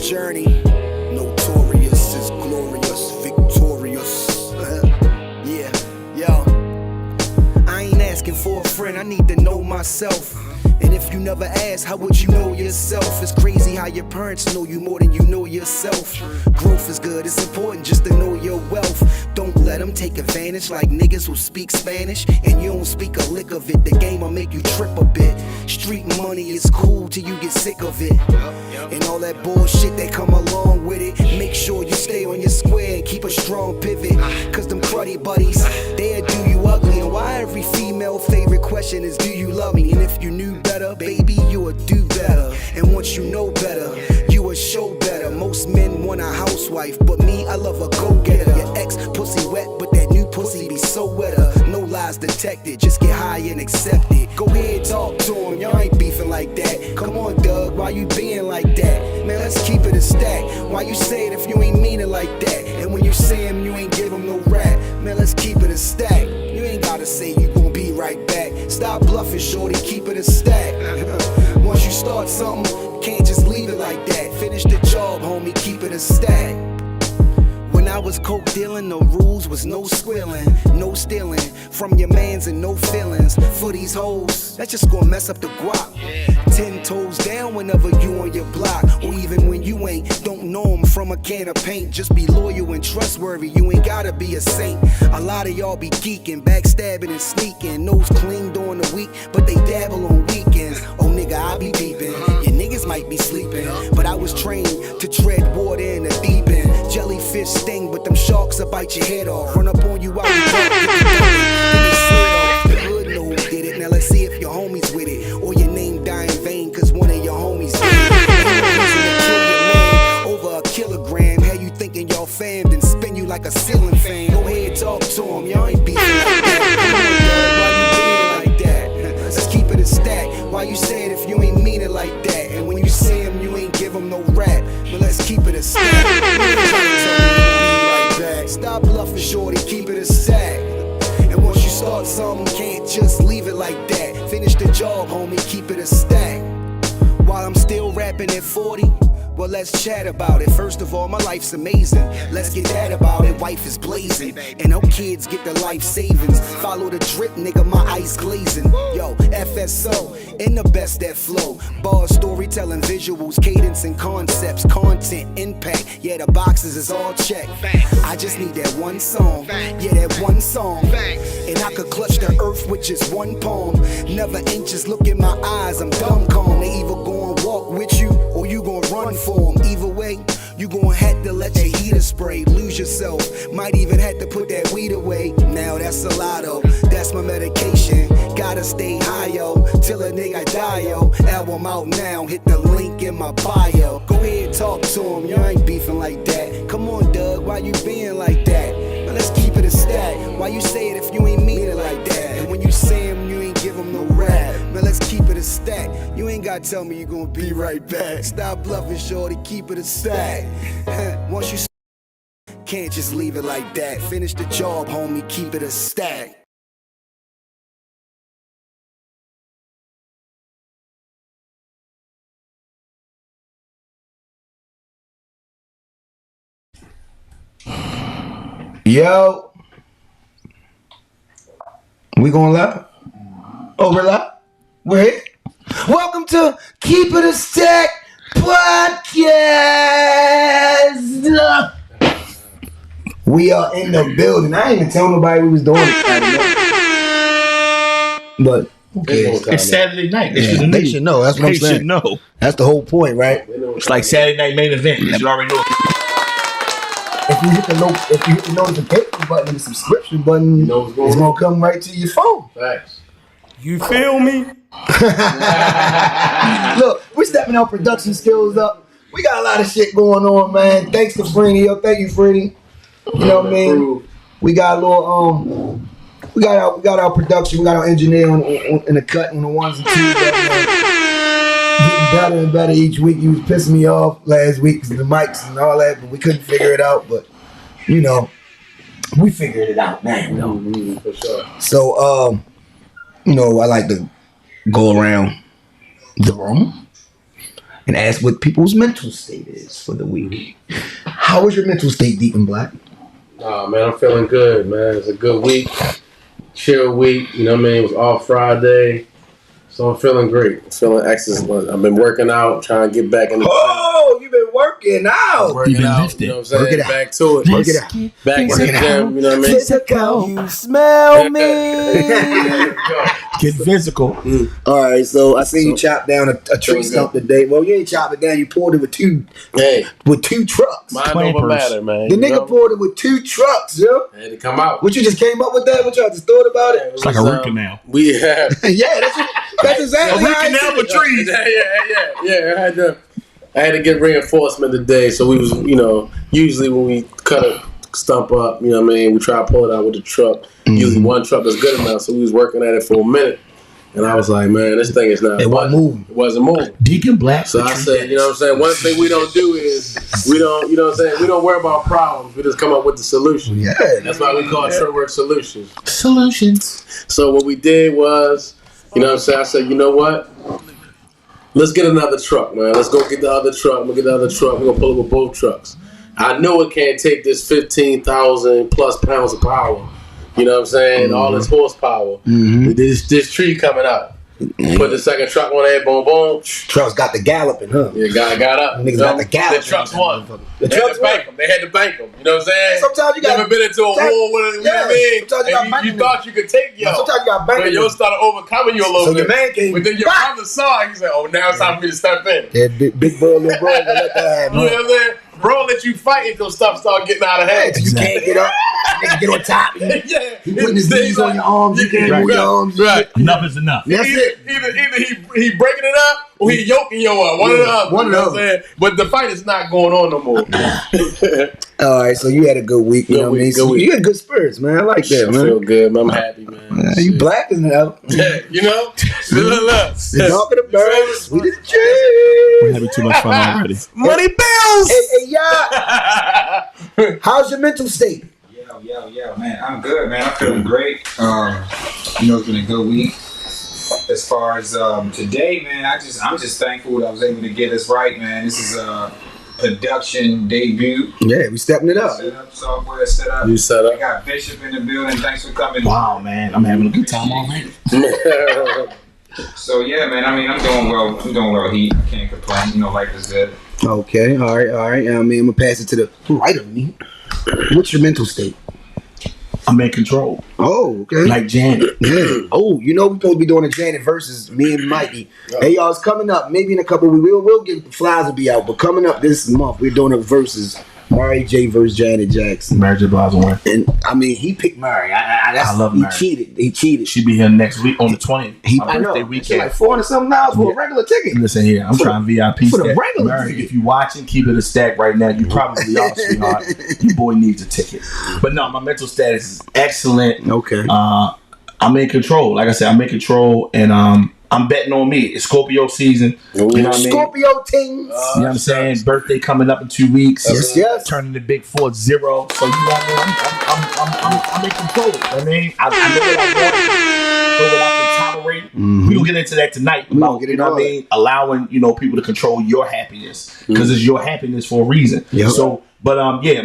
journey. Notorious is glorious, victorious. Yeah, yo. I ain't asking for a friend, I need to know myself. And if you never ask, how would you know yourself? It's crazy how your parents know you more than you know yourself. Growth is good, it's important just to know your wealth. Don't let them take advantage like niggas who speak Spanish and you don't speak a lick of it. The game will make you trip a bit. Street money is cool till you get sick of it. And all that bullshit that come along with it. Make sure you stay on your square and keep a strong pivot. Cause them cruddy buddies, they'll do you ugly. And why every female favorite question is, do you love me? And if you knew better, baby, you would do better. And once you know better, you would show better. Most men want a housewife, but me, I love a go-getter. Your ex pussy wet, but that new pussy be so wetter. No lies detected, just get high and accept it. Go ahead, talk to him, y'all ain't beefing like that. Come on, Doug, why you being like that? Man, let's keep it a stack. Why you say it if you ain't mean it like that? And when you say him, you ain't give him no rap. Man, let's keep it a stack. You ain't gotta say you gon' be right back. Stop bluffing, shorty, keep it a stack. Once you start something, can't just leave it like that. Finish the job, homie, keep it a stack. When I was coke dealing, the rules was no squealing, no stealing from your mans and no feelings. For these hoes, that's just gonna mess up the guap. 10 toes down whenever you on your block, or even when you ain't. Don't know them from a can of paint. Just be loyal and trustworthy, you ain't gotta be a saint. A lot of y'all be geeking, backstabbing and sneaking. Nose clean during the week, but they dabble on weekends. Oh nigga, I be peeping. Your niggas might be sleeping, but I was trained to tread water in the deep end. Jellyfish sting, but them sharks will bite your head off. Run up on you out the dark, then they slid off. The hood know who did it. Now let's see if your homies with it, or your name die in vain cause one of your homies did it. Kill your man over a kilogram. How you thinking y'all fam, then spin you like a ceiling fan. Go ahead, talk to him, y'all ain't beefing like that. Why you being like that? Let's keep it a stack. Why you say it if you ain't mean it like that? And when you see him, you ain't give him no rap. But let's keep it a stack. Stop bluffing, shorty, keep it a stack. And once you start something, can't just leave it like that. Finish the job, homie, keep it a stack. While I'm still rapping at 40, well, let's chat about it. First of all, my life's amazing. Let's get that about it. Wife is blazing, and our kids get the life savings. Follow the drip, nigga, my eyes glazing. Yo, FSO, in the best that flow. Bars, storytelling, visuals, cadence and concepts, content, impact. Yeah, the boxes is all checked. I just need that one song. Yeah, that one song. And I could clutch the earth with just one palm. Never inches, look in my eyes, I'm dumb calm. They either gon' walk with you or you gon' run for them. Either way, you gon' have to let your heater spray. Lose yourself, might even have to put that weed away. Now that's a lotto, that's my medication. Gotta stay high, yo, till a nigga die, yo. Album out now, hit the link in my bio. Go ahead, talk to him, you ain't beefing like that. Come on, Doug, why you being like that? Now let's keep it a stack. Why you say it if you ain't mean it like that? And when you say him, you ain't give him no rap. Now let's keep it a stack. You ain't gotta tell me you gonna be right back. Stop bluffing, shorty, keep it a stack. Once you can't just leave it like that. Finish the job, homie, keep it a stack. Yo, we going live? Oh, we're live? We're here? Welcome to Keep It A Stack Podcast. We are in the building. I ain't even tell nobody we was doing it. But who cares? It's Saturday night. Yeah, they should know. That's what I'm saying. They should know. That's the whole point, right? It's like Saturday night main event. You should already know. If you hit the notification button and the subscription button, it's gonna come right to your phone. Facts. You feel me? Look, we're stepping our production skills up. We got a lot of shit going on, man. Thanks to Freddie. Yo, thank you, Freddie. You know what I mean? We got a little we got our production. We got our engineer in the cut on the ones and twos. Getting better and better each week. You was pissing me off last week because the mics and all that, but we couldn't figure it out. But you know, we figured it out now. For sure. So you know, I like to go around the room and ask what people's mental state is for the week. How is your mental state, Deacon Black? Oh man, I'm feeling good, man. It's a good week, chill week. You know what I mean? It was off Friday, so I'm feeling great. I'm feeling excellent. I've been working out, trying to get back in the Oh, you've been working out. working been out. lifted. You know what I'm saying? Work it out. Back to it. Work it out. Back to the Work it out. gym. You know what I mean? Physical. You smell me. Get physical. All right, so I see you chop down a tree stump today. Well, you ain't chop it down. You poured it with two Hey, trucks. mind Clampers. over matter, man. The you nigga know? poured it with 2 trucks, yo. I had to come out. What, you just came up with that? What y'all just thought about it? It's like a root canal. We have. Yeah, that's exactly how I canal did for it. trees. Yeah. I had to get reinforcement today. So we was, usually when we cut a stump up, you know what I mean, we try to pull it out with the truck. Usually one truck is good enough. So we was working at it for a minute. And I was like, man, this thing is not. It wasn't moving. It wasn't moving. Deacon Black. So I said, you know what I'm saying? One thing we don't do is we don't, you know what I'm saying? We don't worry about problems. We just come up with the solution. Yeah. That's why we call it True Work Solutions. Solutions. So what we did was, you know what I'm saying? I said, you know what? Let's get another truck, man. Let's go get the other truck. We'll get the other truck. We're going to pull it with both trucks. I know it can't take this 15,000 plus pounds of power. You know what I'm saying? All this horsepower. This tree coming out. Put the second truck on there, boom, boom. Trucks got the galloping, huh? Yeah, got up. Niggas got the gallop. The trucks won. The They had trucks to bank them. They had to bank them. You know what I'm saying? Sometimes you gotta- ever been into a war with it, you know what I mean? sometimes you gotta And bank you them. thought you could take yo. Sometimes you gotta bank But them. yo started overcoming you a little So bit. your man came. But then your Bah! brother saw it. He said, oh, now it's time for me to step in. Yeah, big bro, little bro, gonna let that happen. You know what I'm saying? Bro, let you fight until stuff start getting out of hand. You can't get up. Nigga get on top. Yeah. He putting his knees on your arms. You can't move your arms. Right. Enough is enough. That's it. Either he breaking it up or he yoking your up. One or the other. one or you know the what I'm saying? But the fight is not going on no more. All right, so you had a good week. You know what I mean? So you had good spirits, man. I like that, I man. feel good, man. I'm happy, man. You black as hell. Yeah, you know? Look. The darker the bird, sweet as the We're tree. having too much fun already. Money bills! Hey, yeah. How's your mental state? Yo, man, I'm good, man. I'm feeling great. It's been a good week. As far as today, man, I'm just thankful that I was able to get this right, man. This is a production debut. Yeah, we stepping it up. Set up, software set up. You set I up. got Bishop in the building. Thanks for coming. Wow, man. I'm having a good time already. So yeah, man. I mean, I'm doing well. Heat. I can't complain. Life is good. Okay, all right. I mean, I'm gonna pass it to the right of me. What's your mental state? I'm in control. Oh, okay. Like Janet. Yeah. Oh, we supposed to be doing a Janet versus me and Mikey. Hey, y'all, it's coming up. Maybe in a couple weeks. We'll get the flies will be out, but coming up this month, we're doing a versus Mary J versus Janet Jackson. Mary J. Blige won. And I mean, he picked Mary. I love Mary. He cheated. She be here next week on the 20th. My I know. birthday It's weekend. like $400-something for a regular ticket. Listen here, I'm trying VIP for the stack. regular Mary, ticket. if you watching, keep it a stack right now. You probably are, sweetheart. Your boy needs a ticket. But no, my mental status is excellent. Okay. I'm in control. Like I said, I'm in control, and I'm betting on me. It's Scorpio season. You know what I mean? Scorpio things. You know what I'm saying? Birthday coming up in 2 weeks. Yes. Turning the big 4-0. So you know what I mean? I'm in control. I mean, I know what I want. Know what I can tolerate. We gonna get into that tonight. About, get you it know what I on. mean? Allowing people to control your happiness because it's your happiness for a reason. Yep. So, but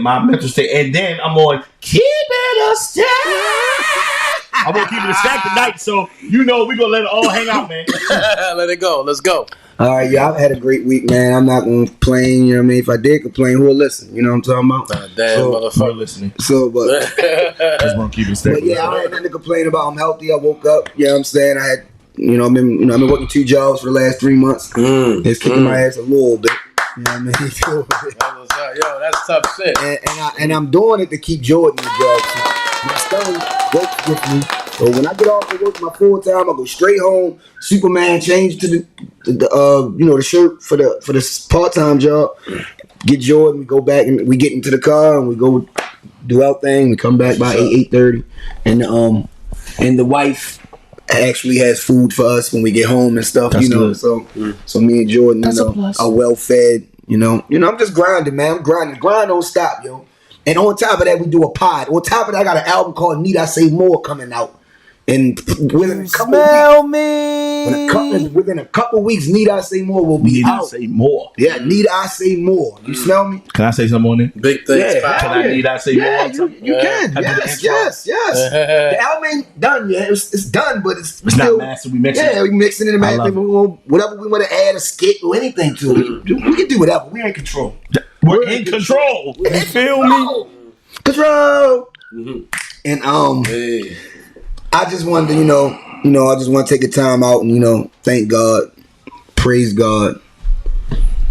my mental state, and then I'm on keep it a stack. I'm gonna keep it a stack tonight. So we're gonna let it all hang out, man. Let it go. Let's go. All right, yeah, I've had a great week, man. I'm not gonna complain. You know what I mean? If I did complain, who'll listen? You know what I'm talking about? Damn, So- For motherfucker. listening, So, but just want to keep it a stack. But yeah, I had nothing to complain about. I'm healthy. I woke up. You know what I'm saying? I had, I've been working 2 jobs for the last 3 months. It's kicking my ass a little bit. You know what I mean? Yo, that's tough shit. and I'm doing it to keep Jordan in the job. So my son works with me. So when I get off of work, my full time, I go straight home. Superman change to the shirt for the part time job. Get Jordan. We go back and we get into the car and we go do our thing. We come back by 8:30, and the wife actually has food for us when we get home and stuff. That's good. So me and Jordan, That's a plus. are well fed. I'm just grinding, man. I'm grinding. The grind don't stop, yo. And on top of that, we do a pod. On top of that, I got an album called Need I Say More coming out. And within a couple weeks, Need I Say More will be Need out. I Say More? Yeah, Need I Say More. You smell me? Can I say something on it? Big things. Yeah. Can I Need I Say Yeah, More? you can. Yes. The album ain't done yet. It's done, but it's It's still, not mastered. We mixing. yeah, we mixing it and I love mastering. Whatever we want to add, a skit or anything to it. We can do whatever. We in control. We're in control. You feel me? Control. And Hey. I just wanted to, I just want to take a time out and, thank God, praise God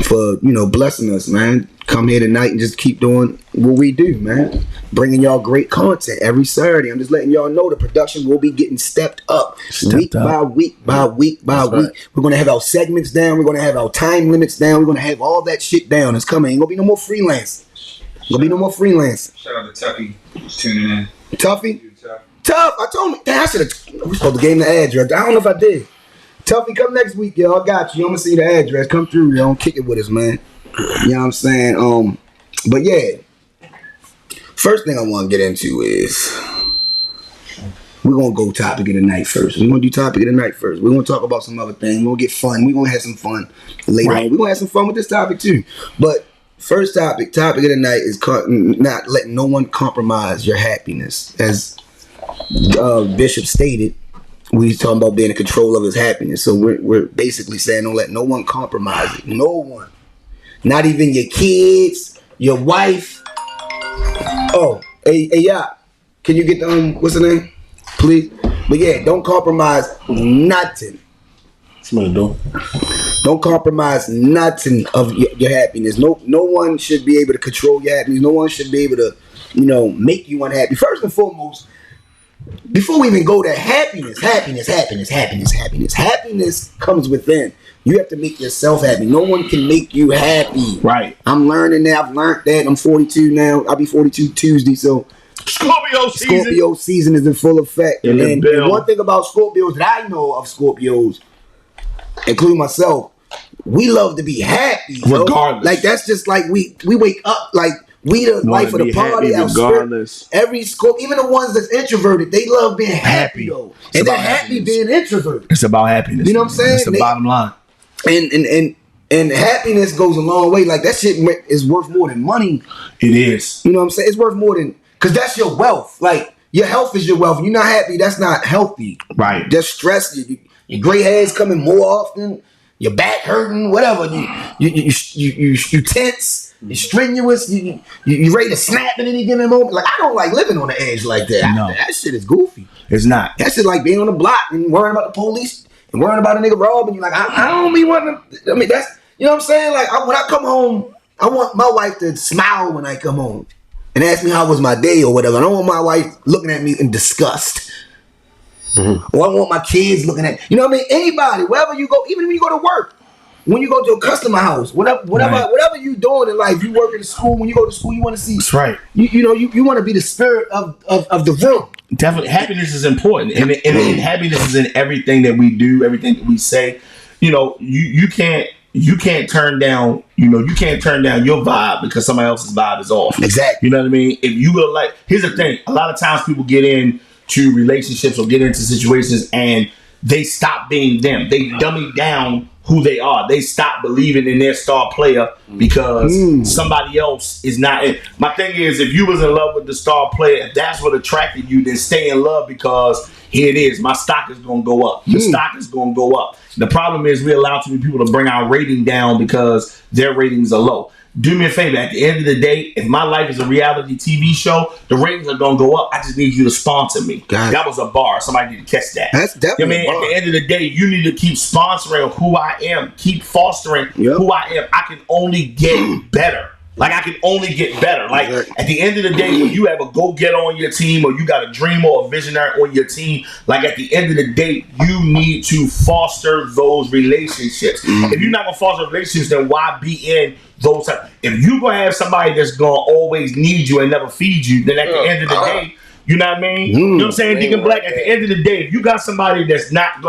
for, blessing us, man. Come here tonight and just keep doing what we do, man. Bringing y'all great content every Saturday. I'm just letting y'all know the production will be getting stepped up week by week. We're going to have our segments down. We're going to have our time limits down. We're going to have all that shit down. It's coming. Ain't going to be no more freelance. Shout out to Tuffy tuning in. Tuffy? Dude, Tuff. Tough. I told him. Damn, I should have. We supposed to give him the address. I don't know if I did. Tuffy, come next week, yo. I got you. I'm gonna see the address. Come through, yo. Kick it with us, man. You know what I'm saying? But yeah. First thing I want to get into is we're gonna go topic of the night first. We're gonna do topic of the night first. We're gonna talk about some other things. We're gonna get fun. We're gonna have some fun later on. We're gonna have some fun with this topic too. But first topic of the night is not letting no one compromise your happiness. As Bishop stated, we talking about being in control of his happiness. So we're basically saying don't let no one compromise it. No one. Not even your kids, your wife. Oh, hey, yeah. Can you get the what's the name? Please. But yeah, don't compromise nothing. Somebody do. Don't compromise nothing of your happiness. No one should be able to control your happiness. No one should be able to, make you unhappy. First and foremost, before we even go to happiness comes within. You have to make yourself happy. No one can make you happy. Right. I'm learning that. I've learned that. I'm 42 now. I'll be 42 Tuesday, so Scorpio season is in full effect. And one thing about Scorpios that I know of Scorpios, including myself, we love to be happy. Regardless. Like that's just like we wake up like we the life of the party. Regardless. Every Scorpio, even the ones that's introverted, they love being happy though. And they're happy being introverted. It's about happiness. You know what I'm saying? That's the bottom line. And happiness goes a long way. Like that shit is worth more than money. It is. You know what I'm saying? It's worth more than, because that's your wealth. Like your health is your wealth. You're not happy. That's not healthy. Right. Just stress. Your gray hairs coming more often. Your back hurting. Whatever. You tense. You're strenuous. You ready to snap at any given moment. Like I don't like living on the edge like that. No. That shit is goofy. It's not. That shit like being on the block and worrying about the police and worrying about a nigga robbing you. Like I don't be wanting to. I mean that's, you know what I'm saying. Like when I come home, I want my wife to smile when I come home and ask me how was my day or whatever. I don't want my wife looking at me in disgust. Mm-hmm. Or I want my kids looking at, you know what I mean? Anybody, wherever you go, even when you go to work, when you go to a customer house, whatever you doing in life, you work in school, when you go to school, you want to see. That's right. You want to be the spirit of the room. Definitely, happiness is important, and happiness is in everything that we do, everything that we say. You can't turn down, you can't turn down your vibe because somebody else's vibe is off. Exactly. You know what I mean? If you will, like, here's the thing: a lot of times people get into relationships or get into situations and they stop being them. They dummy down who they are. They stop believing in their star player because somebody else is not. My thing is, if you was in love with the star player, if that's what attracted you, then stay in love because here it is. My stock is going to go up. The stock is going to go up. The problem is we allow too many people to bring our rating down because their ratings are low. Do me a favor. At the end of the day, if my life is a reality TV show, the ratings are going to go up. I just need you to sponsor me. That was a bar. Somebody need to catch that. That's definitely a bar. At the end of the day, you need to keep sponsoring who I am. Keep fostering who I am. I can only get better. Like, I can only get better. Like, at the end of the day, when you have a go-getter on your team or you got a dreamer or a visionary on your team, like, at the end of the day, you need to foster those relationships. If you're not going to foster relationships, then why be in those types? If you're going to have somebody that's going to always need you and never feed you, then at the end of the day, you know what I mean? You know what I'm saying, Deacon Black? At the end of the day, if you got somebody that's not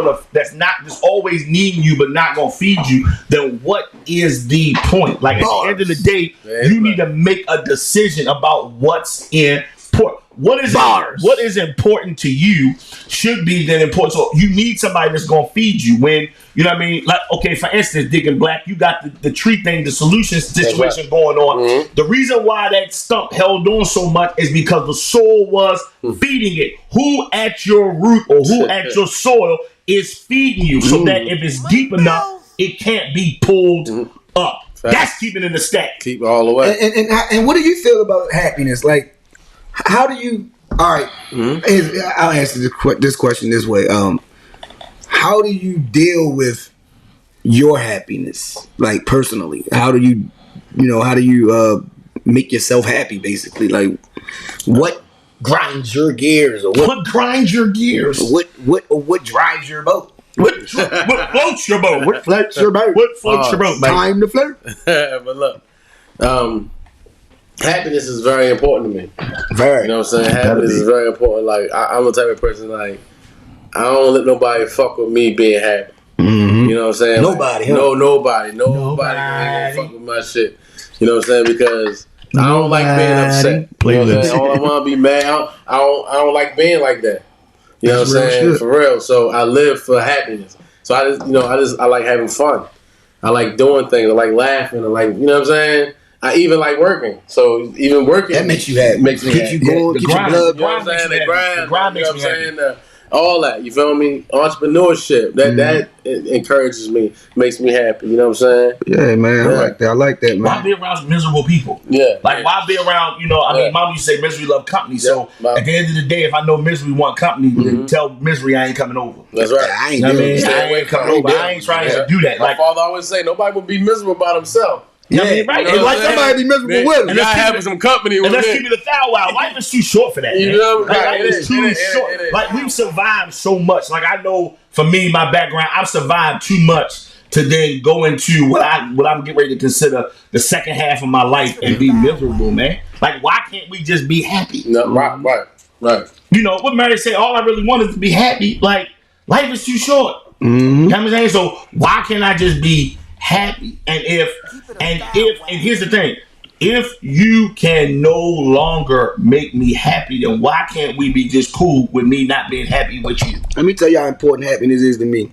just always needing you but not gonna feed you, then what is the point? Like, at the end of the day, you need to make a decision about what's important. what is important to you should be then important. So you need somebody that's gonna feed you when you know what I mean. Like okay, for instance, Digging Black, you got the tree thing, the solution situation going on. Mm-hmm. The reason why that stump held on so much is because the soil was feeding it. Who at your root or who at your soil is feeding you, so that if it's deep enough, it can't be pulled up. That's keeping it in the stack. Keep it all the way. And what do you feel about happiness? Like, how do you? All right, I'll answer this question this way. How do you deal with your happiness, like personally? How do you make yourself happy? Basically, like, what grinds your gears, or what grinds your gears? What drives your boat? What floats your boat? What floats your boat? What floats your boat? Time to float. But look, happiness is very important to me. Very. You know what I'm saying? Happiness is very important. Like I'm the type of person like I don't let nobody fuck with me being happy. Mm-hmm. You know what I'm saying? Nobody. Like, nobody ain't gonna fuck with my shit. You know what I'm saying? Because I don't like being upset. You know what I'm saying? I want to be mad. I don't like being like that. You know what I'm saying? Shit. For real. So I live for happiness. So I like having fun. I like doing things. I like laughing. I like, you know what I'm saying? I even like working. So even working. That makes you happy. Makes me happy. Keep you going. Keep your blood. You know what I'm saying? The grind makes me happy. All that, you feel me? Entrepreneurship, that encourages me, makes me happy. You know what I'm saying? Yeah, man. I like that, man. Why be around miserable people? Yeah. Like, why be around, I mean, Mom used to say misery love company. So, at the end of the day, if I know misery want company, then tell misery I ain't coming over. That's right. I ain't coming over. I ain't trying to do that. My father always say, nobody would be miserable by themselves. Yeah, I mean, right. You know, like somebody be miserable with you gotta have some company with let's keep it 1,000. Life is too short for that. You know, life is too short. Like, we've survived so much. Like, I know for me, my background, I've survived too much to then go into what I'm getting ready to consider the second half of my life and be miserable, man. Like, why can't we just be happy? No, right. You know, what Mary said, all I really wanted to be happy. Like, life is too short. Mm-hmm. You know what I'm saying? So, why can't I just be happy? And here's the thing, if you can no longer make me happy, then why can't we be just cool with me not being happy with you? Let me tell you how important happiness is to me.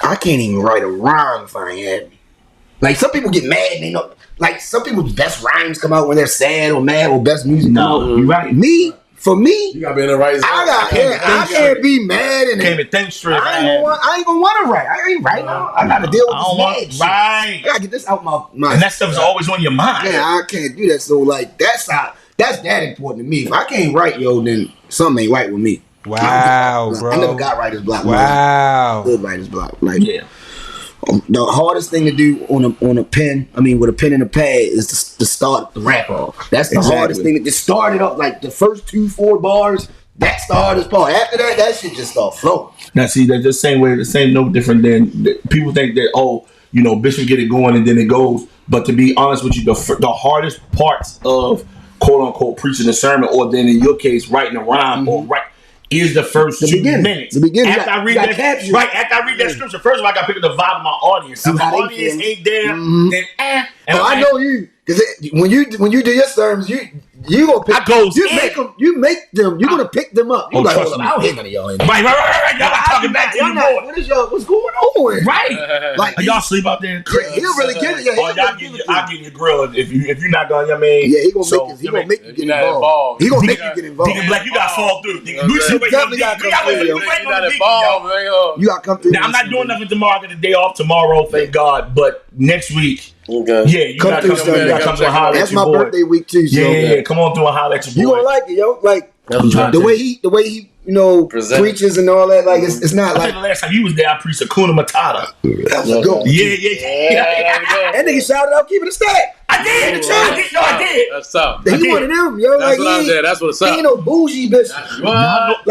I can't even write a rhyme if I ain't happy. Like, some people get mad and they know, like, some people's best rhymes come out when they're sad or mad, or best music come out. You're right. For me, you gotta be in the right zone. I can't be mad and can't even think straight. I ain't gonna want to write. I ain't right now. I gotta deal with this mad shit. Right. I gotta get this out my mind. And that stuff is always on your mind. Yeah, I can't do that. So like, that's that important to me. If I can't write, then something ain't right with me. Wow, bro. I never got writer's block. Wow. Good writer's block. Like, yeah. The hardest thing to do on a pen, with a pen and a pad, is to start the rap off. That's the hardest thing. To start it up, like the first 2-4 bars. That's the hardest part. After that shit just start flowing. Now, see, that's the same way. The same, no different than people think that Bishop get it going and then it goes. But to be honest with you, the hardest parts of quote unquote preaching a sermon, or then in your case writing a rhyme or is the first 2 minutes. The beginning. After I read that scripture, first of all, I got to pick up the vibe of my audience. If the audience ain't there, then I know you. Because when you do your sermons, you gonna pick. You make them. You're gonna pick them up. You like, hold up, I don't hear none of y'all. Right. Y'all talking back to you more. What's going on? Right. Like, y'all sleep out there. He'll really get it. I'll give you a grill if you're not going. Yeah, he gonna make you get involved. He gonna make you get involved. Nigga, Black, you gotta fall through. You definitely gotta come through. You gotta come through. Now, I'm not doing nothing tomorrow. I got the day off tomorrow, thank God. But next week. Okay. Yeah, you gotta come through. That's my birthday week too. So. Yeah. Come on through and holler at your boy. You gonna like it, yo? Like the way he preaches and all that. Like it's not like the last time you was there, I preached Hakuna Matata. That was good. Yeah. That nigga shouted out, keep it a stack. I did. That's tough. He one of them, yo. That's what I'm saying. That's what's up. He ain't no bougie bitch. Not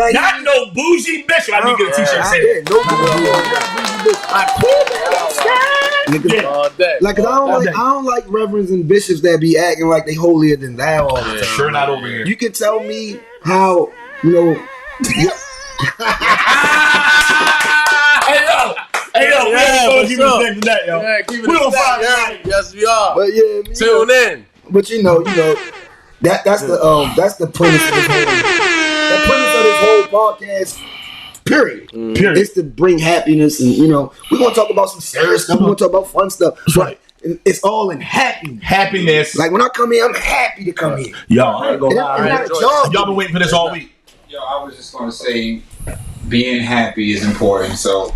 no bougie bitch. I need to get a t-shirt saying no bougie bitch. Like, I don't like reverends and bishops that be acting like they holier than thou all the time. Sure, not over here. You can tell me how, Hey yo, we're keep it that, yo. Yeah, keep it that. Yes, we are. But tune in. But That's the premise of this whole. The premise of this whole podcast. Period. Period. It's to bring happiness, and we're gonna talk about some serious stuff. We're gonna talk about fun stuff. That's right. It's all in happiness. Happiness. Like when I come here, I'm happy to come here. Yo, I ain't gonna lie. It's not a job. Y'all been waiting for this all week. Yo, I was just gonna say, being happy is important. So,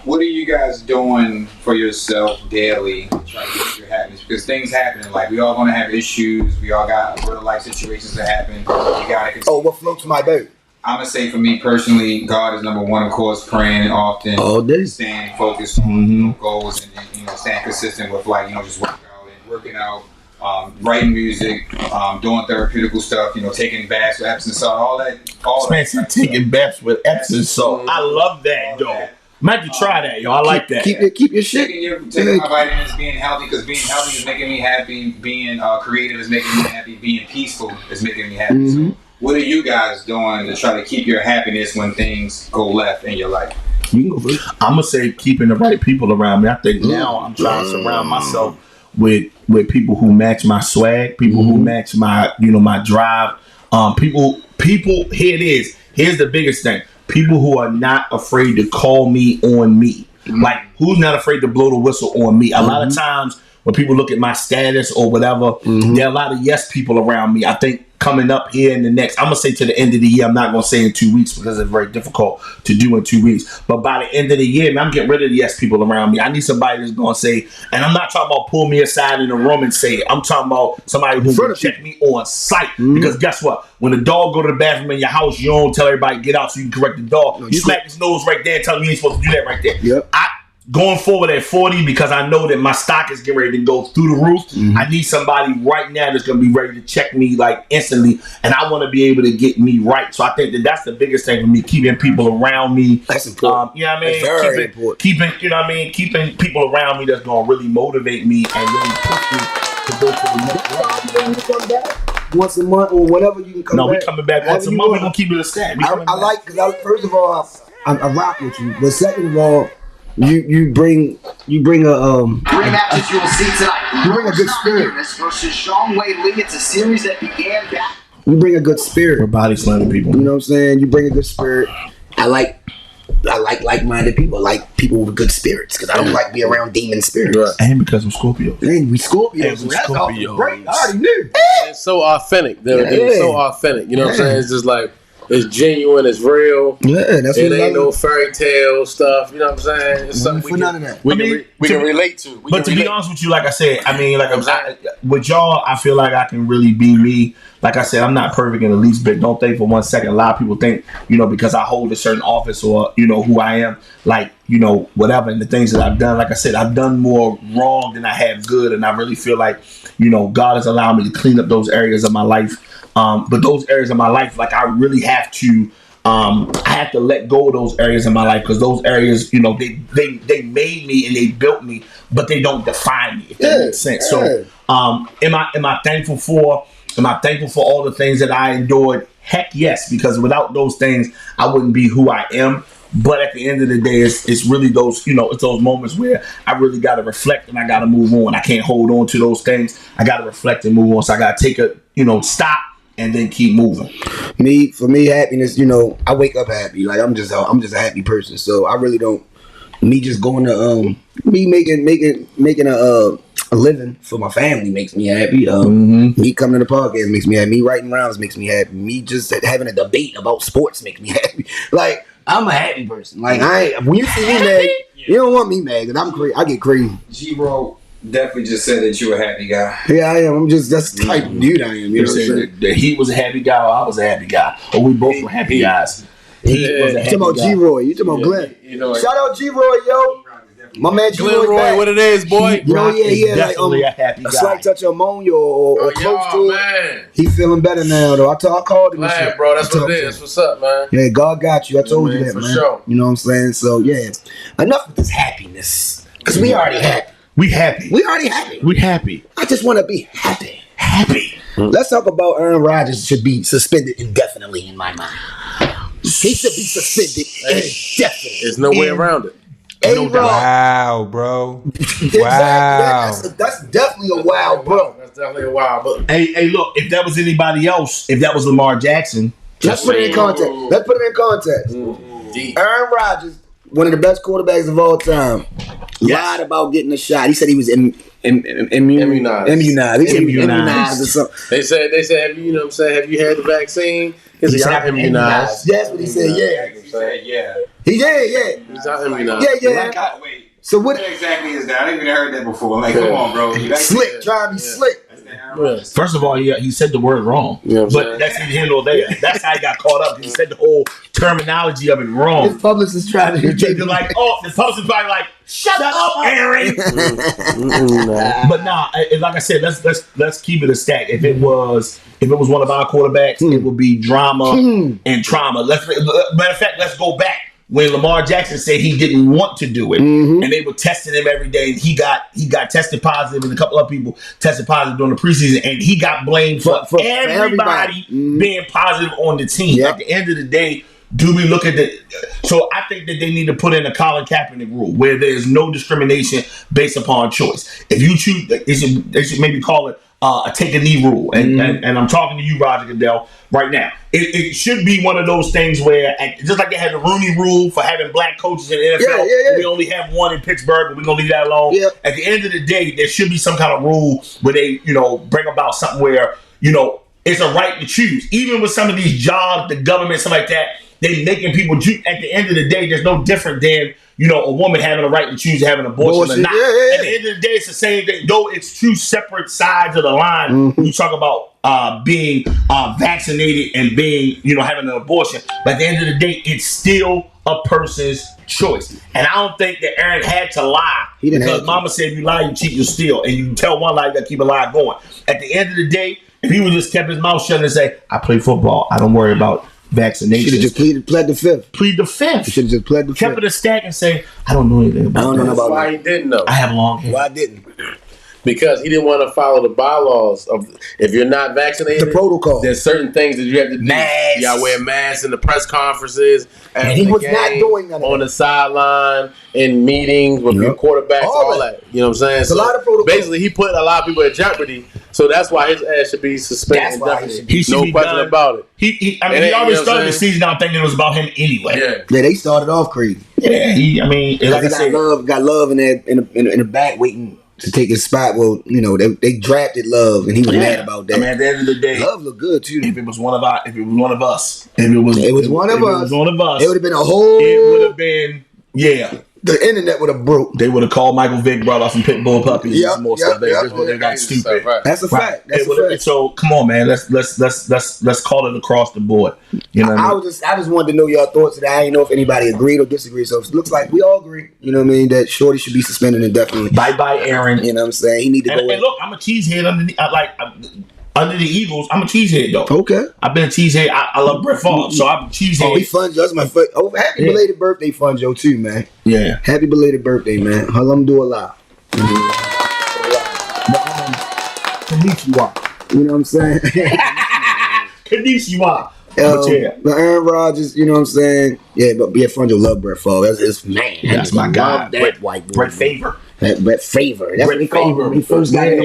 what are you guys doing for yourself daily to try to get your happiness? Because things happen. Like, we all gonna have issues. We all got real life situations that happen. You gotta continue. Oh, what floats my boat? I'm gonna say for me personally, God is number one, of course, praying often, Oh, this. staying focused on goals, and staying consistent with just working out, writing music, doing therapeutical stuff, taking baths with Epsom salt, all that. Man said taking baths with Epsom salt. I love that, though. Might have to try that, yo. I like that. Keep your shit. Taking my vitamins, being healthy, because being healthy is making me happy. Being creative is making me happy. Being peaceful is making me happy. So, what are you guys doing to try to keep your happiness when things go left in your life? You can go first. I'm gonna say keeping the right people around me. I think now I'm trying to surround myself with people who match my swag, people who match my my drive. People. Here it is. Here's the biggest thing. People who are not afraid to call me on me. Like, who's not afraid to blow the whistle on me? A lot of times when people look at my status or whatever, there are a lot of yes people around me. I think coming up here in the next, I'm going to say to the end of the year, I'm not going to say in 2 weeks because it's very difficult to do in 2 weeks. But by the end of the year, man, I'm getting rid of the yes people around me. I need somebody that's going to say, and I'm not talking about pull me aside in a room and say it. I'm talking about somebody who's going to check me on sight. Because guess what? When the dog go to the bathroom in your house, you don't tell everybody get out so you can correct the dog. You smack his nose right there and tell him you ain't supposed to do that right there. Yep. Going forward at 40, because I know that my stock is getting ready to go through the roof. I need somebody right now that's going to be ready to check me like instantly, and I want to be able to get me right. So I think that's the biggest thing for me, keeping people around me. That's important. You know what I mean? That's very important. Keeping people around me that's going to really motivate me and really push me to go to the next level. You come back once a month or whatever you can come back. No, we coming back once a month. We're going to keep it a stat. I like, because first of all, I rock with you, but second of all, you bring a Three matches you will see tonight. You bring a good spirit. Versus Zhang Wei Li. It's a series that began back. You bring a good spirit. We're body slamming people. You know what I'm saying? You bring a good spirit. I like like-minded people. I like people with good spirits because I don't like being around demon spirits. Right. And because I'm Scorpio. And we Scorpios. And we That's Scorpios. great. I already knew. It's so authentic. They're so authentic. You know what I'm saying? It's just like, it's genuine, it's real. Yeah, that's It what ain't no fairy tale stuff. You know what I'm saying? It's something for none of that. we can relate to. But to be honest with you, like I said, I mean, like with y'all, I feel like I can really be me. Like I said, I'm not perfect in the least bit. Don't think for 1 second. A lot of people think, because I hold a certain office or, who I am, like, whatever, and the things that I've done. Like I said, I've done more wrong than I have good. And I really feel like, God has allowed me to clean up those areas of my life. But those areas of my life, like I really have to, I have to let go of those areas in my life because those areas, they made me and they built me, but they don't define me. If that makes sense. So, am I thankful for all the things that I endured? Heck yes, because without those things, I wouldn't be who I am. But at the end of the day, it's really those, it's those moments where I really got to reflect and I got to move on. I can't hold on to those things. I got to reflect and move on. So I got to take stop and then keep moving. For me, happiness, I wake up happy. Like I'm just a happy person. So I really don't. Me just going to me making a living for my family makes me happy. Me coming to the podcast makes me happy. Me writing rhymes makes me happy. Me just having a debate about sports makes me happy. Like I'm a happy person. Like when you see me mad, you don't want me mad because I'm crazy. I get crazy. G-Ro definitely just said that you're a happy guy. Yeah, I am. That's the type of dude I am. You know what I'm saying? That he was a happy guy or I was a happy guy. Or we both were happy guys. He was a happy You talking about guy. G-Roy. You talking about Glenn. Shout out G-Roy, yo. My man Glenn Roy, what it is, boy? Definitely a happy guy. A slight touch of ammonia or close to it. Man. He feeling better now, though. I called him. Glad, bro. That's what it is. What's up, man? Yeah, God got you. I told you that, for man. sure. You know what I'm saying? So, yeah. Enough with this happiness. Because we already happy. We happy. We already happy. We happy. I just want to be happy. Happy. Let's talk about Aaron Rodgers should be suspended indefinitely in my mind. He should be suspended indefinitely. There's no way around it. A-Rod. Wow, bro. Exactly. Wow. That's definitely a wow, bro. Definitely a wild book. Hey, look, if that was anybody else, if that was Lamar Jackson, Let's put it in context. Deep. Aaron Rodgers, one of the best quarterbacks of all time, lied about getting a shot. He said he was immunized. He said he was immunized or something. They said, have you, know what I'm saying, have you had the vaccine? He said, I'm immunized. That's what he said, yeah. Yeah. He did, yeah. He's not immunized. Yeah. Wait. So what? exactly is that? I didn't even heard that before. Like, come on, bro. Slick, trying to be slick. first of all, he said the word wrong. You know what I'm but saying? that's neither here nor there. That's how he got caught up. He said the whole terminology of it wrong. His publicist tried to They're like, the publicist probably like, shut up, Aaron. But nah, like I said, let's keep it a stack. If it was one of our quarterbacks, it would be drama and trauma. Matter of fact, let's go back when Lamar Jackson said he didn't want to do it, and they were testing him every day. And he got tested positive, and a couple of people tested positive during the preseason, and he got blamed for everybody being positive on the team. Yep. At the end of the day, do we look at the? So I think that they need to put in a Colin Kaepernick rule where there's no discrimination based upon choice. If you choose, they should maybe call it a take a knee rule. And I'm talking to you, Roger Goodell, right now. It should be one of those things where, just like they had the Rooney rule for having black coaches in the NFL, we only have one in Pittsburgh, but we're gonna leave that alone. Yeah. At the end of the day, there should be some kind of rule where they, bring about something where, it's a right to choose. Even with some of these jobs, the government, something like that, they making people choose. At the end of the day, there's no different than a woman having a right to choose having an abortion or not. Yeah. At the end of the day, it's the same thing. Though it's two separate sides of the line. When you talk about being vaccinated and being, having an abortion. But at the end of the day, it's still a person's choice. And I don't think that Aaron had to lie because Mama said, if you lie, you cheat, you steal. And you can tell one lie, you got to keep a lie going. At the end of the day, if he would just kept his mouth shut and say, I play football, I don't worry about vaccination. Should have just pled the fifth. Plead the fifth. Should have just pled the fifth. Kept it a stack and say, I don't know anything about that. That's why he didn't know. I have long hair. Why didn't? Because he didn't want to follow the bylaws of if you're not vaccinated, The protocol. There's certain things that you have to do. Masks. You gotta wear masks in the press conferences, And he was not doing none of on that. the sideline, in meetings with your quarterbacks, all that. You know what I'm saying? It's a lot of protocol. Basically, he put a lot of people at jeopardy. So that's why his ass should be suspended. That's why he should be no question done. about it. He And already you know what started I'm the saying? season out thinking it was about him anyway. Yeah. Yeah, they started off crazy. Yeah, like I said, got Love in the back waiting to take his spot. Well, they drafted Love, and he was mad about that. I mean, at the end of the day, Love looked good too. if it was one of us, it would have been a whole. It would have been, The internet would have broke. They would have called Michael Vick, brought out some pit bull puppies and some more stuff. They got stupid. That's a fact. That's a fact. So come on, man. Let's call it across the board. You know what I mean? I just wanted to know your thoughts today. I didn't know if anybody agreed or disagreed. So it looks like we all agree. You know what I mean? That Shorty should be suspended indefinitely. Bye, Aaron. You know what I'm saying? He need to go. And look, I'm a cheesehead under the Eagles. I'm a cheesehead though. Okay. I've been a cheesehead. I love Brett Favre, so I'm a cheesehead. Oh, we fun Joe. That's my first. Oh, happy belated birthday, Fun Joe too, man. Yeah. Happy belated birthday, man. Alhamdulillah. Konnichiwa. You know what I'm saying? Konnichiwa. But Aaron Rodgers, you know what I'm saying? Yeah, but Fun Joe love Brett Favre. That's his man. That's my guy. That white boy. Brett Favre. Brett Favre. That's what he called him when he first got here.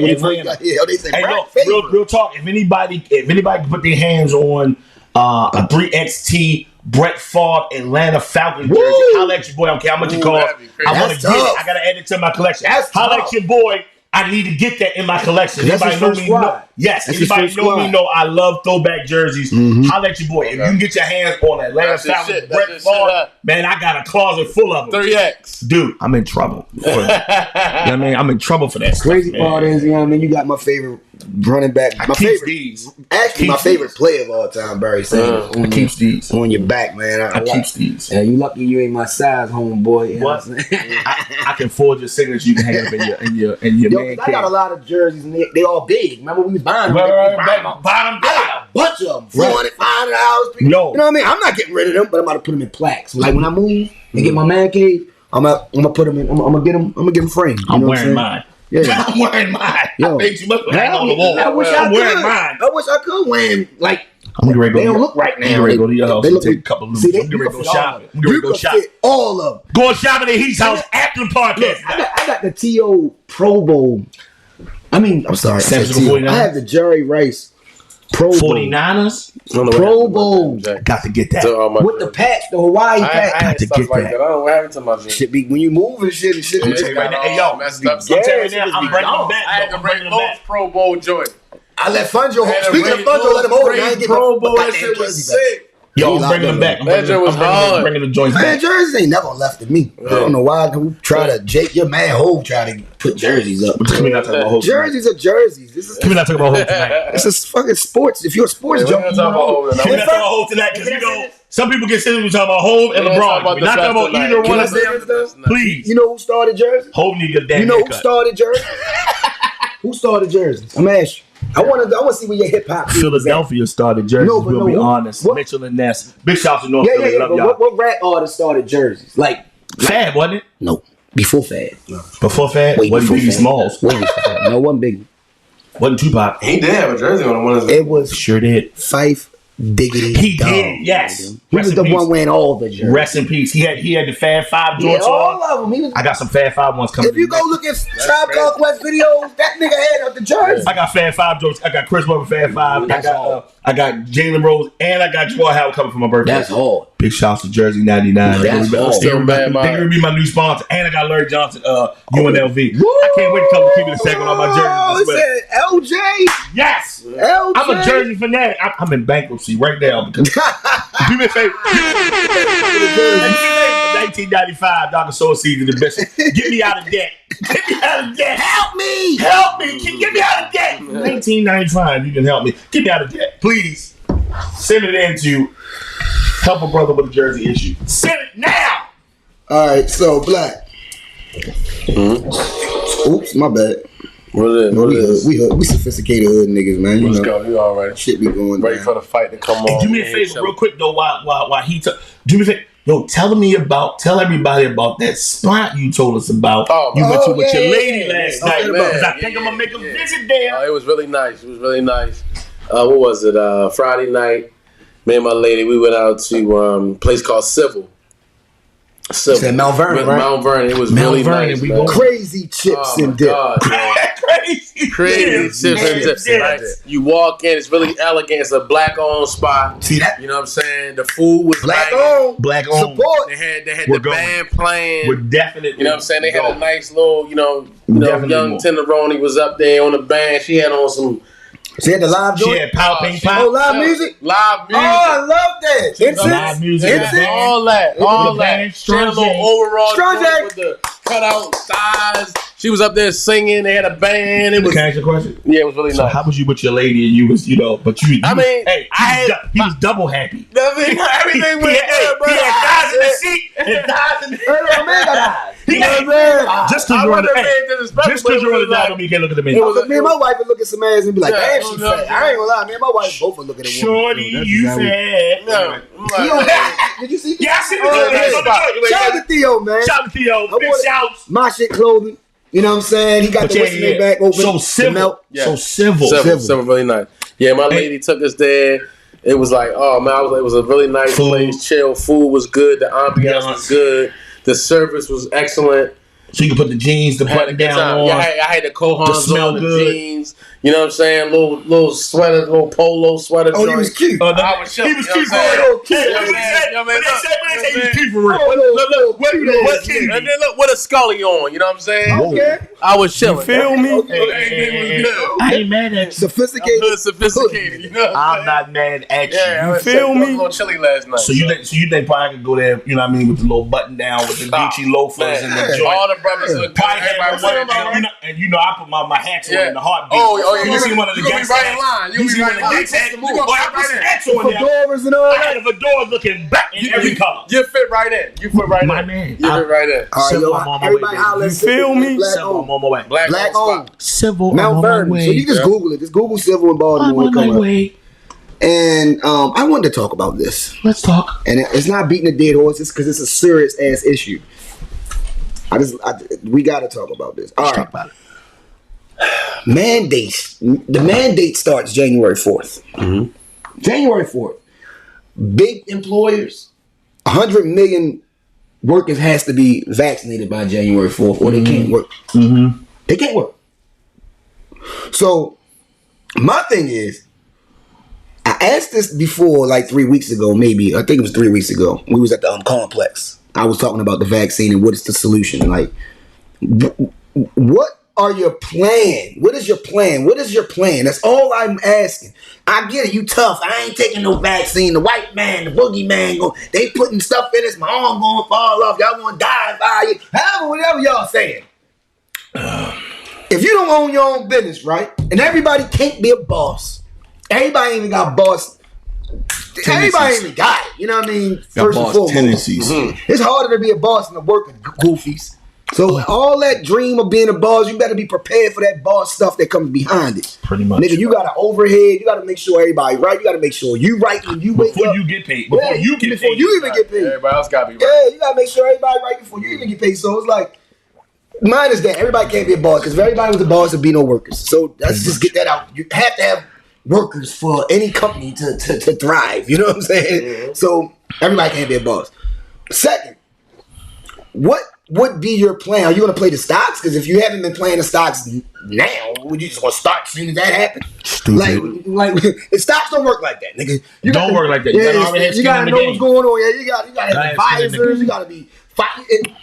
They said Hey, Brett look, Favre. real talk. If anybody can put their hands on a 3XT Brett Favre Atlanta Falcons jersey, holla at your boy. I don't care how much it costs. I want to get it. I gotta add it to my collection. Holla at your boy. I need to get that in my collection. That's Anybody his first squad. Yes, That's his anybody first know me squad. know I love throwback jerseys. Holla at your boy. If you can get your hands on Atlanta That's his Falcons shit. Brett That's his Favre, shit. man, I got a closet full of them. 3X. Dude, I'm in trouble. You know what I mean? I'm in trouble for that stuff, Crazy man. part is, you know what I mean? You got my favorite running back. My keeps favorite. these. Actually, my favorite player of all time, Barry Sanders. I keeps these. On your back, man. I keeps these. Yeah, you lucky you ain't my size, homeboy. You know What? I'm saying? I can forge your signature. You can hang up in your Yo, man 'cause I got a cave. lot of jerseys, and they all big. Remember we was buying them? Bottom I got a bunch of them. $400, $500. Yo. You know what I mean? I'm not getting rid of them, but I'm about to put them in plaques. Like when I move and get my man cave, I'm gonna put them in. I'm gonna get them framed. You I'm know what wearing mine. Yeah. I'm wearing mine. Yo. I paid too much for hang on the wall. I wish I'm I wearing could. mine. I wish I could wear them. Like I'm getting ready to they go. don't look right now. I'm getting ready to go to your house They and look- take a couple of See, loops. I'm getting ready to go shopping. I'm getting ready You to go can shopping. fit all of them. Going shopping at his house after the podcast. I got the T.O. Pro Bowl I'm sorry. San Francisco 49ers? I have the Jerry Rice Pro Bowl. 49ers? Pro Bowl. Got to get that. With the patch, the Hawaii patch. I Got to stuff get like that. that. I don't know what happened to my jeans. Shit be when you move and shit. I'm gonna tell you right now. Hey, yo, messed up. I'm telling you now, I'm be bringing gone. them back. I had to I'm bring bringing them those back. Pro Bowl joints. I let Funjo hold. Speaking of Funjo, let him hold it. I ain't get Pro Bowl. my That shit was sick. Yo, I'm bringing them back. That shit was hard. Bringing the joints Man, back. jerseys ain't never left of me. I don't know why. I try to Jake your man Hove try to put jerseys up. Come here, not talking about hope. Jerseys are jerseys. This is Come here, not talking about hope tonight. this is fucking sports. If you're a sports Yeah, junkie, we're not talking about Hov Come here, not talking about hope tonight because you know some people get serious talking about Hov and LeBron. We're not talking about either one of them. Please, you know who started jerseys? Hov need to get a damn You know who haircut. started jerseys? Who started jerseys? I'm asking. I want to see where your hip hop. Philadelphia started jerseys. No, but we'll no, be what- honest. what- Mitchell and Ness. Big shout to North Yeah, Philly. Love but y'all. what rap artist started jerseys? Like Fab, wasn't it? no, before Fad. Before Fab? Wait, Wasn't before Biggie Fad. Smalls. Wait before Fad. No one big. Wasn't Tupac. He did have a jersey on one of his. It was Sure did. Fife Diggity. He Dog, did, yes. nigga. He Rest was in the peace. one wearing all the jerseys. Rest in peace. He had the Fab 5 Yeah, joints all on. of them. He was, I got some Fab 5 ones coming. if you go look at Tribe Called Quest videos, that nigga had the jersey. I got Fab 5 jokes. I got Chris Webber Fab 5. That's all. I got Jalen Rose, and I got Joel Howard coming for my birthday. That's hard. Big shouts to Jersey 99. That's They're all. gonna be my new sponsor, and I got Larry Johnson, UNLV. I can't wait to keep it a second on my Oh, jerseys. it said LJ. Yes, LJ. I'm a Jersey fanatic. I'm in bankruptcy right now because do me a favor. 1995, Dr. Soul Seed to the Bishop. Get me out of debt. Get me out of debt. Help me. Help me. Get me out of debt. 1995, you can help me. Get me out of debt. Please. Send it in to help a brother with a jersey issue. Send it now. All right, so Black. Oops, my bad. We sophisticated hood niggas, man. You Let's know, go. You all right? shit be going Ready down. for the fight to come Hey, on. do me a favor, real quick though. While he do me a favor. Yo, tell everybody about that spot you told us about. You went to with your lady last night. Okay, Because I think I'm gonna make a visit there. It was really nice. What was it? Friday night. Me and my lady, we went out to a place called Civil. Said Mount Vernon, right? Mount Vernon. It was Mount really Vernon, nice. we man. go- Crazy chips Oh my and dip. God, man. Crazy chips and dip. Like, you walk in, it's really elegant. It's a black-owned spot. See that? You know what I'm saying? The food was Black banging. on. Black on. Support. They had We're the going. band playing. We're definitely. You know what I'm saying? They had going. a nice little, Definitely young more. tenderoni was up there on the band. She had on some She had the live She joint. had pow ping Oh, pop. live music. live music. Oh, I love that. Live Incense. music. Incense. All that. The She had a little band, overall Strong joint Jack. with the cutout thighs. She was up there singing. They had a band. It was Can I ask you a question? yeah, it was really So nice. how was you with your lady and you was, but you I mean, hey, he was double happy. Everything went good, bro. He had thighs in the seat and thighs in the You know what I'm saying? Just I because you're on wasn't the being disrespectful, just because but you're on it the was dial, like- me can't look at the it menu. was- Me and my wife would look at some ass and be like, Yeah, damn, she you know what fat. I'm I ain't gonna lie, me and my wife both would look at a woman. Shorty, That's you how we- fat. No, Theo, I'm like, did you see? Yeah, I see the Oh, joint. yeah. It's on the joint. Shout out to Theo, man. Shout out to Theo. Big wanna- shouts. My shit clothing. You know what I'm saying? He got But the what's name back open. So the civil. melt. Yeah. So civil. Civil, really nice. Yeah, my lady took us there. It was like, oh man, it was a really nice Food. place. Chill, food was good. The ambiance Yeah. was good. The service was excellent. So you can put the jeans, the Had a button good down time. on. Yeah, I had the To cohons smell on, the good. jeans. You know what I'm saying? Little sweater, little polo sweater. Oh, he joint. was cute. Oh, I was chilling, he was you know cute for what I'm real. saying? Hey, Yeah, what they man. say? Yeah, What man, they say? What they say? He was cute for real. Oh, Look, what cute. cute? And then look, with a Scully on. You know what I'm saying? Okay. I was chilling. me? Everything was good. I ain't mad at you. Sophisticated. Hood sophisticated. You know what I'm saying? not mad at you. Yeah, I was feel chilling. me? It was a little chilly last night. So you think probably I could go there, you know what I mean, with the little button down, with the Gucci loafers and the joint. All the brothers look good. Probably had Everybody one, wanted and you know I put my hats on Yeah. in the heartbeat. Oh, yeah. You see one of the You gonna gangs be right in line. You You gonna see be one right of in the line. gangs hats? You gonna Boy, I fit put right in. hats on there. Fedoras and all I had that. the fedoras looking back in every color. You fit right in. You fit right My in. man. You fit right in. All right, Civil, yo, I'm on my everybody way, holler. baby. at You feel me? Black Civil, I'm on. on my way. Black Black on on. spot. Civil, I'm Mount on my Vernon. So way. you just Google it. Just Google Civil in Baltimore. I'm on Come my up. way. And I wanted to talk about this. Let's talk. And it's not beating a dead horse. It's because it's a serious ass issue. We got to talk about this. All Let's right. talk about it. Mandates. The mandate starts January 4th. Mm-hmm. January 4th. Big employers, 100 million workers has to be vaccinated by January 4th or they can't work. Mm-hmm. They can't work. So my thing is, I asked this before, like 3 weeks ago, maybe. I think it was 3 weeks ago. We was at the complex. I was talking about the vaccine and what is the solution. Like, what are your plan? What is your plan? What is your plan? That's all I'm asking. I get it. You tough. I ain't taking no vaccine. The white man, the boogeyman, they putting stuff in this. My arm going to fall off. Y'all going to die by it. However, whatever y'all saying. If you don't own your own business, right? And everybody can't be a boss. Everybody ain't even got boss. Everybody ain't even got it. You know what I mean? First and foremost. Tendencies. It's harder to be a boss than a worker, goofies. So all that dream of being a boss, you better be prepared for that boss stuff that comes behind it. Pretty much. Nigga, you got to overhead. You got to make sure everybody right. You got to make sure you right when you wake Before up. you get paid. Before you even get paid. Everybody else got to be right. Yeah, you got to make sure everybody right before you even get paid. So it's like, mine is that everybody can't be a boss because if everybody was a boss, there'd be no workers. So let's just get that out. You have to have workers for any company to thrive. You know what I'm saying? Mm-hmm. So everybody can't be a boss. Second, what would be your plan? Are you going to play the stocks? Because if you haven't been playing the stocks now, would you just want to start as soon as that happens? Stupid. Like stocks don't work like that, nigga. You don't work like that. You gotta know what's going on. Yeah, you gotta have advisors. You gotta be.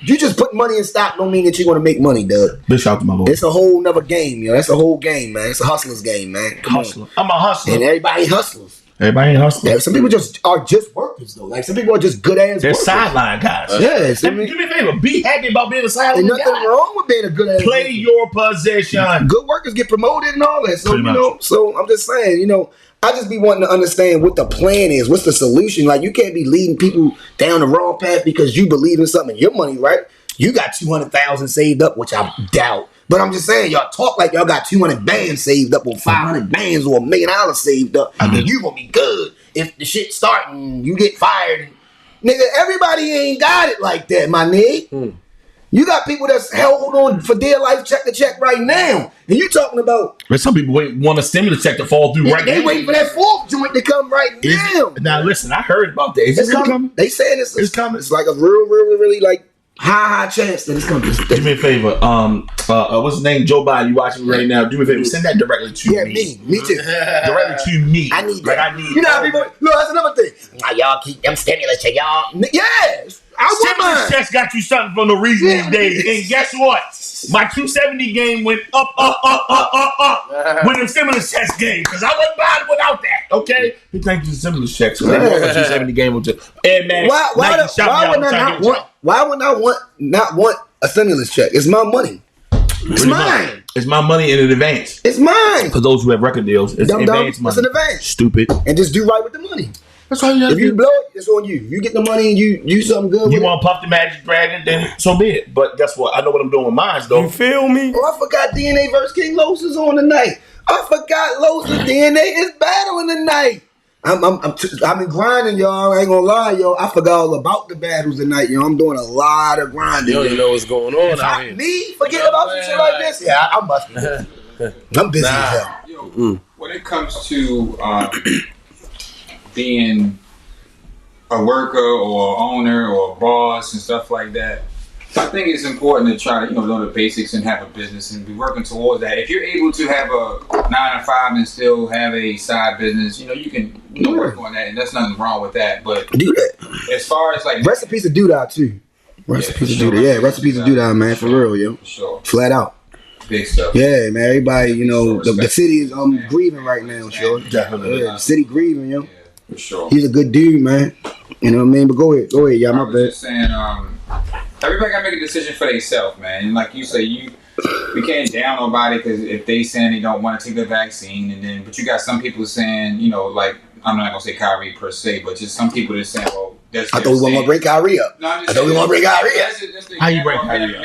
You just put money in stock don't mean that you're gonna make money, Doug. Bitch out to my boy. It's a whole nother game, yo. That's a whole game, man. It's a hustler's game, man. Hustler. I'm a hustler. And everybody hustlers. Everybody ain't hustling. Yeah, some people just are just workers though. Like some people are just good ass. They're workers. sideline guys. Yeah, Do me a favor. Be happy about being a sideline ain't nothing guy. wrong with being a good ass. Play your position. Good workers get promoted and all that. So Pretty you know. much. So I'm just saying, you know, I just be wanting to understand what the plan is. What's the solution? Like you can't be leading people down the wrong path because you believe in something. Your money, right? You got 200,000 saved up, which I doubt. But I'm just saying, y'all talk like y'all got 200 bands saved up or 500 bands or $1 million saved up. I mean, you gonna be good. If the shit starting, you get fired. Nigga, everybody ain't got it like that, my nigga. You got people that's held on for dear life check to check right now. And you talking about... But some people want a stimulus check to fall through right now. They waiting for that fourth joint to come right now. Now, listen, I heard about that. Is It's it really coming. They saying it's coming. It's like a really like high chance that it's coming. Do me a favor. What's his name? Joe Biden. You watching me right now? Do me a favor. Send that directly to me. Me too. Directly to me. I need like that. I need. You know how people. Look, that's another thing. Now y'all keep them stimulus check, y'all. Yes. I want Stimulus mine. checks got you something for no reason these days. And guess what? My 270 game went up when the stimulus checks game because I wasn't buying without that. Okay, thank you for the stimulus checks. So they bought the 270 game with hey man. Why would I not want a stimulus check? It's my money. It's mine. It's my money in advance. It's mine. For those who have record deals, it's advance money. It's an advance. Stupid. And just do right with the money. That's all you have If you blow it, it's on you. You get the money and you do something good with You it. want to puff the magic dragon, then so be it. But guess what? I know what I'm doing with mine, though. You feel me? Oh, I forgot DNA versus King Los is on tonight. I forgot Los and DNA is battling tonight. I've been grinding, y'all. I ain't gonna lie, yo. I forgot all about the battles tonight, yo. I'm doing a lot of grinding. You don't even know what's going on out here. Me forget about some shit like this? Yeah, I must be. I'm busy as hell. Yo, when it comes to being a worker or owner or a boss and stuff like that, I think it's important to try to know the basics and have a business and be working towards that. If you're able to have a 9 to 5 and still have a side business, you can work on that, and there's nothing wrong with that. But do that. As far as like recipes of doodah too. Recipes of doodah, recipes of doodah, man, for real, yo. For sure. Flat out. Big stuff. Yeah, man. Everybody, the city is grieving right now, sure. Definitely. Yeah, the city grieving, yo. Yeah, for sure. He's a good dude, man. You know what I mean? But go ahead, y'all. My I was bad. just saying, everybody gotta make a decision for themselves, man. And like you say, we can't down nobody because if they saying they don't want to take the vaccine, but you got some people saying, like I'm not gonna say Kyrie per se, but just some people that saying, well, that's. I thought we want to bring Kyrie up. No, I thought we want to bring Kyrie up. How you bring Kyrie up?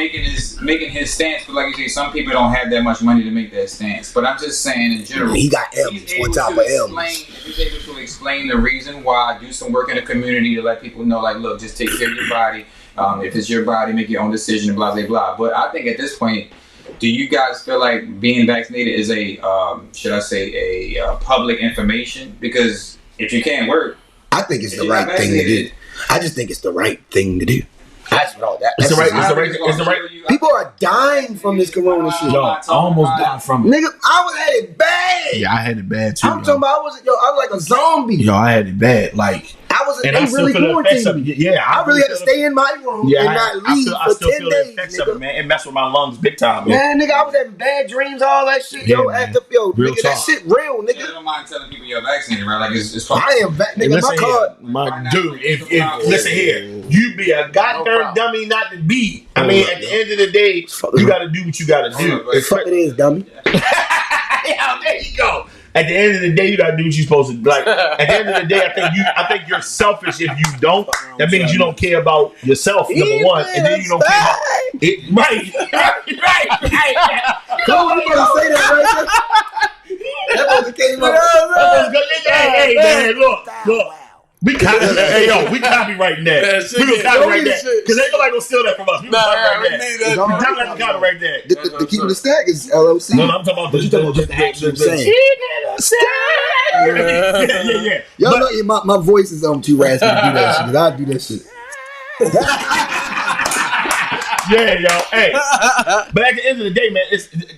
Making his stance, but like you say, some people don't have that much money to make that stance. But I'm just saying in general, He got M's on top of M's. If he's able to explain the reason why, do some work in the community to let people know, like, look, just take care of your body. If it's your body, make your own decision, blah, blah, blah. But I think at this point, do you guys feel like being vaccinated is a public information? Because if you can't work, I think it's the right thing to do. I just think it's the right thing to do. That's what all that. It's the right. People are dying from this corona shit. Yo, I almost died from it. Nigga, I had it bad. Yeah, I had it bad too. I'm talking about I was like a zombie. Yo, I had it bad. Like, they I still really feel the effects of quarantined it. me. Yeah, I really had to stay in my room and not leave I for still 10 feel days. the effects Nigga. of it, man. It messed with my lungs big time, man. Man, nigga, I was having bad dreams, all that shit. Yeah, Yo, man. yo, Real nigga, that talk. shit real, You nigga. don't mind telling people you're vaccinated, right? Like it's fine. I am back, nigga. Listen My card. here, my dude. If listen here, you be a goddamn dummy not to be. I mean, at the end of the day, you got to do what you got to do. Fuck it is, dummy. Yeah, there you go. At the end of the day, you gotta do what you're supposed to do. Like, at the end of the day, I think you're selfish if you don't. That means you don't care about yourself, number one, and then you don't care about it. Right. Come on, you gonna say that right there? That mother came up. Hey, man, look. We copyrighting that. We gonna copyright that because ain't nobody gonna steal that from us. We gonna copyright that. We definitely copyright that. The Keep It a Stack is LLC. No, I'm talking about the actual saying. Yeah. Y'all know my voice is too raspy to do that shit. 'Cause I do that shit. Yeah, yo, hey. But at the end of the day, man,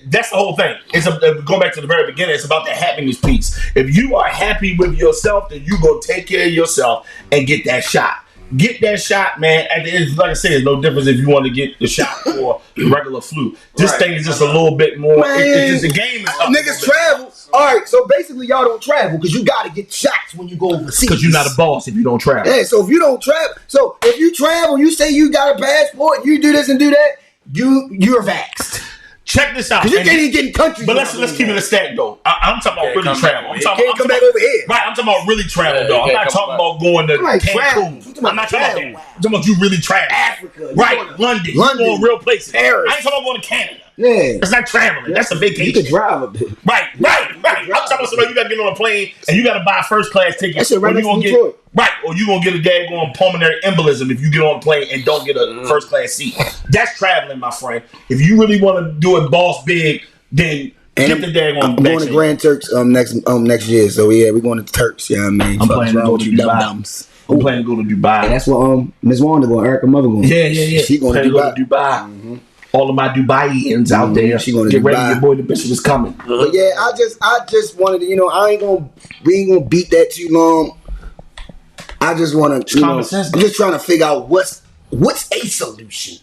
that's the whole thing. It's going back to the very beginning. It's about the happiness piece. If you are happy with yourself, then you go take care of yourself and get that shot. Get that shot, man. At the end, like I said, it's no difference if you want to get the shot for the regular flu. This thing is just a little bit more. It's just the game is up. Niggas travel. All right, so basically y'all don't travel because you got to get shots when you go overseas. Because you're not a boss if you don't travel. Yeah, so if you don't travel, so if you travel, you say you got a passport, you do this and do that, you're vaxxed. Check this out. Because you can't even get in countries. But let's keep it a stack though. I'm talking about really travel. You can't come back over here. Right, I'm talking about really travel, though. I'm not talking about going to Cancun. I'm not talking about that. I'm talking about you really travel. Africa. Right, London. You going real places. Paris. I ain't talking about going to Canada. Yeah. It's not traveling. That's a vacation. You can drive a bit. Right. I'm talking about somebody you got to get on a plane and you got to buy a first class ticket. That shit right next to get Detroit. right, or you gonna get a daggone pulmonary embolism if you get on a plane and don't get a first class seat. That's traveling, my friend. If you really want to do it boss big, then get the daggone. I'm going to Grand Turks next year. So yeah, we're going to Turks. Yeah, I mean, I'm planning to go to Dubai. I'm planning to go to Dubai. Yeah, that's what Miss Wanda going. Erica Mother going. Yeah. She going to Dubai. Mm-hmm. All of my Dubaians out there. She going to get Dubai. ready. Your boy the bishop is coming. But yeah, I just wanted to, we ain't gonna beat that too long. I just want to, I'm just trying to figure out what's a solution.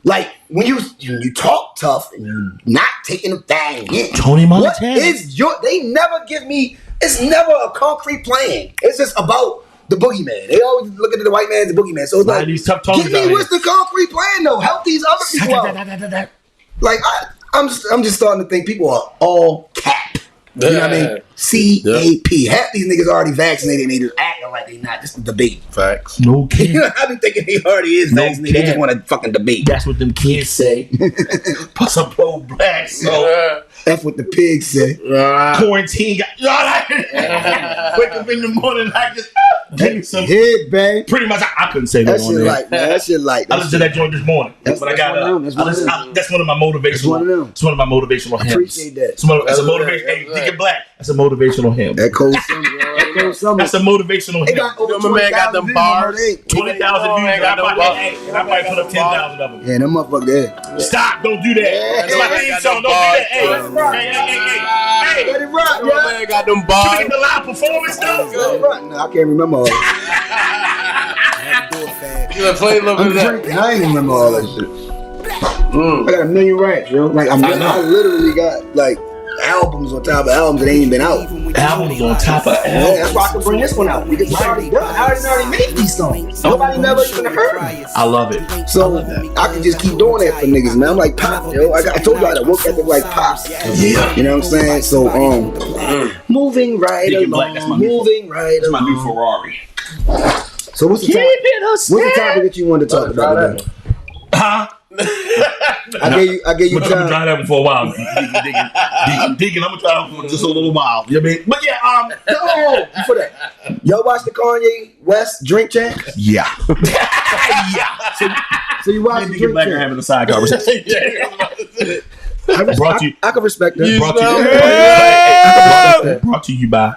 Like when you talk tough and you not taking the thing in. Tony Montana. What is they never give me. It's never a concrete plan. It's just about the boogeyman. They always look at the white man as the boogeyman. So it's like, these tough give me what's the concrete plan though. Help these other people out. Like I'm just starting to think people are all cap. You know what I mean? CAP. Half these niggas already vaccinated and they just acting like they not. Just a debate. Facts. No kid. I've been thinking he already is vaccinated. They just want to fucking debate. That's what them kids say. Put some pro black. So that's what the pigs say. Quarantine got. Wake up in the morning, I just give me some head bang. Pretty much, I couldn't say that. That shit like, man. That shit like. I listened to that joint this morning. That's what I got. That's one of my motivational. That's one of them. It's one of my motivational hymns. Appreciate that. That's a motivation. Hey, Deacon Black. That's a motivational hymn. That cold summer. That's a motivational hymn. My man got them bars. 20,000 views. I might put up 10,000 of them. Yeah, them motherfuckers there. Stop! Don't do that. That's my theme song. Don't do that. Hey. Let it rock, My man got them bars. Can we get the live performance though? No, I can't remember all that. I had to do it fast. You play a little bit of that. I ain't remember all that shit. I got a million racks, yo. Like I literally got like albums on top of albums that ain't been out. Albums on top of albums. Yeah, that's why I can bring this one out because it's already done. I already made these songs. Nobody never even heard me. I love it. So I can just keep doing that for niggas, man. I'm like Pop, yo. I told you I had to work ethic like Pop. Yeah. You know what I'm saying? So moving right along, moving right That's my along. new Ferrari. So what's the topic? What's the topic that you wanted to talk about today? Huh? I gave you I'm gonna time. try that one for a while. Digging. I'm gonna try that one for just a little while. You know what I mean? But yeah, No, before that, y'all watch the Kanye West Drink Champ? yeah. Yeah. So you watch the Digging Drink Black are Champ? having a side conversation. I can respect that. Brought to you by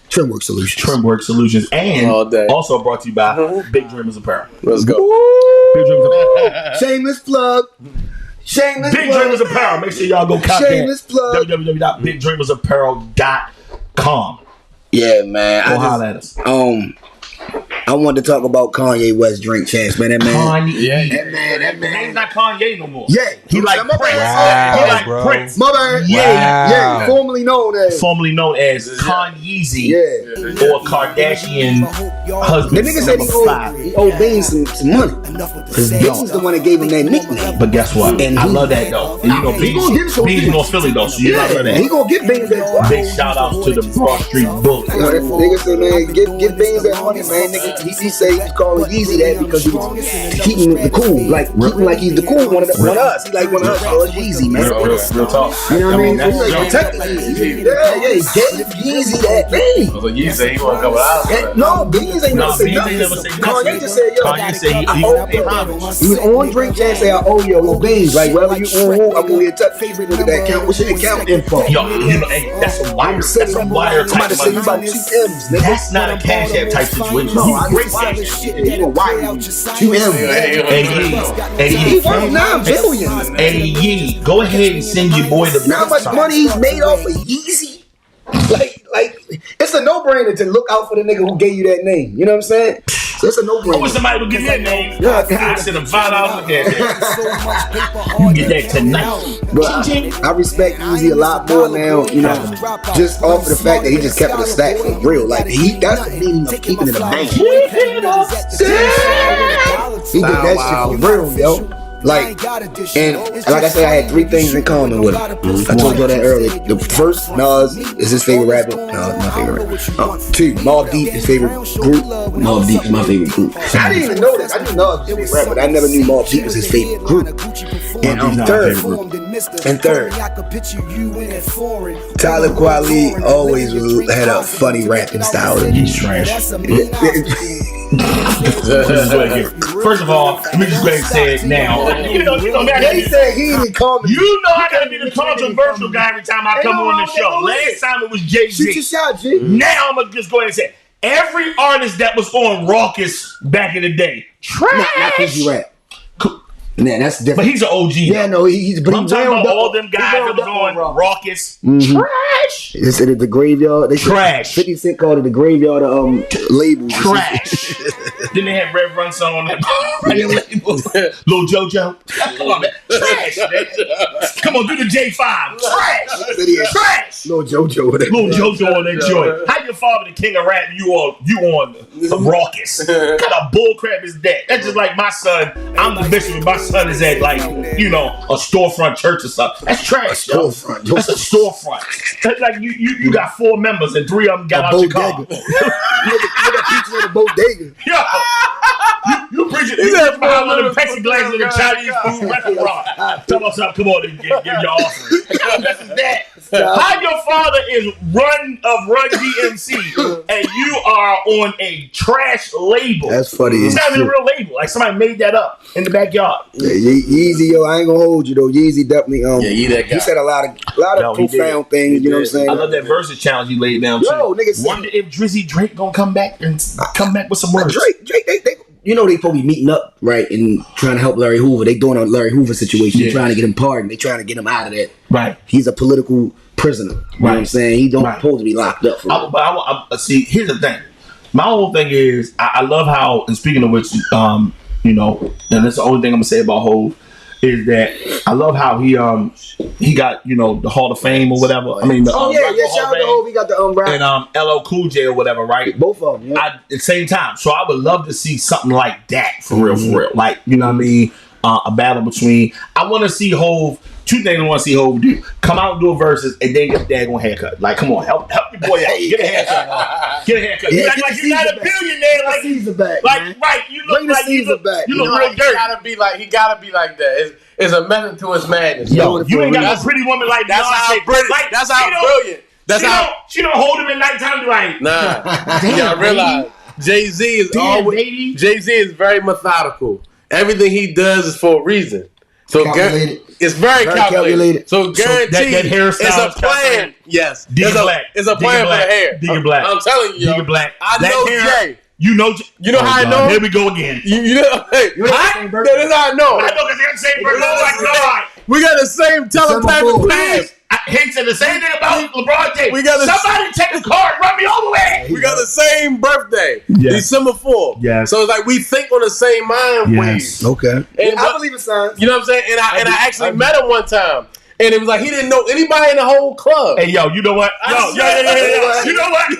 Trimwork Solutions. Trimwork Solutions, and All day. also brought to you by Big Dreamers Apparel. Let's go. Big Dreamers Apparel. Shameless plug. Shameless Big plug. Dreamers Apparel. Make sure y'all go cop Shameless plug. www.bigdreamersapparel.com. Yeah, man. Go holler at us. I wanted to talk about Kanye West drink champs, man. That man. Kanye. That His man. name's not Kanye no more. Yeah. He like My Prince. bad. He Wow, like bro. Prince. My bad. Yeah. Formerly known as. Formerly known as Kanyeezy Yeah. or Kardashian The husband. nigga said number 5. he owed Beans some money. Because Beans the one that gave him that nickname. But guess what? And I he- love that though. You know, He gonna give it to him. Beans North Philly though, so you gotta love He that. gonna get Beans that Big shout outs to the Broad Street Bullet. You know, that nigga said, man, give Beans that money, man. Nigga, he say he's calling Yeezy that because he was keeping the cool, keeping like he's the cool one of us. He like one of us, so it's Yeezy, man. Real talk. You know what I mean? that's He like protecting Yeezy. Yeah, he gave Yeezy that thing. So you say he gonna come out? No, Beans ain't No, never say Beans ain't never nothing. say Kanye nothing. just said, yo, Kanye said he promised. he was on Drink Champ say, I owe you a Beans. Like, whether you owe, I'm gonna be in touch. Look at that account. What's your account info? Yo, you know, hey, that's a wire. That's a wire I'm about type to say you money. about 2 M's, nigga. That's not a Cash App type situation. No, He's I great just Cash this App. shit. You gonna wire you 2 M's. He worth 9 billion. Hey, Yee, go ahead and send your boy the. You know how much money he's made off of Yeezy? Like, it's a no-brainer to look out for the nigga who gave you that name. You know what I'm saying? So it's a I wish no-brainer. somebody would give me that name. Yeah. I send him $5 for Cash App. You get that tonight. But I respect Yeezy a lot more now, you know, just off of the fact that he just kept it a stack for real. Like, that's the meaning of keeping it a bank. He did that shit for real, yo. Like, and like I said, I had 3 things in common with him. I told you that earlier. The first, Nas is his favorite rapper. No, my favorite rapper. 2, Mobb Deep, his favorite group. Mobb Deep is my favorite group. I didn't even know this. I knew Nas was his favorite rapper, but I never knew Mobb Deep was his favorite group. And third, Tyler Kweli always had a funny rapping style. He's trash. First of all, let me just go ahead and say it now. You know, They said he didn't call me. you know I gotta be the controversial guy every time I come on the show. Last time it was Shoot your Jay-Z. shot, G. Now I'm gonna just go ahead and say every artist that was on Raucous back in the day, Not Fizzy trash. rap. Man, that's different. But he's an OG. Yeah, no, he's but I'm he talking wound about up- all them he guys that wound was up on Raw. Raucous. Trash. They said it the graveyard. They said Trash. 50 Cent called it the graveyard label. Trash. Then they had Rev Run song on that label. Lil JoJo. Come on, man. Trash, man. Come on, do the J5. Trash. Trash. Lil JoJo. Lil JoJo on that joint. How your father the king of rap? You on the Raucous? What kind of bullcrap is that? That's just like my son. I'm the bishop, and my son is at like a storefront church or something. That's trash. Yo. Storefront. That's a storefront. That's like you got 4 members and 3 of them got out your car. Look at pizza in a bodega. Yo, you preaching? You got behind one of the plexiglass in the Chinese food restaurant. Tell us something. Come on and give your offering. This is that. How your father is Run DMC and you are on a trash label? That's funny. It's not even a real label. Like somebody made that up in the backyard. Yeah, Yeezy, yo, I ain't gonna hold you though. Yeezy definitely you that guy. he said a lot of profound things. You know what I'm saying? I love that versus challenge you laid down. Yo, nigga, wonder if Drizzy Drake gonna come back with some words. Drake, they you know they probably meeting up right and trying to help Larry Hoover. They doing a Larry Hoover situation. Yeah. They trying to get him pardoned. They trying to get him out of that. Right. He's a political prisoner. You know what I'm saying? He don't Right. supposed to be locked up for it. But I see. Here's the thing. My whole thing is I love how. And speaking of which, and that's the only thing I'm gonna say about Hov is that I love how he got the Hall of Fame or whatever. I mean, the, shout out to Hov. He got the rap. and LL Cool J or whatever, right? Both of them. Yeah. At the same time. So I would love to see something like that for real. Like, you know what I mean? A battle between. I want to see Hov. 2 things I want to see Hov do: come out and do a versus, and then get a daggone haircut. Like, come on, help your boy out. Get a haircut. Get a haircut. Yeah, You act get like the you're not a Caesar back. billionaire. Like, Caesar back, man. right. You look Bring the like Caesar back. You look He real dirty. gotta be like that. It's a method to his madness. Yo, you ain't got a pretty woman like That's how Beyonce. brilliant. Like, That's how brilliant. That's how. She don't hold him at nighttime. Be like, Nah, you gotta realize Jay-Z is baby. Jay-Z is very methodical. Everything he does is for a reason. So Calculated. it's very calculated. So guaranteed, that hairstyle it's a is plan. calculated. Yes, Digger Black. It's a plan for the hair. Digger Black. I'm telling you, Digger Black. I That know hair, Jay. You know how I know? Here we go again. You know, hey, You know the same birthday. that is how I know. I know because they're the same person. Oh my God. We got the same telepathic past. He said the same thing about LeBron James. We got somebody take a card, run me over there. We got the same birthday, Yes. December 4th. Yes. So it's like we think on the same mind waves. Okay. And I believe in signs. You know what I'm saying? And I actually met him one time. And it was like he didn't know anybody in the whole club. Hey, yo, you know what? Yo. You know what? Yo,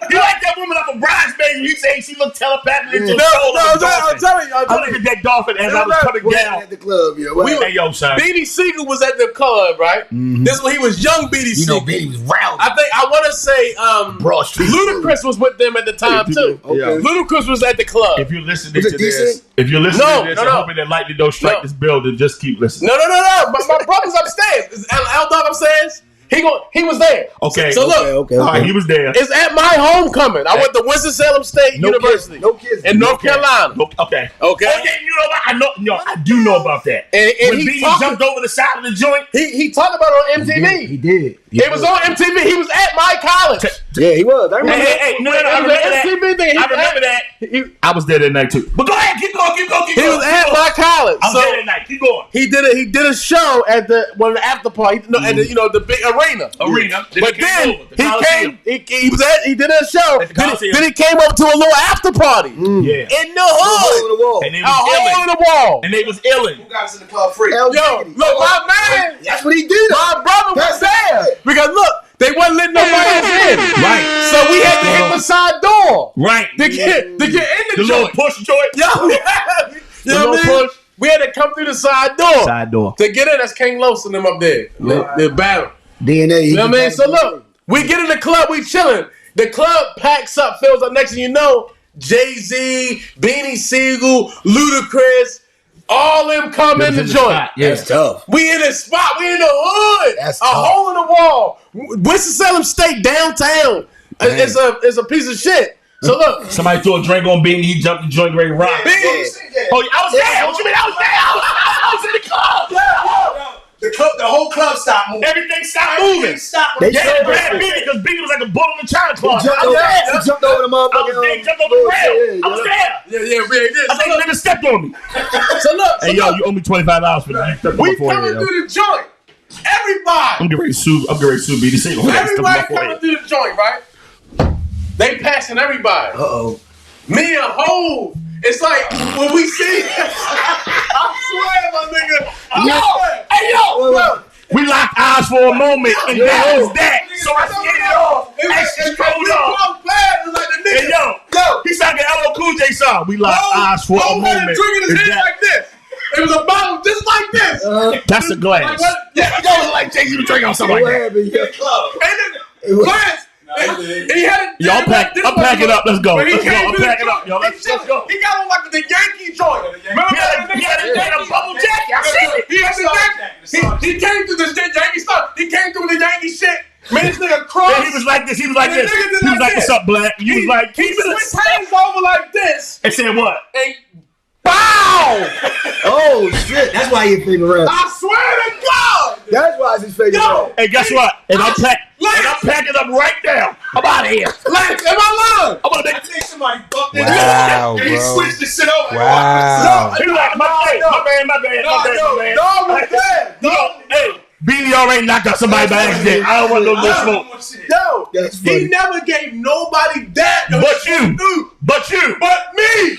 you like that woman up a bridesmaid? You say she looked telepathic into the soul of a dolphin. I'm telling you. I looked at that dolphin as I was coming down. At the club, yo. Hey, yo, son. Beanie Siegel was at the club, right? This is when he was young Beanie Siegel. Beanie was round. I want to say Broad Street. Ludacris was with them at the time too. Okay. Ludacris was at the club. If you're listening Was to it this, decent? if you're listening to this No. and hoping that lightning don't strike this building, just keep listening. No. My brother's upstairs. Is L-Dog upstairs? He was there. Okay. So look, All right, he was there. it's at my homecoming. I went to Winston-Salem State University No kids. in North Carolina. Okay. Okay. Oh, yeah, you know what? I do know about that. And When he Beanie jumped over the side of the joint. He talked about it on MTV. He did. It was on MTV. He was at my college. Yeah, he was. I remember. Hey, no, I remember that. MTV thing. I remember that. I was there that night too. But go ahead, keep going. He was at my college. I'm So there that night. Keep going. he did a show at one of the after party, at the big arena. But then he did a show. Then he came up to a little after party Yeah. in the hood. And they A was hole in illin'. the wall. And they was illin'. Who got us in the club free? L. Yo, Diggity. look, my man, That's what he did. my brother was That's there. it. Because look, they wasn't letting nobody in. Right. So we had to hit the side door Right. to get in the The little joint. push joint. Yo, you know what I mean? We had to come through the side door. Side door. To get in, that's King Los and them up there. The battle. DNA. You know what I mean? So look, we get in the club, we chilling. The club packs up, fills up. Next thing you know, Jay-Z, Beanie Siegel, Ludacris, all them come in the joint. That's tough. We in the spot. We in the hood. That's a tough. hole in the wall. Winston-Salem State downtown. It's a piece of shit. So look, Somebody threw a drink on Beanie. He jumped the joint ready to rock. Beanie, Oh, I was there. What you mean? I was there. I was in the club. The whole club stopped moving. Everything stopped moving. They Yeah, showed Brad us. Beanie, because Beanie was like a bull in the China He closet. jumped I was over- there. he jumped over the I was motherfucking. there. Jumped over the rail. I was there. yeah. I think you niggas stepped on me. So look, Hey, yo, you owe me $25 for that. You stepped on we my forehead, coming yo. through the joint. Everybody. I'm getting ready to sue Beanie Siegel. Everybody coming through the joint, right? They passing everybody. Uh-oh. Me and Hove. It's like when we see. I swear, my nigga. I swear. Hey, yo. Well, We locked eyes for a moment, and that was that. So I scared it off. Extra cold off. Hey, yo. He sang an LL Cool J song. We locked eyes for a Hove had a moment. drink in his Is hand that- like this. It was a bottle just like this. That's a glass. Like what? Yeah, Yo, it's like Jay-Z was drinking on something like what that. happened? Yeah. and then glass. And he had a. Yo, I'm packing up. Let's go. When he Let's go. came I'm to the packing up, joint, yo. Let's go. He got on like the Yankee joint. Remember He had a bubble jacket. I seen it. He had the Yankee. He came through the Yankee stuff. He came through the Yankee shit. Man, this nigga crossed. And he was like this. He was like And the this. nigga did He was like like, this. "What's up, black?" You was like, he "Keep it." switched hands over like this. And said what? And bow! Oh, shit. That's why he favorite rap. I swear to God! That's why it's his favorite Yo! rap. Hey, guess what? And I'm packing up right now. I'm out of here. Lance, am I lying? I'm gonna make. I think somebody bumped it. Wow, And he bro. switched the shit over. Wow. He like, my bad. Dog was there. Hey, Beanie already knocked out somebody by accident. I don't want no more smoke. Yo, That's he funny. never gave nobody that. But you. But me.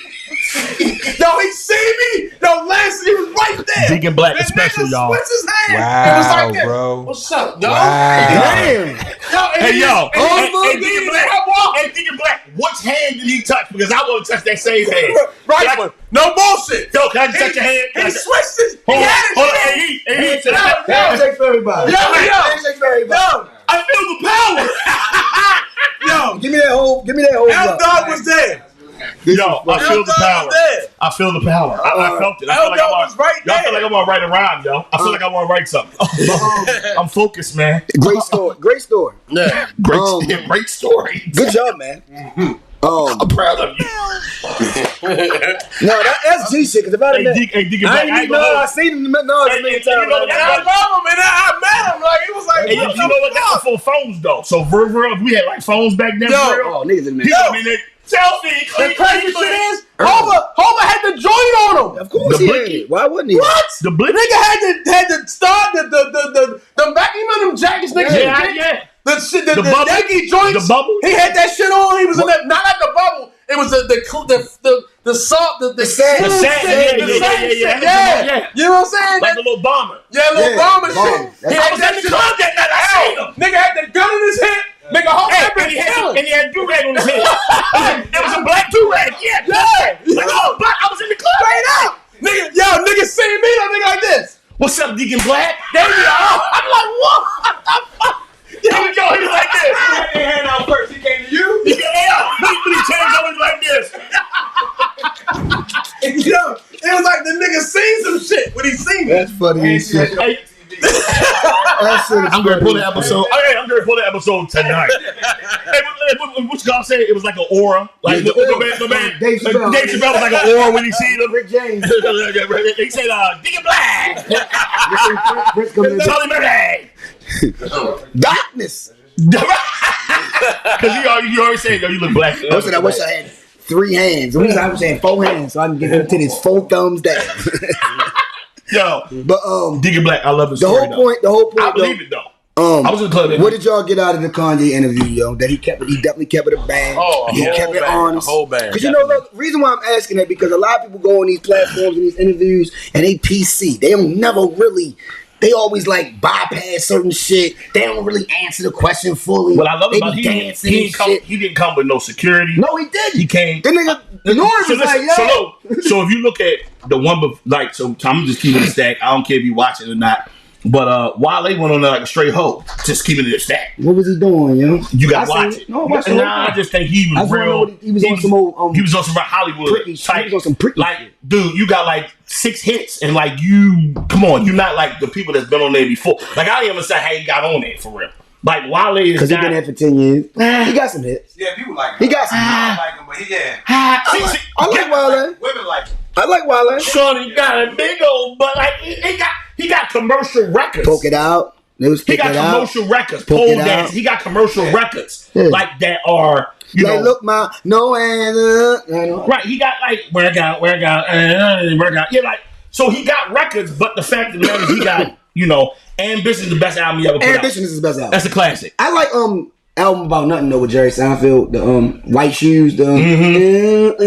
Yo, he see me. Yo, Lance, he was right there. Deacon Black The is special, nigga y'all. switched his hand. It was Wow, like this. bro. What's up, yo? Wow. Damn. Yo, and Hey, he- yo. and Hey, he- hey, Deacon Black. Hey, Deacon Black. Which hand did he touch? Because I want to touch that same hand. Right Can I- one. No bullshit. Yo, can I touch your hand? He switched his. He Hold on. had his Hold on. hand. Hey, he. Handshake for everybody. Yo. Handshake for everybody. I feel the power. Yo, Give me that whole. Give me that whole. L-Dog was there. Yo, I feel the L-Dog power. was there. I feel the power. I felt it. I feel like L-Dog was right Y'all there. feel like I want to write a rhyme, yo. I feel like I want to write something. I'm focused, man. Great story. Great story. Yeah. Great story. Good job, man. I'm proud of you. No, that's G shit. Cause if I Hey, didn't, Deacon I Black, ain't I even ain't know. gonna I hold seen him. No, Hey, as many and times. you know And I love him, and I met him. Like, he was like, Hey, you know what? That's before phones, though. So, we had like phones back then. Yo. for real. Oh, niggas in there. People, I mean, selfie. The crazy shit is, Hova had the joint on him. Of course The he blicky. had. Why wouldn't he? What? The blitz. Nigga had to start the back. You know them jackets, nigga. Yeah. The shit, the bubble. Yankee joints. The bubble. He had that shit on. He was in that, not at the bubble. It was the salt, the sand. The sand. Yeah. You know what I'm saying? Like a little bomber. Little bomber shit. That's- He I had was that in the shit club that night. I seen him. Nigga had the gun in his head. Nigga, hold that And bitch he had a do-rag on his head. There was a black do-rag. Yeah. Like, oh, but I was in the club. straight up. Nigga seen me, that nigga like this. What's up, Deacon Black? There you are. I'm like, what the fuck? Yo, he was like this. He had their hand out first. He came to you. He changed over like this. Yo, it was like the nigga seen some shit when he seen me. That's funny as shit. Hey, That shit is I'm gonna pull the funny. episode. Hey, I'm gonna pull the episode tonight. Hey, what you gonna say? It was like an aura. Like Yeah, the man, Dave Chappelle. Dave Chappelle was like an aura when he seen him. Rick James. He said, "Deacon Black, Chris coming in. Charlie Murray." Darkness. Because you already said, "Yo, you look black." I said I wish I had 3 hands. The reason I was saying 4 hands, so I can give him to his 4 thumbs down. Yo, But Deacon Black, I love his the story. whole point, I believe it though. I was in the club. What did y'all get out of the Kanye interview, yo? That he definitely kept it a bang. He kept it honest. A whole bang. Because you know, look, the reason why I'm asking that because a lot of people go on these platforms and these interviews and they PC. They don't never really. They always like bypass certain shit. They don't really answer the question fully. What I love they about be he dancing and didn't shit. he didn't come with no security. No, he did. He came. The nigga, Nori was like, yo. So if you look at the one, like, so I'm just keeping it stack. I don't care if you watch it or not. But Wale went on there like a straight hoe, just keeping it a stack. What was he doing, yo? You gotta I watch seen it. No, I watched it. Nah, I just think he I was just wanna know real. what he was on some old, he was on some Hollywood pricky shit. type. He was on some pricky like, shit. dude, you got like 6 hits, and like you, come on, you're not like the people that's been on there before. Like I didn't even say how he got on there for real. Like Wale is Because he been there for 10 years. He got some hits. Yeah, people like him. He got some. I don't like him, but he I like Wale. women like him. I like Wale. Shorty got a big old, but like he got commercial records. Poke it out. It was He pick got it out. commercial records, Poke pole it dance. out. He got commercial records Yeah. like that are you Like, know look, my no hands. right. He got like work out. Yeah, like so he got records, but the fact of the matter is he got Ambition is the best album he ever put Ambition out. is his best album. That's a classic. I like album about nothing though with Jerry Seinfeld. The white shoes. The And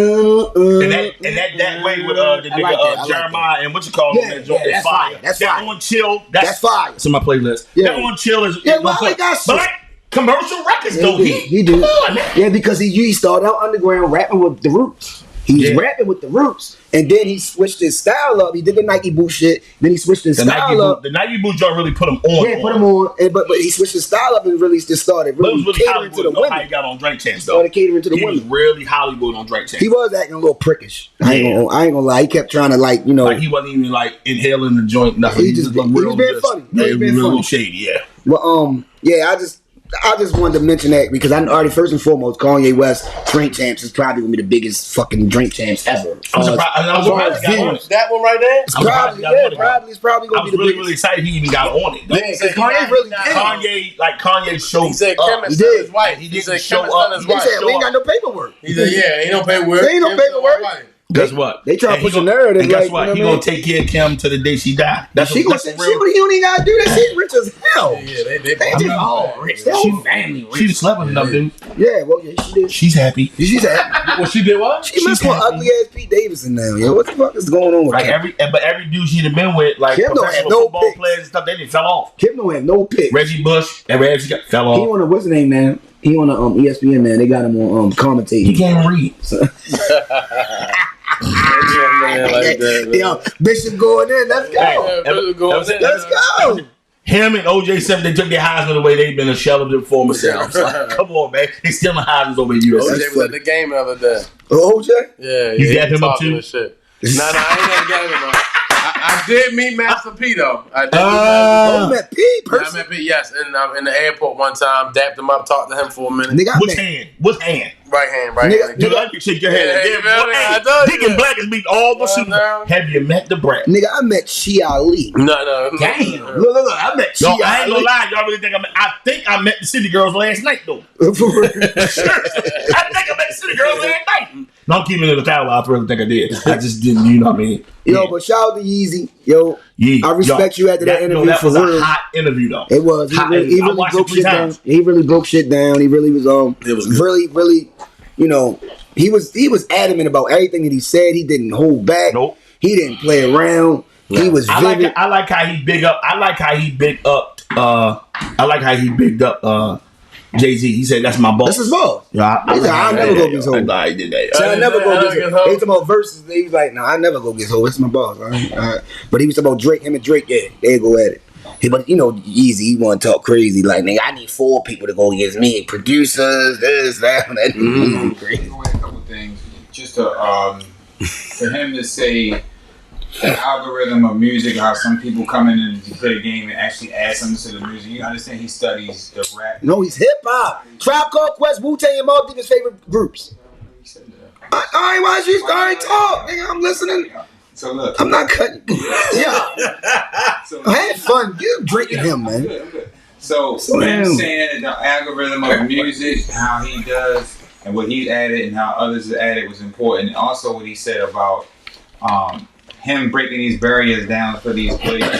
that way with the nigga like that. I like Jeremiah and what you call Yeah, him, that joint yeah, is that's fire. fire. That's that fire. one chill. That's fire. It's in my playlist. Yeah. That one chill is Yeah, is my Wale play- got But shit. like commercial records Yeah, though, he do. Come on, man. Yeah, because he started out underground rapping with the Roots. He was Yeah. rapping with the Roots, and then he switched his style up. He did the Nike Boot shit. Then he switched his The style up. Nike Boot joint really put him on. Yeah, put him on. But he switched his style up and really just started But it really was really catering to the Hollywood. How he women. got on Drink Champs though. Started catering to the He was women. really Hollywood on Drink Champs. He was acting a little prickish. I ain't gonna lie. He kept trying to like Like he wasn't even like inhaling the joint. Nothing. He just- looked he was being funny. Yeah, He was being real funny. shady. Yeah. Well, yeah, I just wanted to mention that because I already first and foremost, Kanye West Drink Champs is probably gonna be the biggest fucking drink champs ever. I'm surprised. I was surprised he got on it. That one right there? It's I'm surprised he got on it. it's probably I gonna was be the really, biggest. really excited he even got on it. though. He said Kanye really did. Kanye showed He said up. Kim He is did. his wife. He He didn't said show Kim up. is his He They wife. said we ain't got no paperwork. He said, yeah, ain't no paperwork. There ain't no Kim's his paperwork. wife. Guess what? They try to And he push a gonna- narrative And guess like, what? you know He what I gonna take care of Kim to the day she died. That's She that's gonna the she real. don't even gotta do that. She rich as hell. Yeah, they They just all rich. They whole family rich. She slept with enough, dude. Yeah, well, yeah, she did. She's happy. She's happy. Well, she did what? She messed with happy. ugly ass Pete Davidson now. Yo, what the fuck is going on with Like Kim? every dude she'd have been with, like Kim don't professional have no football pics. players and stuff, they didn't fell off. Kim don't have no pick. Reggie Bush, every she got fell He off. on a what's his name now? He on a ESPN man. They got him on commentating. He can't read. Like that, man. Yo, Bishop going in. Let's go. Hey, Let's go. Him and OJ Simpson, they took their Heisman away. They've been a shell of their former selves. Like, come on, man. They still in Heisman's over at USA. OJ was at the game the other day. OJ? Yeah, You he got him up talking too? and shit. Nah, I ain't never got him up. I did meet Master P though. I did meet Oh, Master man, P P. I person. met P, yes, and in the airport one time, dapped him up, talked to him for a minute. Nigga, I Which met hand? What hand? right hand. Dude, I can shake your hand. Yeah, Yeah, man, I told you Deacon that. Black has beat all the super. no. Have you met the brat? Nigga, I met Shia Ali. No. Damn. Look, I met Yo, Shia I ain't gonna Ali. lie. Y'all really think I think I met the City Girls last night though. For real. Seriously, I think I met the City Girls last night. No, I'm keeping it in the towel. I really think I did. I just didn't. You know what I mean? Yo, but shout out to Yeezy. Yo, Yeah, I respect you after that interview that for was real. a hot interview though. It was. He Hot really, interview. I really watched it broke 3 shit down. times. He really broke shit down. He really was It was good. really, you know, he was adamant about everything that he said. He didn't hold back. Nope. He didn't play around. He was vivid. I like how he bigged up. I like how he bigged up Jay-Z. He said that's my boss. That's his boss. Yeah, He said, I'll never go against Hov. I did that. So I never go I against like Hov. He talking about verses. He was like, I never go against Hov. That's my boss. All right. But he was talking about Drake. Him and Drake, yeah, they go at it. But you know, Yeezy, he want to talk crazy. Like, nigga, I need 4 people to go against me. Producers, this, that, and that. Yeezy crazy. Go ahead, a couple things. Just to for him to say the algorithm of music, how some people come in and play a game and actually add something to the music. You understand he studies the rap. No, he's hip hop. Tribe Called Quest, Wu-Tang, and Mobb Deep his favorite groups. He said that. I ain't watch you. I ain't talk, nigga. I'm listening. So look. I'm not cutting. Yeah. So, I had fun. You drinking him, I'm man. good. So Damn. him saying that the algorithm of music, how he does and what he's added and how others have added was important. And also what he said about him breaking these barriers down for these billionaire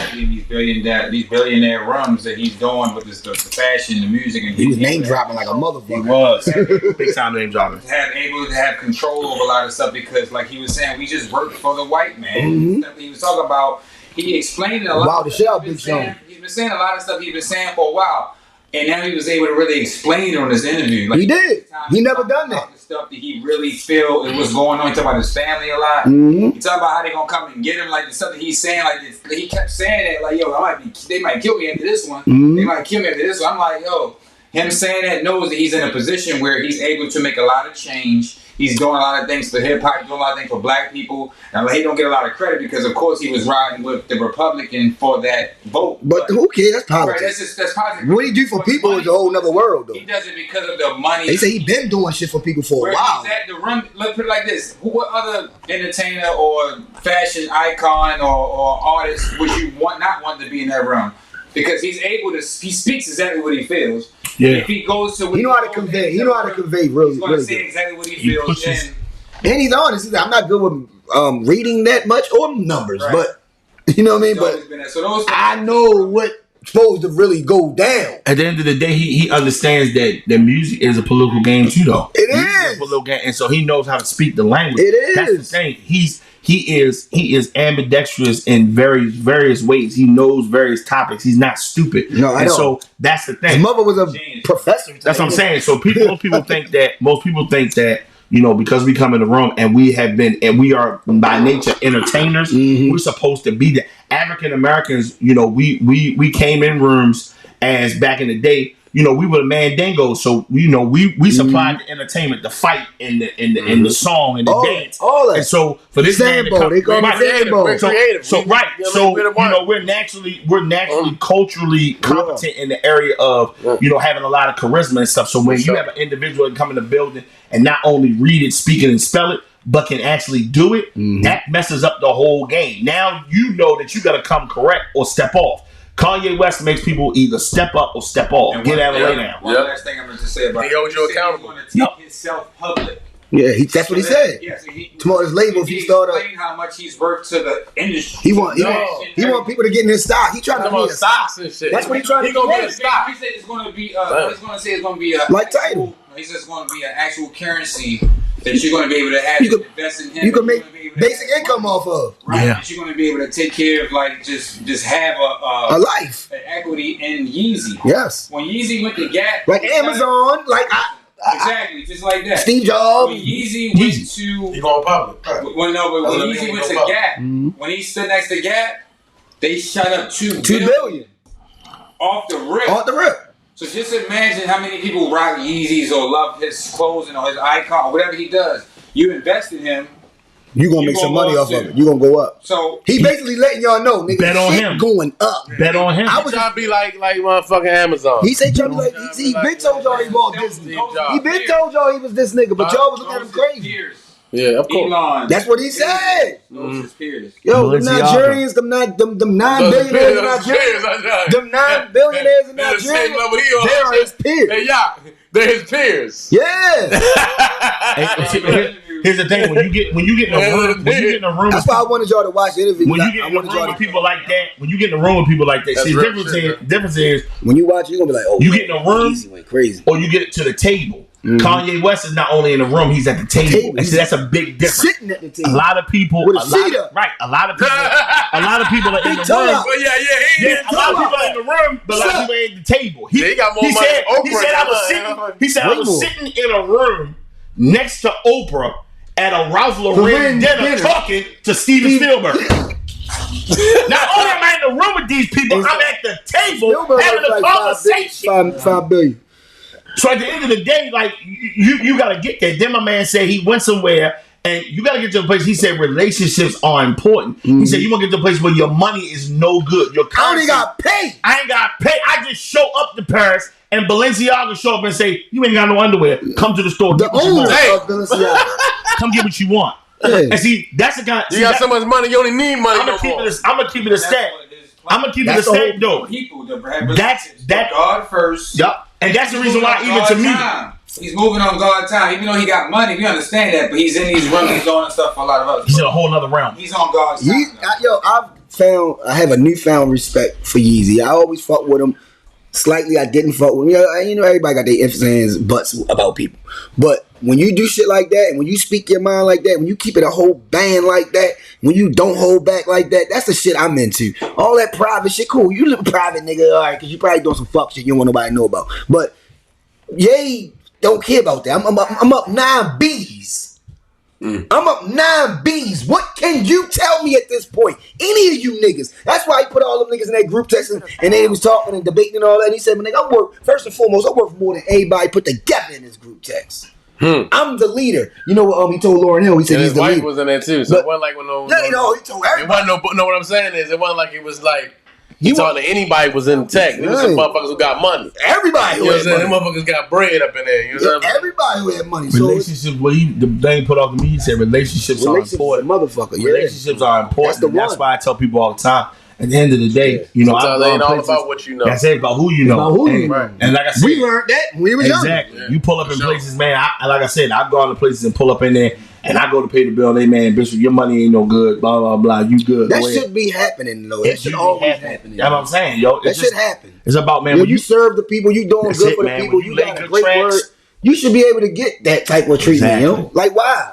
rums that he's doing with the fashion, the music, and He was name dropping like a He motherfucker. was big time name dropping. able to have control over a lot of stuff because, like he was saying, we just work for the white man. Stuff He was talking about. He explained it a lot. Wow, the shit out, He's Big Sean. been saying a lot of stuff he's been saying for a while, and now he was able to really explain it on this interview. Like, He did. He never done that. The stuff that he really feel it was going on. He talked about his family a lot. Mm-hmm. He talked about how they gonna come and get him. Like the stuff that he's saying. Like he kept saying that. Like yo, they might kill me after this one. Mm-hmm. They might kill me after this one. I'm like yo. Him saying that knows that he's in a position where he's able to make a lot of change. He's doing a lot of things for hip hop, doing a lot of things for black people. Now he don't get a lot of credit because, of course, he was riding with the Republican for that vote. But who cares? That's right, politics. that's positive. What he do for people is a whole nother world, though. He does it because of the money. They say he been doing shit for people for a Where while. he's at the run. Let's put it like this: what other entertainer or fashion icon or artist would you not want to be in that room? Because he's able to. He speaks exactly what he feels. Yeah. If he goes to, He know how to convey. He know how to convey really, He's going to really say good. exactly what he He feels. pushes- And he's honest. He's like, I'm not good with reading that much or numbers, Right. but you know what I mean. He's always But been there. So those I know what's supposed to really go down. At the end of the day, he understands that the music is a political game too, though. It Music is. a political game, and so he knows how to speak the language. It That's the is. thing. He is ambidextrous in various ways. He knows various topics. He's not stupid. No, I and know. so that's the His thing. mother was a professor. That's what I'm saying. So most people think that you know, because we come in the room and we are by nature entertainers, we're supposed to be the African Americans. You know, we came in rooms as back in the day. You know, we were the mandingos, so you know we supplied the entertainment, the fight, and the song and the dance. all that. And so for this man to Sambo, come, they call it right, Sambo. We're so, creative. so We- right, you know, so we're the you one. know we're naturally culturally competent in the area of you know having a lot of charisma and stuff. So when you have an individual that come in the building and not only read it, speak it, and spell it, but can actually do it, that messes up the whole game. Now you know that you got to come correct or step off. Kanye West makes people either step up or step off. And Get one- out of the way now. One Yep. last thing I'm going to say about He holds you he said accountable. He's going to Yep. take himself public. Yeah, that's what he said. Yes, he Tomorrow his label, if he start up- explained how much he's worked to the industry. He want people to get in his stock. He trying to Talking be about a stock. stocks and shit. That's what he trying to He gonna do. get a stock. He said it's going to be. Right. He's going to say it's going to be a Like Tidal. He said it's going to be an actual currency that you're going to be able to have You to can- invest in him. You can You're make gonna be able to basic have- income off of Right. Yeah. That you're going to be able to take care of, like just have a life. an equity in Yeezy. Yes, When Yeezy went to Gap, like Amazon, like exactly, just like that. Steve When Jobs. Yeezy went Yeezy. to He going public. when Doesn't Yeezy mean went he to go Gap, Mm-hmm. when he stood next to Gap, they shot up $2 $2 billion off the rip. off the rip. So just imagine how many people rock Yeezys or love his clothing or his icon or whatever he does. You invest in him, You gonna make some money off of it. You gonna go up. So He basically letting y'all know, nigga, Bet on shit him. going up. Bet on him. I I was trying to be like motherfucking Amazon. He said trying to be like, he been told y'all he bought Disney. He been told y'all he was this nigga, but y'all was looking at him crazy. Yeah, of course. Elon. That's what he said. Those his peers. Yo, them Balenciaga. Nigerians, them 9 billionaires in Nigeria, them 9 billionaires in They're the same Nigeria, level he on. they're his peers. Hey, yeah, they're his peers. Yeah. Here's the thing: when you get in a room, That's why I wanted y'all to watch the interview. when you I get in a wanted room y'all with to, people like that, when you get in a room with people like that, That's see, the real shit, difference is when you watch, you're gonna be like, oh, you get in a room Easy went crazy. or you get to the table. Kanye West is not only in the room; he's at the table. And see, that's a big difference. Sitting at the A table. lot of people, With a seat up. right? A lot of people are in the toe room. out. But yeah, Yeah, a lot of people are in the room, but a lot of people ain't at the table. Yeah, he got more money said, than Oprah. He said I was sitting. He said I Way was more. sitting in a room next to Oprah at a Ralph Lauren Lauren dinner dinner. talking to Steven Spielberg. Not only am I in the room with these people, I'm at the table Spielberg having was a like conversation. $5 billion. So at the end of the day, like you got to get there. Then my man said he went somewhere, and you got to get to a place. He said relationships are important. He said you want to get to a place where your money is no good. Your I only currency- got paid. I ain't got paid. I just show up to Paris, and Balenciaga show up and say, "You ain't got no underwear. Come to the store. The Get what you owner want. of Balenciaga. Come get what you want." Yeah. And see, that's the kind. You got so much money, you only need money I'm no gonna keep more. it. I'm gonna keep it a stat. I'm gonna keep it a That's the stat though. People that have That's that. God first. Yup. And that's the He's reason why, moving on even to God me, time. He's moving on God time. Even though he got money, we understand that, but he's in these runs doing stuff for a lot of others. he's in a whole other realm. He's on God's time. I have a newfound respect for Yeezy. I always fuck with him. Slightly, I didn't fuck with him. You know, everybody got their ifs, ands, buts about people. But when you do shit like that, and when you speak your mind like that, when you keep it a whole band like that, when you don't hold back like that, that's the shit I'm into. All that private shit, cool. You live private, nigga, all right, because you probably doing some fuck shit you don't want nobody to know about. But Ye don't care about that. I'm up 9 B's. I'm up 9 B's. What can you tell me at this point? Any of you niggas. That's why he put all them niggas in that group text and they was talking and debating and all that. And he said, nigga, I work, first and foremost, I work for more than anybody put together in this group text. I'm the leader. You know what he told Lauren Hill? He said And he's his the wife leader. was in there too, so But- it wasn't like when no. Yeah, you know, he told It everybody. wasn't no. What I'm saying is, it wasn't like it was like he You talking to anybody was in tech. There was some Right. motherfuckers who got money. Everybody You who know what I'm had saying? Them money. motherfuckers got bread up in there. You know what I'm saying? Everybody who had money. So Relationships. What the thing put off to me, he said relationships are relationships, important. motherfucker. Yeah. Relationships are important. That's the and that's one. why I tell people all the time. At the end of the day, you know, Sometimes it I've ain't gone all places- about what you know. That's it, about who you know. About who you and, know. and like I said, We learned that when we was young. exactly. Yeah. You pull up in Sure. places, man. Like I said, I've gone to places and pull up in there, and I go to pay the bill. They man, Bishop, your money ain't no good. Blah blah blah. You good? That Go ahead. should be happening though. That It should be always happening. happen. That's what I'm saying, yo. That It's should just- happen. It's about, man, When when you serve the people, you doing That's good it, for the man. people. When you You lay got a good great tracks. word. You should be able to get that type of treatment, you know? Exactly. Like why?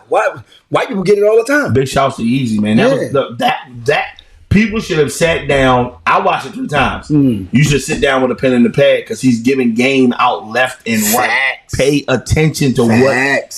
White people get it all the time. big shouts to Easy, man. That Yeah. was that people should have sat down. I watched it 3 times. You should sit down with a pen and a pad because he's giving game out left and right. Facts. Pay attention to Facts.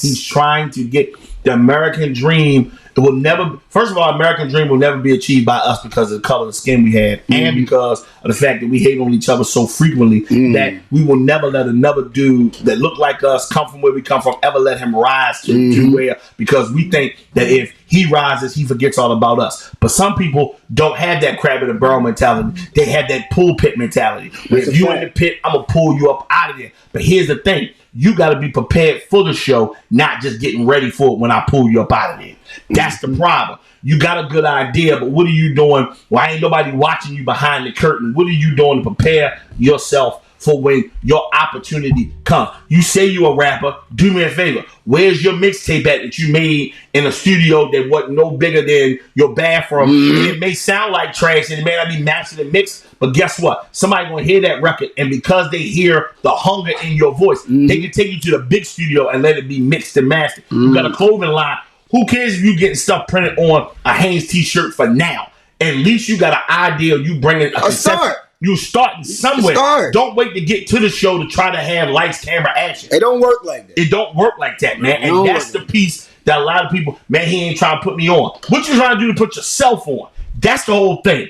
what he's trying to get. The American dream. It will never. First of all, American dream will never be achieved by us because of the color of the skin we had, and because of the fact that we hate on each other so frequently that we will never let another dude that look like us, come from where we come from, ever let him rise to where, because we think that if he rises, he forgets all about us. But some people don't have that crab in the barrel mentality. They have that pulpit mentality. Where That's if a you fact. in the pit, I'm gonna pull you up out of there. But here's the thing. You got to be prepared for the show, not just getting ready for it when I pull you up out of there. That's the problem. You got a good idea, but what are you doing? Why ain't nobody watching you behind the curtain? What are you doing to prepare yourself for when your opportunity comes? You say you're a rapper. Do me a favor. Where's your mixtape at that you made in a studio that wasn't no bigger than your bathroom? And it may sound like trash and it may not be matching the mix, but guess what? Somebody gonna hear that record, and because they hear the hunger in your voice, they can take you to the big studio and let it be mixed and mastered. You got a clothing line. Who cares if you getting stuff printed on a Hanes t-shirt for now? At least you got an idea. You bringing a concept. start. You starting somewhere. Start. Don't wait to get to the show to try to have lights, camera, action. It don't work like that. It don't work like that, man. And No. that's the piece that a lot of people, man, he ain't trying to put me on. What you trying to do to put yourself on? That's the whole thing.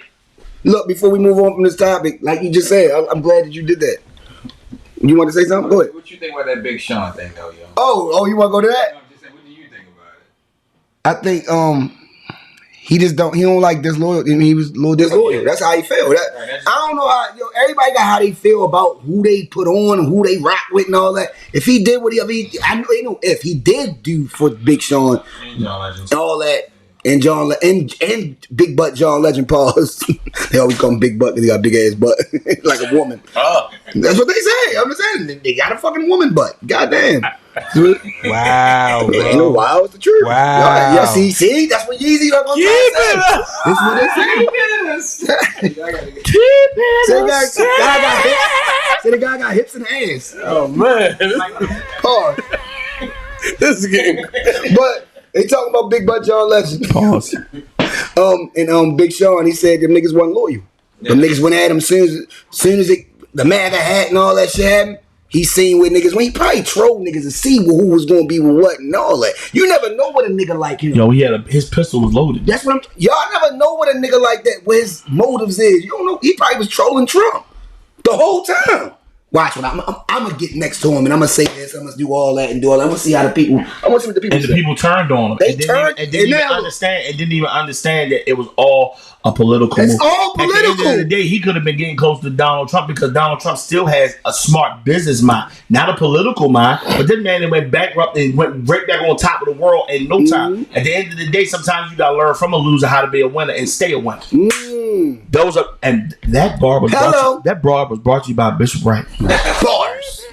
Look, before we move on from this topic, like you just said, I'm glad that you did that. You want to say something? Go ahead. What you think about that Big Sean thing, though, yo? Oh, you want to go to that? I'm just saying, what do you think about it? I think he don't like disloyal. I mean, he was a little disloyal. That's how he feel. I don't know how everybody got how they feel about who they put on and who they rock with and all that. If he did what if he did do for Big Sean, all that. And and Big Butt John Legend pause. They always call him Big Butt because he got a big ass butt like a woman. That's what they say. I'm just saying they got a fucking woman butt. Goddamn. Wow, bro. Ain't no wow, it's the truth. Wow. Yeah, see, that's what Yeezy was gonna say. That's what they say. Say the guy got hips and ass. Oh man, Pause. this is getting. But they talking about Big Butt John Legend. Pause. And Big Sean, he said them niggas wasn't loyal. Them niggas went at him soon as the MAGA hat and all that shit happened. He seen with niggas when he probably trolled niggas to see who was gonna be with what and all that. You never know what a nigga like him. Yo, his pistol was loaded. That's what y'all never know what a nigga like that, what his motives is. You don't know. He probably was trolling Trump the whole time. Watch what I'm gonna get next to him and I'm gonna say this. I'm gonna do all that and do all that. I'm gonna see how the people. I want to see what the people. And the people turned on him. They turned. And didn't even understand that it was all a political move. It's all political. At the end of the day, he could have been getting close to Donald Trump because Donald Trump still has a smart business mind, not a political mind. But this man went bankrupt and went right back on top of the world in no time. At the end of the day, sometimes you gotta learn from a loser how to be a winner and stay a winner. Those are that bar was brought to you by Bishop Wright. Bars.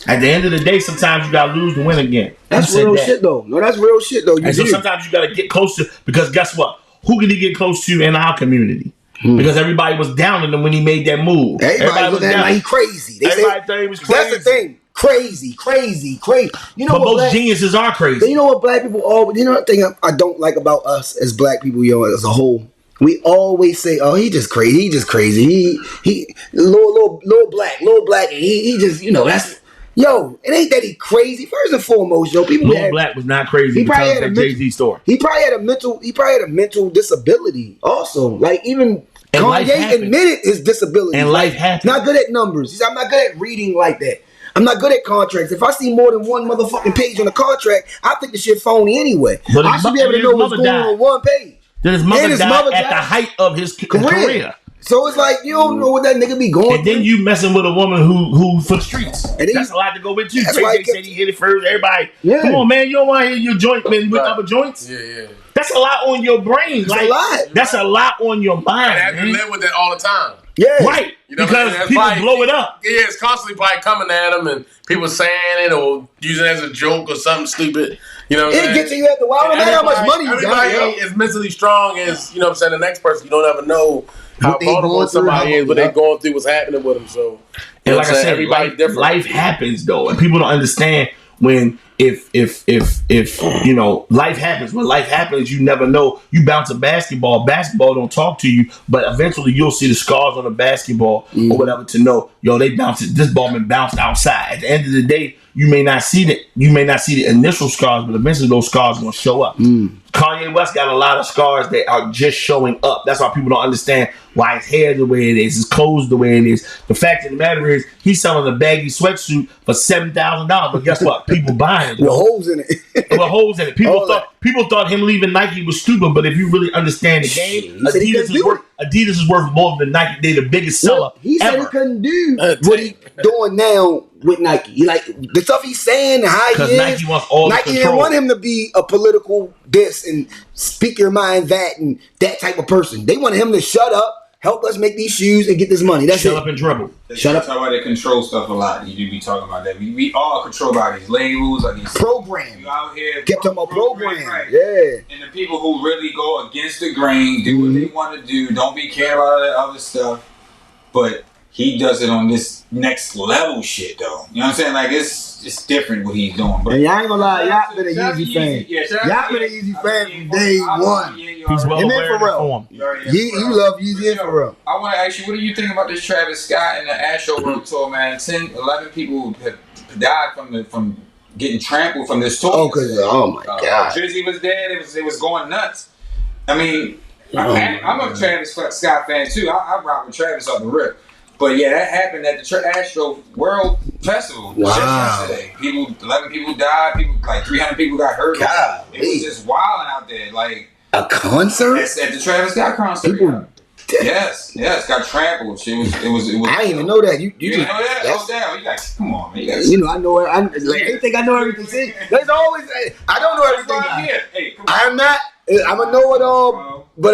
At the end of the day, sometimes you gotta lose to win again. That's real shit though. No, that's real shit though. So sometimes you gotta get close to, because guess what? Who can he get close to in our community? Because everybody was down on him when he made that move. Everybody was down like he crazy. Everybody thought he was crazy. That's the thing. Crazy. You know, but most geniuses are crazy. You know what black people always. You know the thing I don't like about us as black people, as a whole. We always say, "Oh, he just crazy. He little black. And he just that's." Yo, it ain't that he crazy. First and foremost, people. Lil Black was not crazy. He probably had a Jay-Z story. He probably had a mental disability. Also, like even Kanye admitted his disability. And life happens. Not good at numbers. He said, "I'm not good at reading like that. I'm not good at contracts. If I see more than one motherfucking page on a contract, I think the shit phony anyway. But I should be able to know what's going on one page." Then his mother died at the height of his career. So it's like you don't know what that nigga be going and then you messing with a woman who for the streets. And that's a lot to go with you. Jay said he hit it first. Everybody, come on, man, you don't want to hit your joint with other joints. Yeah. That's a lot on your brain. That's a lot. That's a lot on your mind. And I have to live with that all the time. Yeah, right. Because people blow it up. Yeah, it's constantly probably coming at them and people saying it or using it as a joke or something stupid. You know what I'm saying? It gets to you at the wild. No matter how much money you got. Everybody is mentally strong as, you know what I'm saying, the next person. You don't ever know how vulnerable somebody is, what they're going through, what's happening with them. So, and like I said, everybody's different. Life happens though, and people don't understand when if life happens. When life happens, you never know. You bounce a basketball don't talk to you, but eventually you'll see the scars on the basketball or whatever to know, they bounced it. This ball been bounced outside. At the end of the day, you may not see the initial scars, but eventually those scars are gonna show up. Kanye West got a lot of scars that are just showing up. That's why people don't understand why his hair the way it is, his clothes the way it is. The fact of the matter is, he's selling a baggy sweatsuit for $7,000. But guess what? People buying it. With holes in it. People thought him leaving Nike was stupid, but if you really understand the game, Adidas is worth more than Nike. They're the biggest seller. He said he couldn't do what he doing now with Nike. Like the stuff he's saying, how he is. Nike wants all Nike the didn't want him to be a political this and speak your mind that and that type of person. They wanted him to shut up, help us make these shoes and get this money. That's Shut up and dribble. Shut up. Talk about they control stuff a lot. You do be talking about that. We all controlled by these labels or these programs. You out here kept talking about programs. Right. Yeah. And the people who really go against the grain, do what they want to do, don't be care about all that other stuff. But he does it on this next level shit though. You know what I'm saying? Like it's different what he's doing. But and y'all ain't gonna lie, y'all been a Yeezy fan. Y'all been a Yeezy fan from day one. He's well aware of the form. You love Yeezy and Pharrell. I want to ask you, what do you think about this Travis Scott and the Astro World tour, man? 11 people have died from getting trampled from this tour. Oh my God. Drizzy was dead. It was going nuts. I mean, I'm a Travis Scott fan too. I rock with Travis off the rip. But yeah, that happened at the Astro World Festival. Wow. Just yesterday. 11 people died. Like 300 people got hurt. God, it was just wilding out there. Like a concert at the Travis Scott concert. People, yes, got trampled. It was. I didn't even know that. You didn't know that? Oh damn! You guys, come on, man. You know, I know. Like anything, I know everything. See, there's always. I don't know everything. Hey, come on. I'm not. I'm a know-it-all, but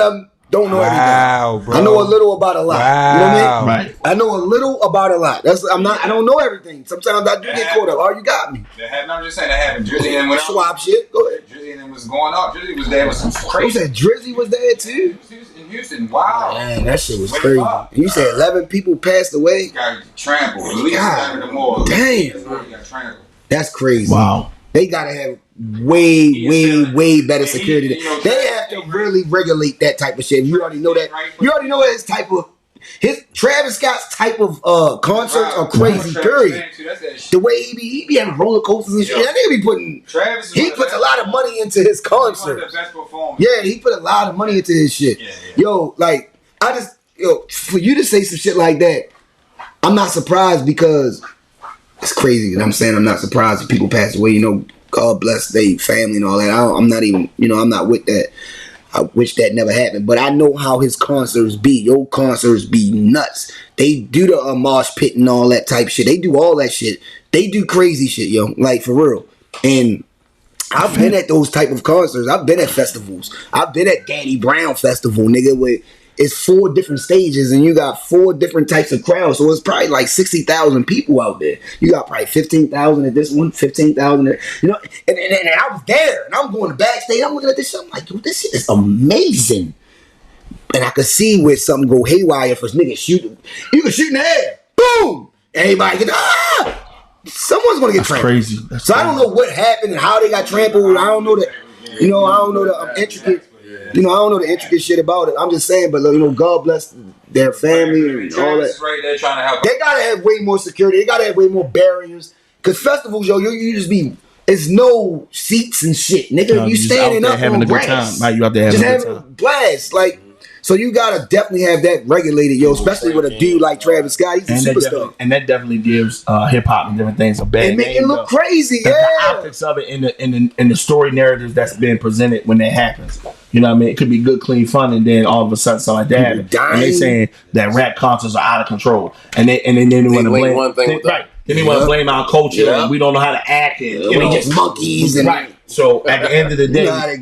don't know everything. Bro. I know a little about a lot. Wow. You know what I mean? Right. I know a little about a lot. I don't know everything. Sometimes I do get caught up. Oh, you got me. I'm just saying that happened. Drizzy and Swap shit. Go ahead. Drizzy and them was going off. Drizzy was there with some You crazy. said Drizzy was there too? He was in Houston. Wow. Man, that shit was Wake crazy. up. And you said 11 people passed away? Got trampled. At least God, 11 or more. damn. He got trampled. That's crazy. Wow. They gotta have way better security. They have to really regulate that type of shit. You already know that. You already know his Travis Scott's type of concerts are crazy. Period. The way he be having roller coasters and shit. That nigga be putting. He puts a lot of money into his concerts. Yeah, he put a lot of money into his shit. Yo, like for you to say some shit like that, I'm not surprised because. It's crazy. You know what I'm saying? I'm not surprised if people pass away. You know, God bless their family and all that. I'm not even, I'm not with that. I wish that never happened. But I know how his concerts be. Your concerts be nuts. They do the mosh pit and all that type shit. They do all that shit. They do crazy shit, yo. Like, for real. And I've been at those type of concerts. I've been at festivals. I've been at Danny Brown Festival, nigga, with... It's 4 different stages and you got 4 different types of crowds. So it's probably like 60,000 people out there. You got probably 15,000 at this one, 15,000 at, and I was there and I'm going to backstage. I'm looking at this shit. I'm like, dude, this shit is amazing. And I could see where something go haywire for niggas shooting. You can shoot in the air. Boom! Everybody get, someone's going to get trampled. Crazy. That's I don't know what happened and how they got trampled. I don't know that. I don't know the intricate. I don't know the intricate shit about it. I'm just saying, but God bless their family and all that. Right there trying to help. They gotta have way more security. They gotta have way more barriers. Cause festivals, yo, you just be. It's no seats and shit, nigga. No, you standing up having on a good grass. time. Like you out there just having a having good a time. blast, like. So you gotta definitely have that regulated, yo. Especially with a dude like Travis Scott. He's a superstar. That definitely gives hip hop and different things a bad And make name, it look though. crazy, The yeah. optics of it in the story narratives that's been presented when that happens. You know what I mean? It could be good, clean fun, and then all of a sudden something like that happens. And they saying that rap concerts are out of control, and then they want to blame one thing right. Then they want to blame our culture, and we don't know how to act, and we just monkeys and right. So at the end of the day, you know how they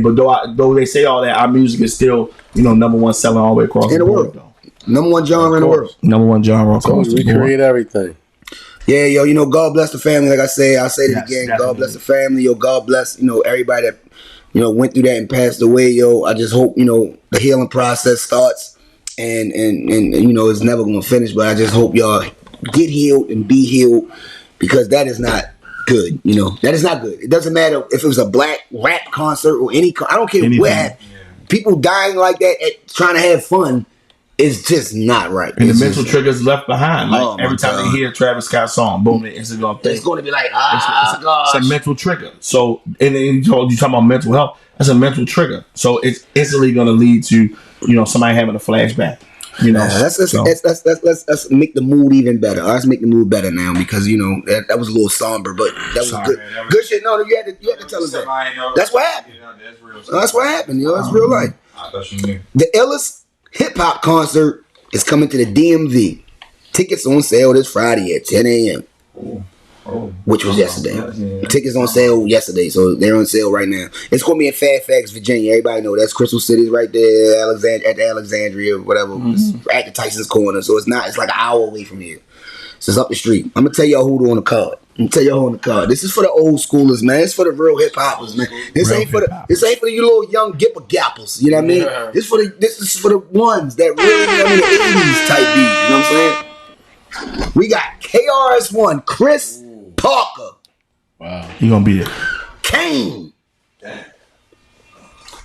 go. But though they say all that, our music is still number one selling all the way across In the board. world. Number one genre in the world. Number one genre across the board. Recreate everything. Yeah, yo, God bless the family. Like I say, I'll say it Yes, again. definitely. God bless the family. Yo, God bless, everybody that, went through that and passed away. Yo, I just hope, the healing process starts and it's never going to finish. But I just hope y'all get healed and be healed because that is not good. That is not good. It doesn't matter if it was a black rap concert or I don't care Anything. what happened. People dying like that trying to have fun is just not right. And It's the mental just- triggers left behind. Like Oh, my every time God. they hear a Travis Scott song, boom, it's going to It's going to be like, it's a mental trigger. So, and then you talking about mental health. That's a mental trigger. So it's instantly going to lead to somebody having a flashback. Let's make the mood even better. Let's make the mood better now because that was a little somber, but that was good. Man, Good shit. No, you had to tell us that. That's what happened. That's real. That's what happened. That's real life. I thought you knew. The illest hip hop concert is coming to the DMV. Tickets on sale this Friday at 10 a.m. Which was yesterday. Tickets on sale yesterday, so they're on sale right now. It's going to be in Fairfax, Virginia. Everybody know that's Crystal City's right there, at the Alexandria, whatever. It's at the Tyson's Corner, so it's like an hour away from here. So it's up the street. I'm gonna tell y'all who's on the card. This is for the old schoolers, man. It's for the real hip hoppers, man. This ain't for the you little young gipper gappers. You know what I mean? Yeah. This is for the ones that really, the 80s type beats. You know what I'm saying? We got KRS-One, Chris Parker, You're going to be there. Kane,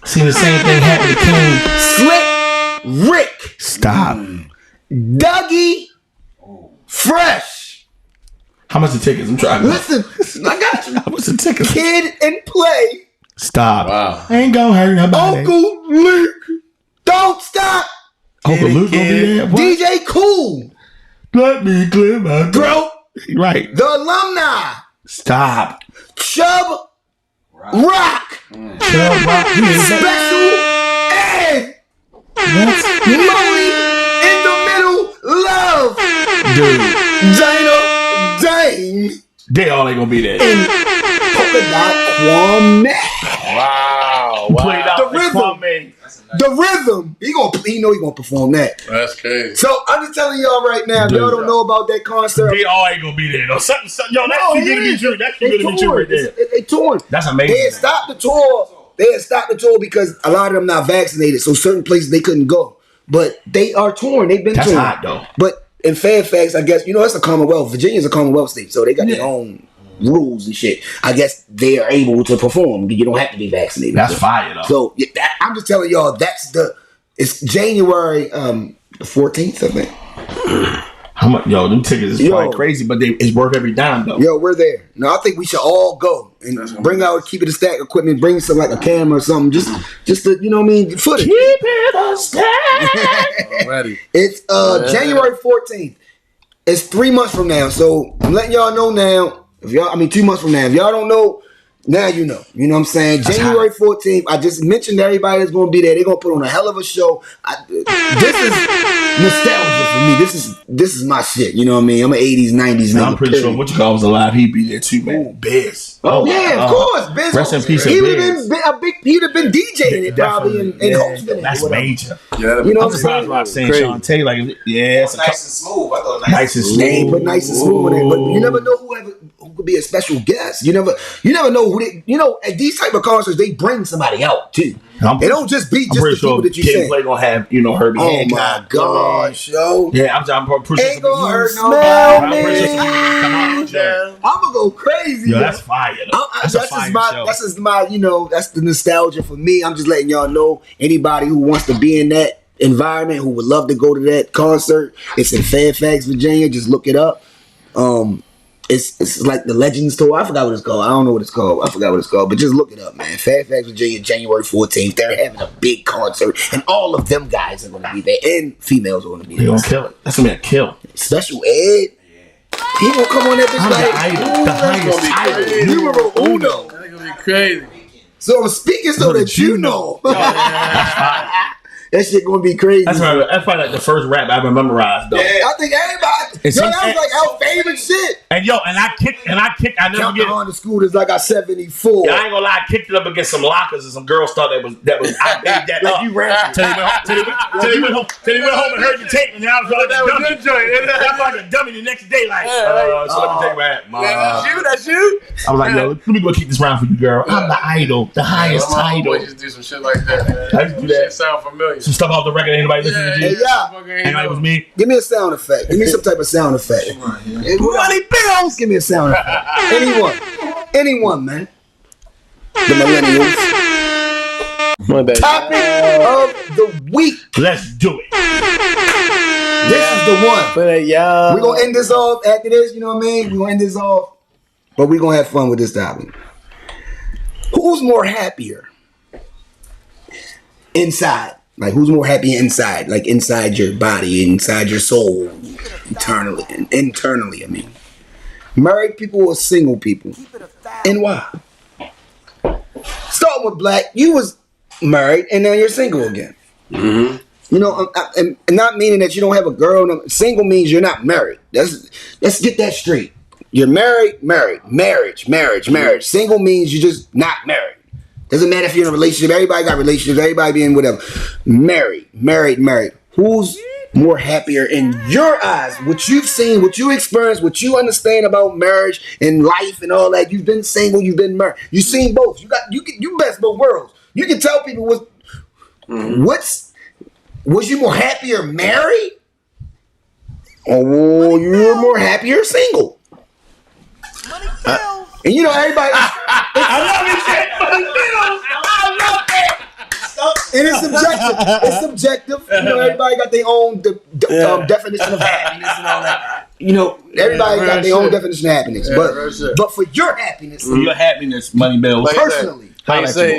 See the same thing happen to King. Slick Rick, Stop. Dougie Fresh. How much the tickets? I'm trying to. Listen, I got you. How much the tickets? Kid and Play, Stop. Wow. Ain't gonna hurt nobody. Uncle Luke, Don't Stop, Uncle Luke gonna be there. What? DJ Cool, Let me clear my bro. Right. The alumni, Stop. Chubb Rock, Special Ed, Molly in the Middle, Love, Dude. Dana Dane, They all ain't gonna be there. Polka Dot Kwame. Wow. Played out The rhythm. Kwame. The Rhythm. He gonna perform that. That's crazy. So I'm just telling y'all right now, if y'all don't know about that concert. They all ain't gonna be there though. Something, yo, that's too good to be true. That's too good to be true right there. They touring. That's amazing. They had stopped the tour. They had stopped the tour because a lot of them not vaccinated, so certain places they couldn't go. But they are touring. They've been That's touring. hot though. But in Fairfax, I guess it's a Commonwealth. Virginia's a Commonwealth state, so they got their own rules and shit. I guess they are able to perform. You don't have to be vaccinated. That's fire though. So I'm just telling y'all, it's January the 14th, I think. How much? Yo, them tickets is probably crazy, but it's worth every dime though. Yo, we're there. No, I think we should all go and bring out Keep It a Stack equipment, bring some like a camera or something, just to, you know what I mean, footage. Keep it a stack. Ready. It's January 14th. It's 3 months from now, so I'm letting y'all know now. 2 months from now. If y'all don't know, now you know. You know what I'm saying? That's January 14th. I just mentioned everybody that's going to be there. They're going to put on a hell of a show. This is nostalgia for me. This is my shit. You know what I mean? I'm an 80s, 90s nigga. I'm pretty sure what you call was alive. He'd be there too, man. Biz. Oh yeah, of course. Biz. Rest in peace. He would have been He'd have been DJing it probably and hosting it. That's or whatever. major. Yeah, You know I'm what I'm surprised saying? Rob saying Sean Tay like, yeah, it's Nice and smooth. I thought nice and They ain't smooth. put nice and smooth in it, but you never know who could be a special guest. You never know who they. At these type of concerts, they bring somebody out too. They don't just be I'm just the pretty people sure that you Kid say. Play gonna have Herbie Oh Hancock. my gosh, yo! Yeah, I'm pretty sure Ain't gonna hurt some- nobody. I'm pretty sure some people gonna come out. Yeah. I'm gonna go crazy. Yo, that's fire. Though. That's a fire show. That's just my, that's the nostalgia for me. I'm just letting y'all know. Anybody who wants to be in that environment, who would love to go to that concert, it's in Fairfax, Virginia. Just look it up. It's like the Legends Tour. I forgot what it's called. I don't know what it's called. I forgot what it's called. But just look it up, man. Fairfax, Virginia, January 14th. They're having a big concert, and all of them guys are going to be there, and females are going to be They there. gonna kill it. That's gonna be a kill. Special Ed. He gonna come on that bitch I'm like the idol. The highest idol. numero uno. That's gonna be crazy. So I'm speaking so that you know. That shit gonna be crazy. That's probably like the first rap I ever memorized though. I think everybody. That was like our favorite shit. And I kicked, I never Count get. on the scooters like I 74. Yeah, I ain't gonna lie, I kicked it up against some lockers and some girls thought that was I made that Like up. you ran. Till he went home and heard the tape, and then I was like a dummy. I'm like a dummy the next day, like, so let me take my hat. That's you. I was like, yo, let me go keep this round for you, girl. I'm the idol, the highest idol. I just do some shit like that, man. I used to do that. Shit sound familiar. Some stuff off the record, ain't nobody listening to Hey, you. yeah. Ain't nobody was me. Give me a sound effect. Give me some type of sound effect. Money bills. Give me a sound effect. Anyone, man. The millennials. Topic of the week. Let's do it. This is the one. We're We're gonna end this off after this, you know what I mean? We're gonna end this off, but we're gonna have fun with this topic. Who's more happier inside? Like, who's more happy inside? Like, inside your body, inside your soul, internally, I mean. Married people or single people? And why? Starting with Black, you was married and now you're single again. Mm-hmm. You know, and not meaning that you don't have a girl. No, single means you're not married. Let's get that straight. You're married. Marriage. Single means you're just not married. Doesn't matter if you're in a relationship. Everybody got relationships. Everybody being whatever. Married. Who's more happier in your eyes? What you've seen, what you experienced, what you understand about marriage and life and all that. You've been single. You've been married. You've seen both. You best both worlds. You can tell people was you more happier married? Or you're more happier single? And you know everybody. I love it. And it's subjective. It's subjective. You know, everybody got their own definition of happiness and all that. You know, everybody got their own definition of happiness. But for your happiness, For your happiness, money bills. personally, how you say,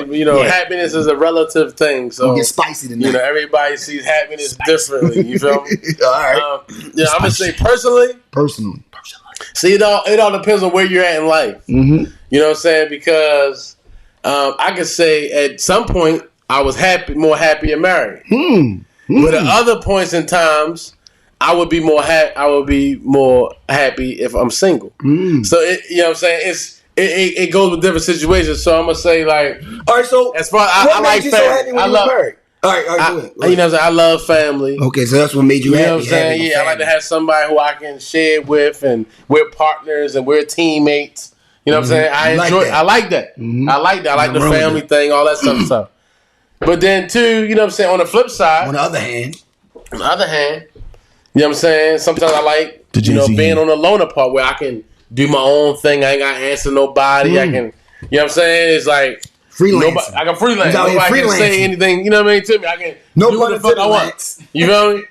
happiness is a relative thing. So Don't get spicy tonight. everybody sees happiness differently. You feel me? All right. I'm gonna say personally. See, it all depends on where you're at in life. Mm-hmm. You know what I'm saying? Because I could say at some point I was more happy and married. But at other points in times, I would be more happy if I'm single. So you know what I'm saying? It goes with different situations. So I'm gonna say like, all right. So as far I like family, so happy when you were married? All right, go ahead. You know what I'm saying? I love family. Okay, so that's what made you happy. You know what I'm saying? Yeah, I like to have somebody who I can share with, and we're partners and we're teammates. You know what I'm saying? I like that. I like that. I like the family thing, all that stuff. But then too, you know what I'm saying? On the flip side, on the other hand, you know what I'm saying? Sometimes I like being on the loner part where I can do my own thing. I ain't got to answer nobody. I can, you know what I'm saying? It's like freelance. I can freelance. Nobody can say anything, you know what I mean, to me. I can do what the fuck I want. You feel me?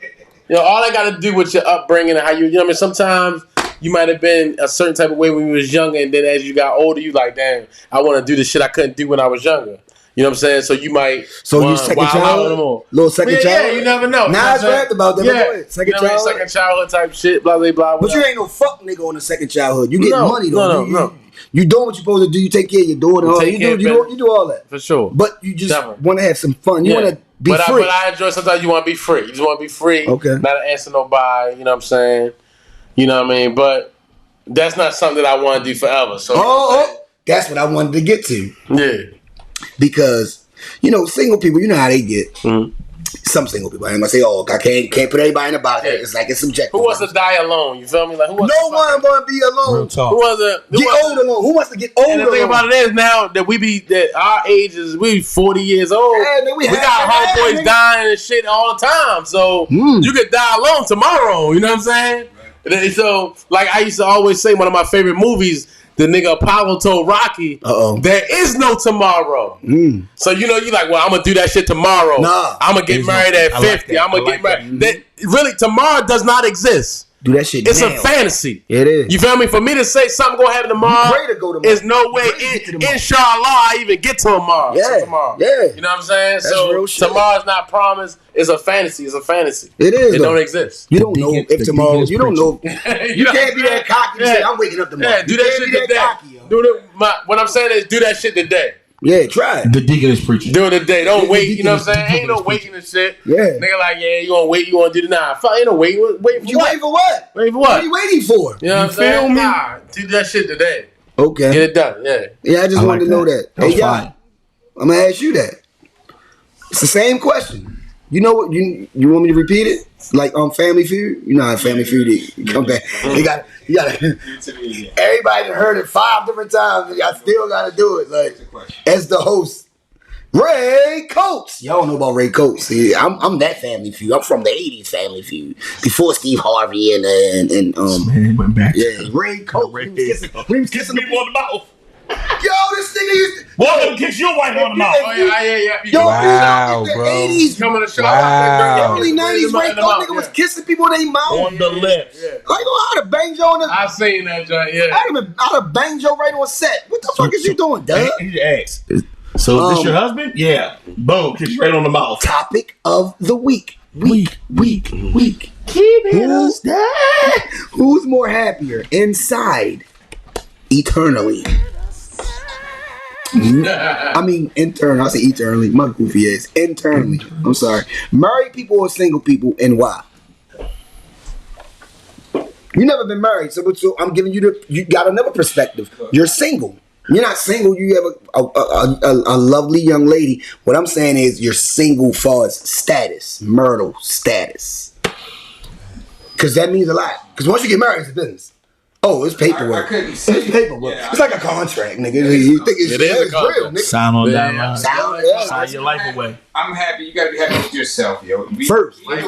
All I got to do with your upbringing and how you know what I mean? Sometimes you might have been a certain type of way when you was younger, and then as you got older, you like, damn, I want to do the shit I couldn't do when I was younger. You know what I'm saying? So you might. So you second childhood? Little second childhood? Yeah, you never know. Nah, it's rapped about that. Yeah. Second childhood? Second childhood type shit, blah, blah, blah. But you ain't no fuck nigga on the second childhood. You get money, though. No. You doing what you're supposed to do. You take care of your daughter. You do all that. For sure. But you just want to have some fun. You want to be free. But I enjoy sometimes you want to be free. You just want to be free. Okay. Not to answer nobody. You know what I'm saying? You know what I mean? But that's not something that I want to do forever. So that's what I wanted to get to. Yeah. Because, single people, you know how they get. Mm-hmm. Some single people, I ain't gonna say, I can't put everybody in a box. It's like it's subjective. Who wants to die alone? You feel me? Like, no one want to be alone. Who wants to get old alone? Who wants to get old alone? And the thing about it is now that our age is 40 years old. Yeah, man, we got homeboys dying and shit all the time. So you could die alone tomorrow. You know what I'm saying? Right. So like I used to always say, one of my favorite movies. The nigga Apollo told Rocky, there is no tomorrow. So, you like, well, I'm going to do that shit tomorrow. Nah. I'm going to get married at 50. I'm going to get married. Really, tomorrow does not exist. Do that shit It's now. a fantasy. It is. You feel me? For me to say something going to happen tomorrow, there's no way, inshallah, I even get to tomorrow. Yeah. Yeah. You know what I'm saying? That's so real shit. Tomorrow's not promised. It's a fantasy. It's a fantasy. It is. It don't exist. You don't know if tomorrow. You don't know. You can't be that cocky and say, I'm waking up tomorrow. Yeah, do that shit today. What I'm saying is do that shit today. Yeah, try it. The deacon is preaching. Do it today. Don't wait. You know what I'm saying? Ain't no waiting and shit. Yeah. Nigga like, you gonna wait. You gonna do the Ain't no waiting. Waiting for you what? Waiting for what? Waiting for what? What are you waiting for? You know what I'm saying? Nah, do that shit today. Okay. Get it done. Yeah. Yeah, I just wanted to know that. That's hey, fine. I'm gonna ask you that. It's the same question. You know what? You want me to repeat it? Like on Family Feud? You know how Family Feud you come back. You got everybody heard it 5 different times and y'all still gotta do it. Like as the host. Ray Coates. Y'all know about Ray Coates. See, I'm that Family Feud. I'm from the 80s Family Feud. Before Steve Harvey and man, went back. Yeah, Ray Coates. He was kissing people on the mouth. Yo, this nigga used to... One of them kiss your wife on the mouth. Oh, yeah. Yo, wow, the bro. 80s, coming to show early 90s, Ray Coates nigga was kissing people in their mouth. On the lips. Like, I'd have banged Joe on the... I seen that joint, yeah. I'd have banged Joe right on set. What the fuck is you doing, Doug? He's your ex. So is this your husband? Yeah. Boom. Kiss you right on the mouth. Topic of the week. Week. Keeping us down. Who's more happier inside eternally? I mean, intern. I say eternally. My goofy ass. Internally. I'm sorry. Married people or single people, and why? You never been married, so I'm giving you you got another perspective. You're single. You're not single. You have a lovely young lady. What I'm saying is you're single for status, marital status. Because that means a lot. Because once you get married, it's a business. Oh, it's paperwork. It's paperwork. Yeah, it's like a contract, nigga. You think it's real, nigga. Sign on that line. Sign your life away. I'm happy. You gotta be happy with yourself, yo. First of all,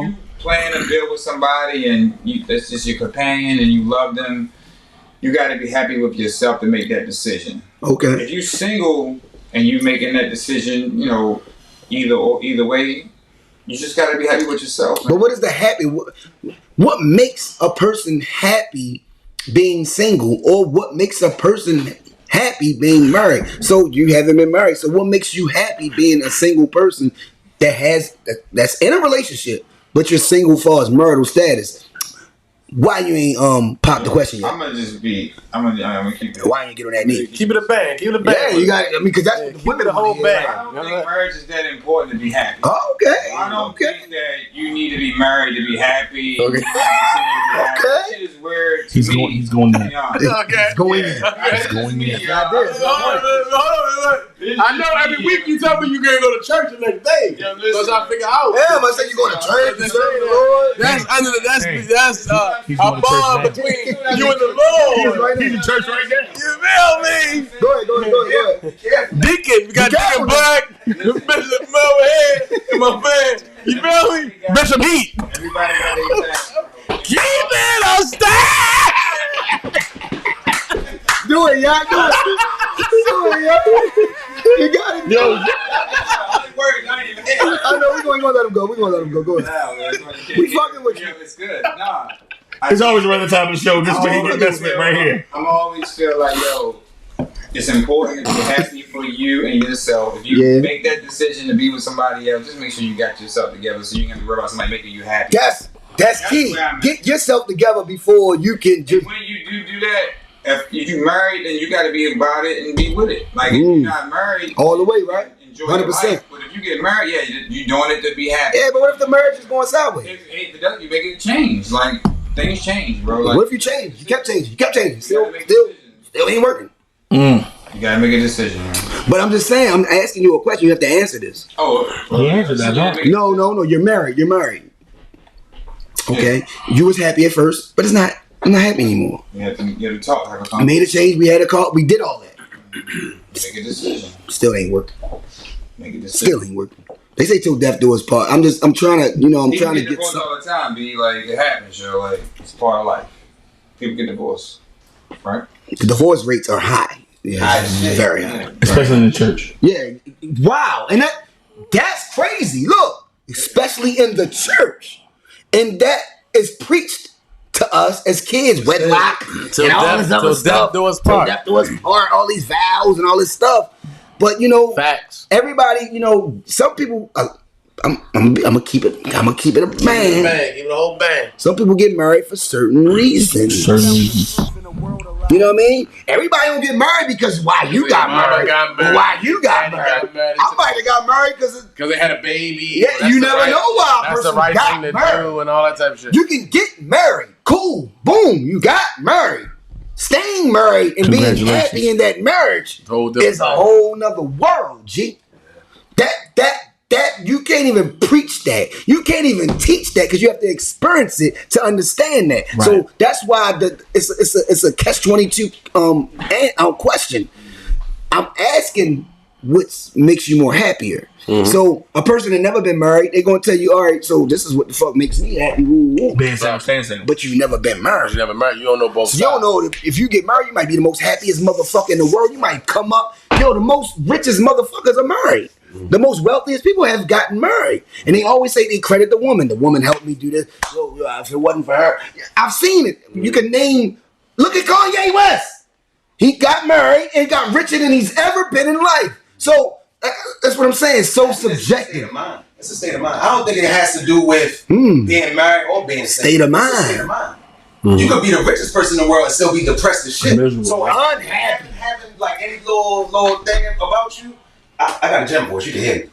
you plan to build with somebody, and that's just your companion, and you love them. You got to be happy with yourself to make that decision. Okay. If you're single and you making that decision, either way, you just got to be happy with yourself. Man. But what is the happy? What makes a person happy being single, or what makes a person happy being married. So you haven't been married. So what makes you happy being a single person that's in a relationship, but you're single for his marital status? Why you ain't pop the question yet? I'm gonna keep it. Why you ain't get on that knee? Keep it a bang. Keep it a bang. Yeah, you got. I mean, because that's what the women the whole want to bang. hear. I don't think marriage is that important to be happy. Oh, okay. I don't think that you need to be married to be happy. Okay. That shit is weird to me. He's going in. Okay. It's going in. It's going in. Hold on. I know every week you tell me you gonna go to church the next day. Because I figure out. Damn, I said you going to church and serve the Lord. That's He's a going to church bond now. between you and the Lord. He's in church right now. You feel me? Go ahead. Deacon, we got Deacon Black, Bishop Melvin, and my man. You feel me? Bishop Heat. Everybody got their back. Keep it on stack. Do it, y'all. Do it, y'all. You got it. Yo. I know we're gonna let him go. Go ahead. We fucking with you. It's good. Nah. It's always around the time of the show. This is when he get messed with right here. I'm always feel like, it's important to be happy for you and yourself. If you make that decision to be with somebody else, just make sure you got yourself together so you can worry about somebody making you happy. That's key. Get yourself together before you can just. When you do that, if you're married, then you got to be about it and be with it. Like if you're not married, all the way, right? Enjoy 100%. But if you get married, you're doing it to be happy. Yeah, but what if the marriage is going sideways? If it doesn't, you make it change. Like things change, bro. Like, what if you change? You kept changing. Still ain't working. You gotta make a decision, man. But I'm just saying, I'm asking you a question. You have to answer this. He answered that. No. You're married. Okay. You was happy at first, but I'm not happy anymore. You have to talk. Have a conversation. Made a change. We had a call. We did all that. Make a decision. Still ain't working. Make a decision. Still ain't working. They say till death do us part. I'm trying to, I'm trying to get divorced all the time. Be like, it happens, yo. Like, it's part of life. People get divorced, right? The divorce rates are high. Yeah, very high. Especially in the church. Yeah. Wow. And that's crazy. Look, especially in the church. And that is preached to us as kids. Wedlock and all this other stuff. Till death do us part. All these vows and all this stuff. But facts. Everybody, some people. I'm gonna keep it a man. Keep it a whole bang. Some people get married for certain reasons. You know what I mean? Everybody don't get married because why you got married. Why you got married? I might have got married because they had a baby. Yeah, you never know why a person got married. That's the right thing to do and all that type of shit. You can get married. Cool. Boom. You got married. Staying married and being happy in that marriage is a whole nother world, G. That you can't even preach that. You can't even teach that because you have to experience it to understand that. Right. So that's why it's a catch-22 question. I'm asking what makes you more happier. Mm-hmm. So a person that never been married, they're gonna tell you, all right, so this is what the fuck makes me happy. But you never been married. You never married. You don't know both sides. You don't know if you get married, you might be the most happiest motherfucker in the world. You might come up, the most richest motherfuckers are married. The most wealthiest people have gotten married. And they always say they credit the woman. The woman helped me do this. So if it wasn't for her. I've seen it. You can name, look at Kanye West. He got married and got richer than he's ever been in life. So that's what I'm saying. It's so subjective. It's a state of mind. I don't think it has to do with being married or being single. State of mind. It's a state of mind. You could be the richest person in the world and still be depressed as shit. So unhappy. Having like any little thing about you, I got a gym voice. You can hear me.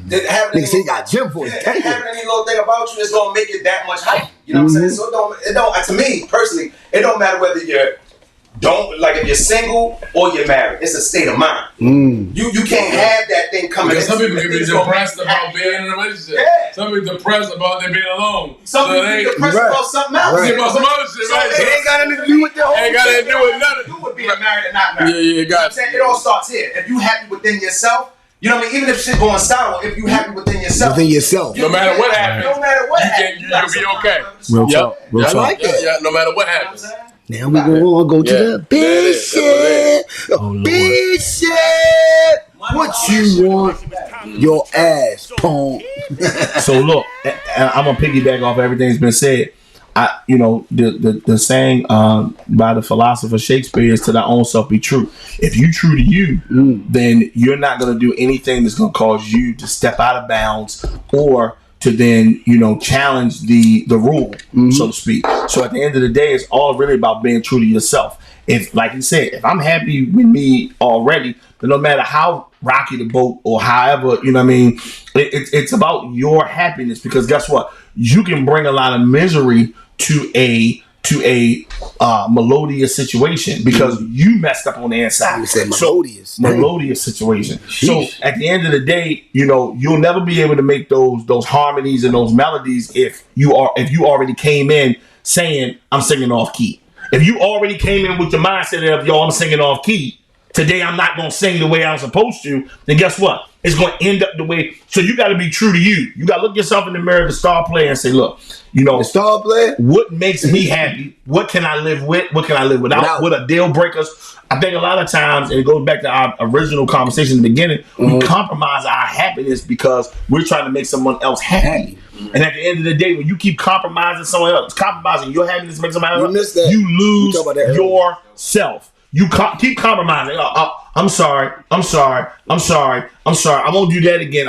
Nigga say you got a gym voice. Having any little thing about you is gonna make it that much hype. You know what I'm saying? So it don't. To me personally, it don't matter whether if you're single or you're married. It's a state of mind. You can't have that thing coming. Because some people can be depressed about being in a relationship. Yeah. Some people depressed about them being alone. Some people be depressed about something else. Right. About some other shit, right? It ain't got anything to do with their whole Ain't got anything to do with nothing. You would be married or not married. Yeah, got it. It all starts here. If you happy within yourself, you know what I mean? Even if shit going sour, if you happy within yourself. No matter what happens. You'll be okay. Real talk. I like that. Yeah, no matter what happens. Now we're going to go to the bishop. Bishop, what you want? Your ass, punk. So look, I'm going to piggyback off everything that's been said. the saying by the philosopher Shakespeare is to thy own self be true. If you true to you, then you're not going to do anything that's going to cause you to step out of bounds or to then, challenge the rule, so to speak. So at the end of the day, it's all really about being true to yourself. If, like you said, if I'm happy with me already, then no matter how rocky the boat or however, it's about your happiness, because guess what? You can bring a lot of misery to a melodious situation because you messed up on the inside. You said melodious. Melodious situation. Sheesh. So at the end of the day, you'll never be able to make those harmonies and those melodies if you already came in saying I'm singing off key. If you already came in with your mindset of I'm singing off key, today I'm not going to sing the way I'm supposed to, then guess what? It's going to end up the way. So you got to be true to you. You got to look yourself in the mirror, the star player, and say, look, the star player, what makes me happy? What can I live with? What can I live without? What are deal breakers? I think a lot of times, and it goes back to our original conversation in the beginning, we compromise our happiness because we're trying to make someone else happy. And at the end of the day, when you keep compromising someone else, compromising your happiness to make somebody else, you lose yourself. You keep compromising. I'm sorry. I won't do that again.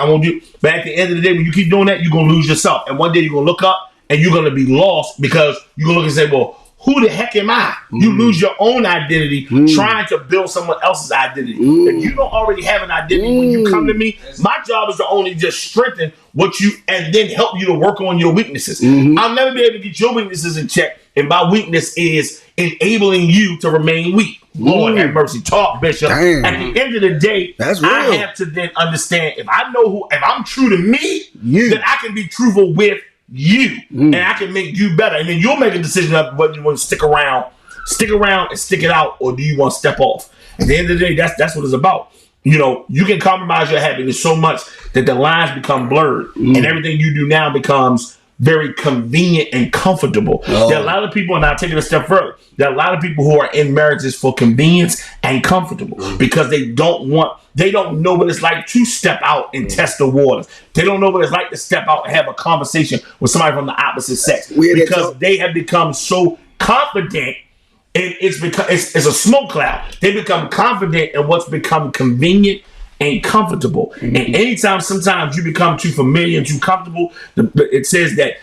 But at the end of the day, when you keep doing that, you're going to lose yourself. And one day you're going to look up and you're going to be lost because you're going to look and say, well, who the heck am I? You lose your own identity trying to build someone else's identity. If you don't already have an identity when you come to me, my job is to only just strengthen what you and then help you to work on your weaknesses. I'll never be able to get your weaknesses in check. And my weakness is enabling you to remain weak. Lord have mercy. Talk, Bishop. Damn. At the end of the day, that's real. I have to then understand if I'm true to me, then I can be truthful with you. And I can make you better. And then you'll make a decision of whether you want to stick around and stick it out, or do you want to step off? At the end of the day, that's what it's about. You can compromise your happiness so much that the lines become blurred and everything you do now becomes very convenient and comfortable. There are a lot of people, and I'll take it a step further, there are a lot of people who are in marriages for convenience and comfortable because they don't know what it's like to step out and test the waters. They don't know what it's like to step out and have a conversation with somebody from the opposite sex because they have become so confident. And it's a smoke cloud. They become confident in what's become convenient and comfortable. And anytime, sometimes you become too familiar and too comfortable, it says that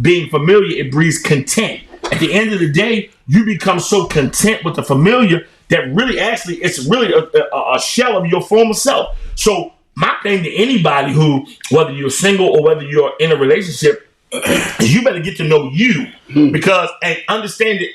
being familiar, it breeds content. At the end of the day, you become so content with the familiar that it's really a shell of your former self. So my thing to anybody who, whether you're single or whether you're in a relationship, is you better get to know you because and understand that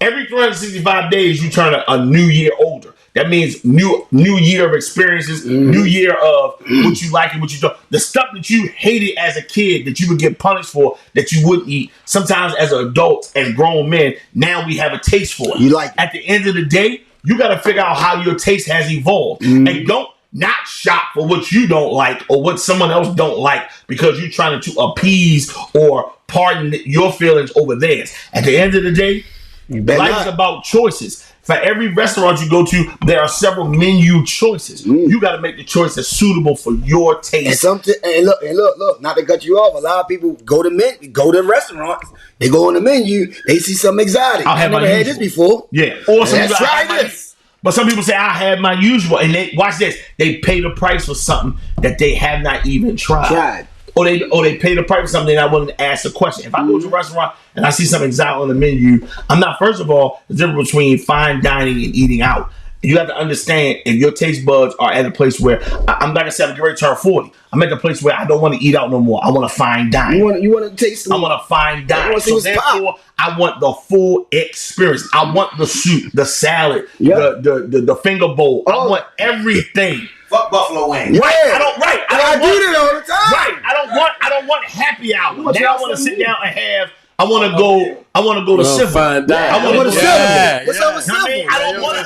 every 365 days you turn a new year older. That means new year of experiences, new year of what you like and what you don't. The stuff that you hated as a kid that you would get punished for, that you wouldn't eat. Sometimes as adults and grown men, now we have a taste for it. You like it. At the end of the day, you got to figure out how your taste has evolved. And don't not shop for what you don't like or what someone else don't like because you're trying to appease or pardon your feelings over theirs. At the end of the day, life is about choices. For every restaurant you go to, there are several menu choices. You got to make the choice that's suitable for your taste. And look, not to cut you off. A lot of people go to restaurants. They go on the menu. They see something exotic. I never had this before. Yeah, or let's try this. But some people say I had my usual, and they watch this. They pay the price for something that they have not even tried. Or they pay the price for something they're not willing to ask a question. If I go to a restaurant and I see something exotic on the menu, I'm not, first of all, the difference between fine dining and eating out. You have to understand if your taste buds are at a place where, I'm like I said, I'm getting ready to turn 40. I'm at the place where I don't want to eat out no more. I want to fine dine. You want to taste? I want to fine dine. So therefore, I want the full experience. I want the soup, the salad, the finger bowl. I want everything. Fuck buffalo wings. Right. I don't do that all the time. Right. I don't want happy hour. Now I want to sit down and have. I want to go to Civil. Fine dine. I want to go to Civil. What's up with Civil? I don't want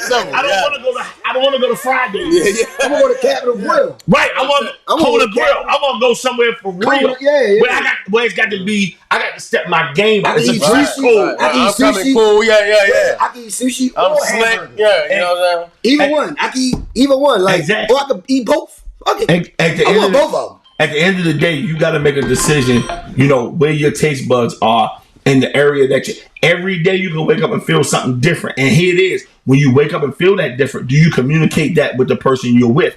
to go to Fridays. I'm gonna go to Capitol Grill. Right. I want to grill. I want to go somewhere for real. Where it's got to be. I got to step my game. I can eat sushi. I can eat sushi. Cool. Yeah. I can eat sushi. I'm slick. Yeah. You know what I'm saying? Either one. I can eat either one. Like, exactly. Or I can eat both. Okay. I want both of them. at the end of the day, you got to make a decision, you know, where your taste buds are in the area that you, every day you can wake up and feel something different. And here it is. When you wake up and feel that different, do you communicate that with the person you're with?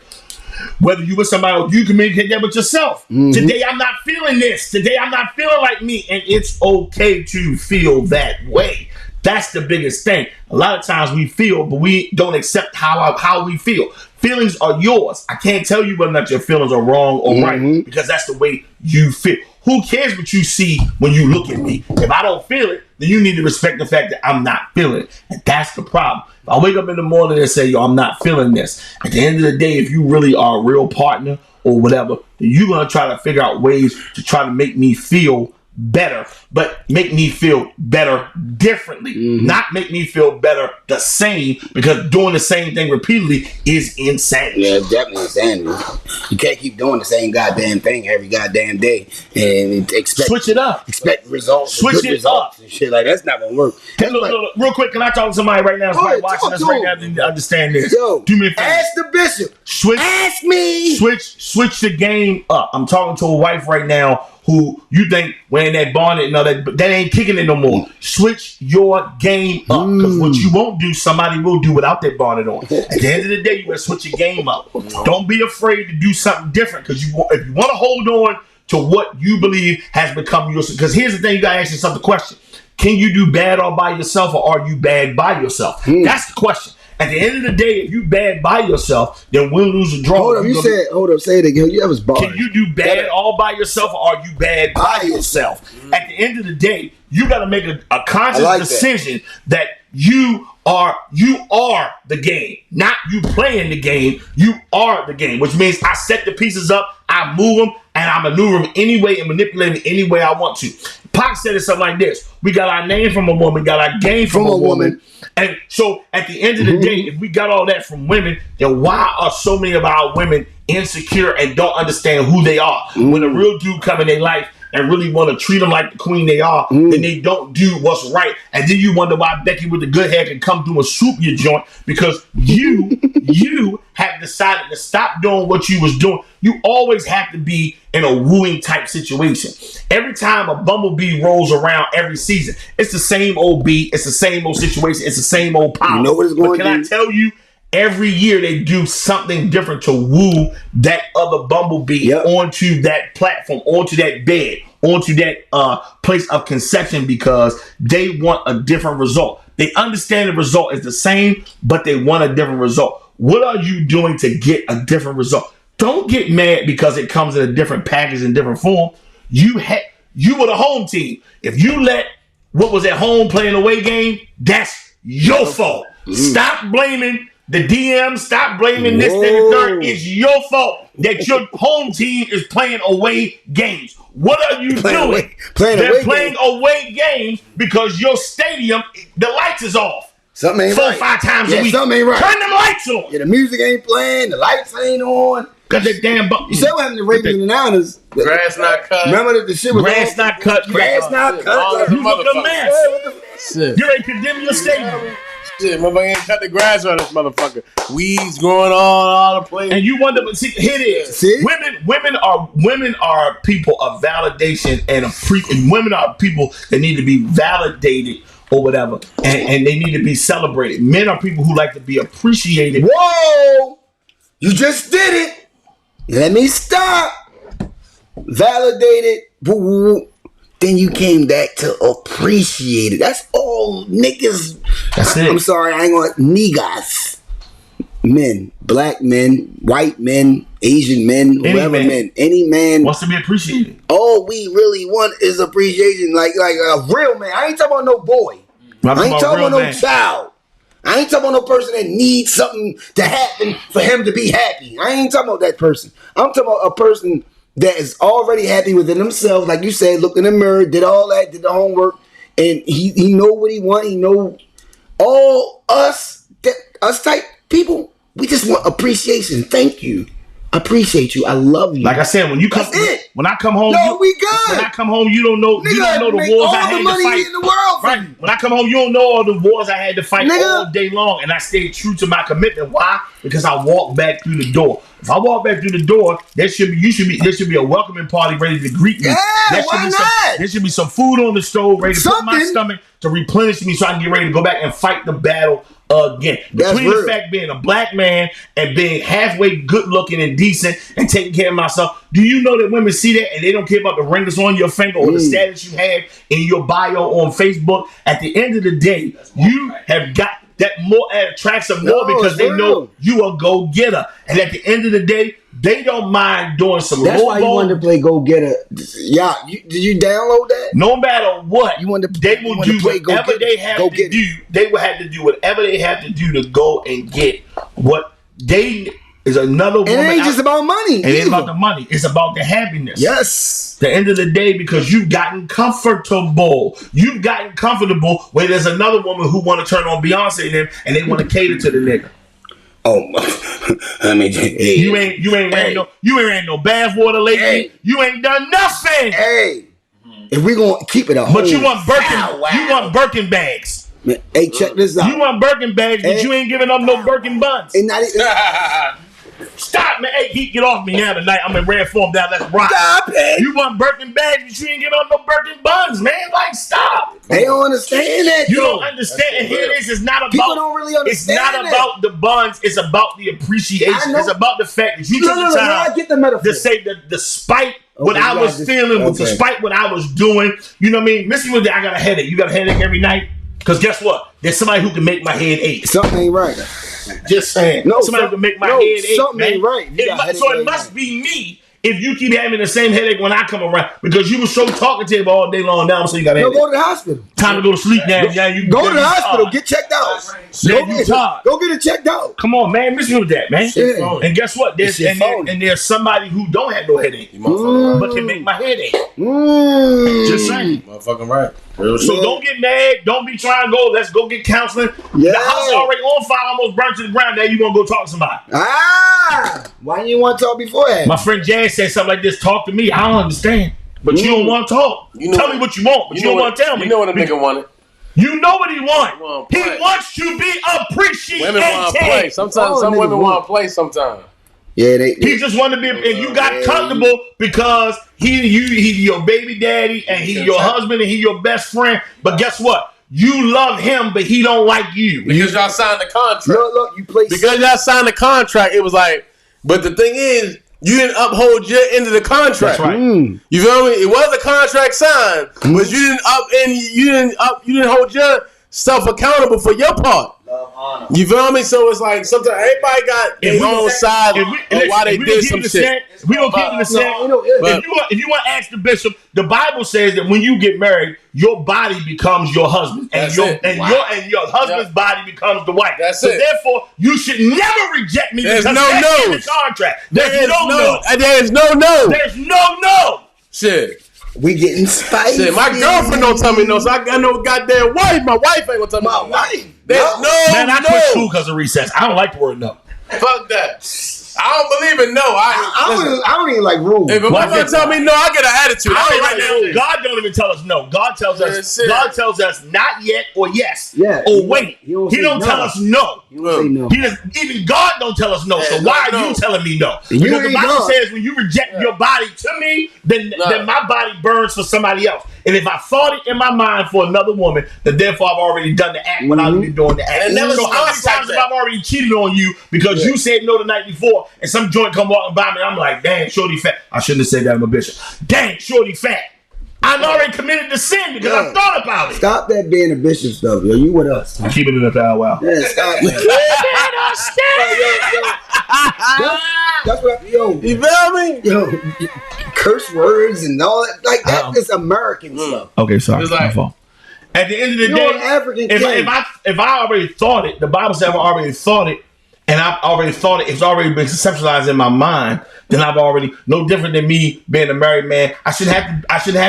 Whether you with somebody or you communicate that with yourself. Today I'm not feeling this. Today I'm not feeling like me. And it's okay to feel that way. That's the biggest thing. A lot of times we feel, but we don't accept how we feel. Feelings are yours. I can't tell you whether or not your feelings are wrong or right, because that's the way you feel. Who cares what you see when you look at me? If I don't feel it, then you need to respect the fact that I'm not feeling it. And that's the problem. If I wake up in the morning and say, yo, I'm not feeling this, at the end of the day, if you really are a real partner or whatever, then you're going to try to figure out ways to try to make me feel better, but make me feel better differently, not make me feel better the same, because doing the same thing repeatedly is insane. Yeah, it's definitely insanity. You can't keep doing the same goddamn thing every goddamn day and expect switch it up. Expect results. Switch it up and shit like that's not gonna work. Hey, look, real quick, can I talk to somebody right now? Somebody watching us right now to understand this. Yo, do me a favor. Ask the bishop. Ask me. Switch the game up. I'm talking to a wife right now who you think wearing that bonnet and all that, but that ain't kicking it no more. Switch your game up, because what you won't do, somebody will do without that bonnet on. At the end of the day, you gotta switch your game up. Don't be afraid to do something different, because if you want to hold on to what you believe has become yours. Because here's the thing, you gotta ask yourself the question: can you do bad all by yourself, or are you bad by yourself? That's the question. At the end of the day, if you bad by yourself, then win, lose, or draw. Hold up, say it again. You ever bars. Can you do bad all by yourself, or are you bad by yourself? At the end of the day, you got to make a conscious decision that you are the game, not you playing the game. You are the game, which means I set the pieces up, I move them, and I maneuver them any way and manipulate them any way I want to. Pac said it something like this: we got our name from a woman, got our game from a woman. And so at the end of the day, if we got all that from women, then why are so many of our women insecure and don't understand who they are? When a real dude come in their life and really want to treat them like the queen they are, then they don't do what's right. And then you wonder why Becky with the good hair can come through and swoop your joint, because you have decided to stop doing what you was doing. You always have to be in a wooing type situation. Every time a bumblebee rolls around every season, it's the same old bee, it's the same old situation, it's the same old power. You know what it's going to do? I tell you, every year they do something different to woo that other bumblebee onto that platform, onto that bed, onto that place of conception, because they want a different result. They understand the result is the same, but they want a different result. What are you doing to get a different result? Don't get mad because it comes in a different package and different form. You were the home team. If you let what was at home play an away game, that's your fault. Stop blaming the DM. Stop blaming this, that, and the third. It's your fault that your home team is playing away games. What are you doing? They're playing away games because your stadium, the lights is off. Something ain't 4 or right. 5 times a week. Something ain't right. Turn them lights on. Yeah, the music ain't playing. The lights ain't on. Because they damn You said what happened to Ravens and the Niners. Grass not cut. Remember that the shit was grass not cut. Grass not cut. You look a mess. Shit. You ain't condemn your stadium. Shit, motherfucker ain't cut the grass on this motherfucker. Weeds growing on all the place. And you wonder, but see, here it is. See? Women are people of validation and women are people that need to be validated or whatever, and they need to be celebrated. Men are people who like to be appreciated. Whoa! You just did it. Let me stop. Validated. Then you came back to appreciate it. That's all niggas. That's it. I'm sorry, I ain't gonna niggas. Men, black men, white men, Asian men, whoever men, any man wants to be appreciated. All we really want is appreciation, like a real man. I ain't talking about no boy. I ain't talking about no child. I ain't talking about no person that needs something to happen for him to be happy. I ain't talking about that person. I'm talking about a person that is already happy within themselves, like you said, looked in the mirror, did all that, did the homework, and he know what he want. He know all us type people. We just want appreciation. Thank you. I appreciate you. I love you. Like I said, when I come home, we good. When I come home, you don't know the wars I had to fight. In the world, right? When I come home, you don't know all the wars I had to fight all day long, and I stayed true to my commitment. Why? Because I walked back through the door. If I walk back through the door, there should be a welcoming party ready to greet me. Yeah, why not? There should be some food on the stove ready to put my Something. stomach to replenish me so I can get ready to go back and fight the battle again. That's Between real. the fact being a black man and being halfway good looking and decent and taking care of myself, do you know that women see that and they don't care about the ring that's on your finger or the status you have in your bio on Facebook? At the end of the day, you have got that more attracts them more because they know you a go-getter. And at the end of the day, they don't mind doing some That's low why you ball. wanted to play Go Getter. Yeah, did you download that? No matter what, You wanted to- they you will wanted do to play Go whatever Get It. they have Go to Get It. do. They will have to do whatever they have to do to go and get what they is another woman. And it ain't out- just about money. It ain't either. about the money. It's about the happiness. Yes. The end of the day, because you've gotten comfortable. You've gotten comfortable where there's another woman who want to turn on Beyonce and them and they want to cater to the nigga. Oh, I mean, hey. You ain't ran no bathwater lately. Hey. You ain't done nothing. Hey, if we gonna keep it a But you want Birkin. Wow. You want Birkin bags. Man, hey, check this out. You want Birkin bags, but Hey. you ain't giving up no Birkin buns. And not, Stop, man. Hey, Heat, get off me now tonight. I'm in red form down. Let's rock. Stop it. You want Birkin bags, but you ain't giving up no Birkin buns, man. Like, stop. They don't understand that. You though. don't understand. And here it is. It's not about. People don't really It's understand not that. about the buns. It's about the appreciation. I know. It's about the fact that you No, took no, the no, no, I time get the metaphor. to say that despite what Okay, I you was gotta feeling, okay. despite what I was doing, you know what I mean? Missy was there. I got a headache. You got a headache every night? Because guess what? There's somebody who can make my head ache. Something ain't right. Just saying. No, Somebody can make my head ache. something Man. ain't right. You got headache So it every must night. be me if you keep having the same headache when I come around because you were so talkative all day long. Now so you got a No, headache. go to the hospital. Time to go to sleep now. Yeah, you Go to the hospital. tired. Get checked out. Yeah, Go you get, tired. go get it checked out. Come on, man. Miss me with that, man. Yeah. And guess what? There's It's your phone. there's somebody who don't have no headache, but can make my head ache. Just saying. Motherfucking right. Real So shit. don't get mad. Don't be trying to go. Let's go get counseling. Yeah. The house is already on fire, almost burnt to the ground. Now you gonna go talk to somebody. Ah, why didn't you want to talk beforehand? My friend Jazz said something like this. Talk to me. I don't understand. But you don't want to talk. You know tell what- me what you want, but you don't want to tell me. You know what a nigga wanted. You know what he wants. want He play. wants to be appreciated. Women want to play. Sometimes Oh, some nigga women want- want to play. Sometimes. Yeah, they. He just wanted to be, and you got comfortable because he's your baby daddy and he's your husband and he's your best friend. But guess what? You love him, but he don't like you. Because y'all signed the contract. Look, you play. Because y'all signed the contract, it was like. But the thing is, you didn't uphold your end of the contract. That's right. You feel me? It was a contract signed, but you didn't hold yourself accountable for your part. You feel me? So it's like sometimes everybody got their own side of why they did some shit. We don't keep it the same. No, If you want to ask the bishop, the Bible says that when you get married, your body becomes your husband, and That's your it. and your husband's body becomes the wife. That's so it. therefore, you should never reject me There's because no that's in no's. the contract. There There's is no no. There's no. There's no. Shit. We getting spicy. Shit. My girlfriend don't tell me no, so I got no goddamn wife. My wife ain't gonna tell me My no. wife. There's Man, I quit no. school because of recess. I don't like the word no. Fuck that. I don't believe in no. I don't even like rules. If a woman tell me no, I get an attitude. I I mean, don't right like now, no. God don't even tell us no. God tells us. That's it. God tells us not yet or yes. Yeah. Or wait. He don't He say don't no. tell us no. You don't say no. He does, even God don't tell us no. Yeah, So why no. are you telling me no? You Because the ain't Bible God. says when you reject your body to me, then my body burns for somebody else. And if I thought it in my mind for another woman, then therefore I've already done the act without even doing the act. And it never so how many starts like times that. have I already cheated on you because you said no the night before and some joint come walking by me, I'm like, dang, shorty fat. I shouldn't have said that, I'm a bishop. Dang, shorty fat. I've already committed the sin because I thought about it. Stop that being a bishop stuff, yo. You with us? I'm keeping it a thou wow. Yeah, stop that. That's what yo. You feel me? Yo, curse words and all that. Like that is American stuff. Okay, sorry. It's My like- fault. At the end of the You're day, an African if king. I already thought it, the Bible said I've already thought it, and I've already thought it, it's already been conceptualized in my mind, then I've already no different than me being a married man. I should have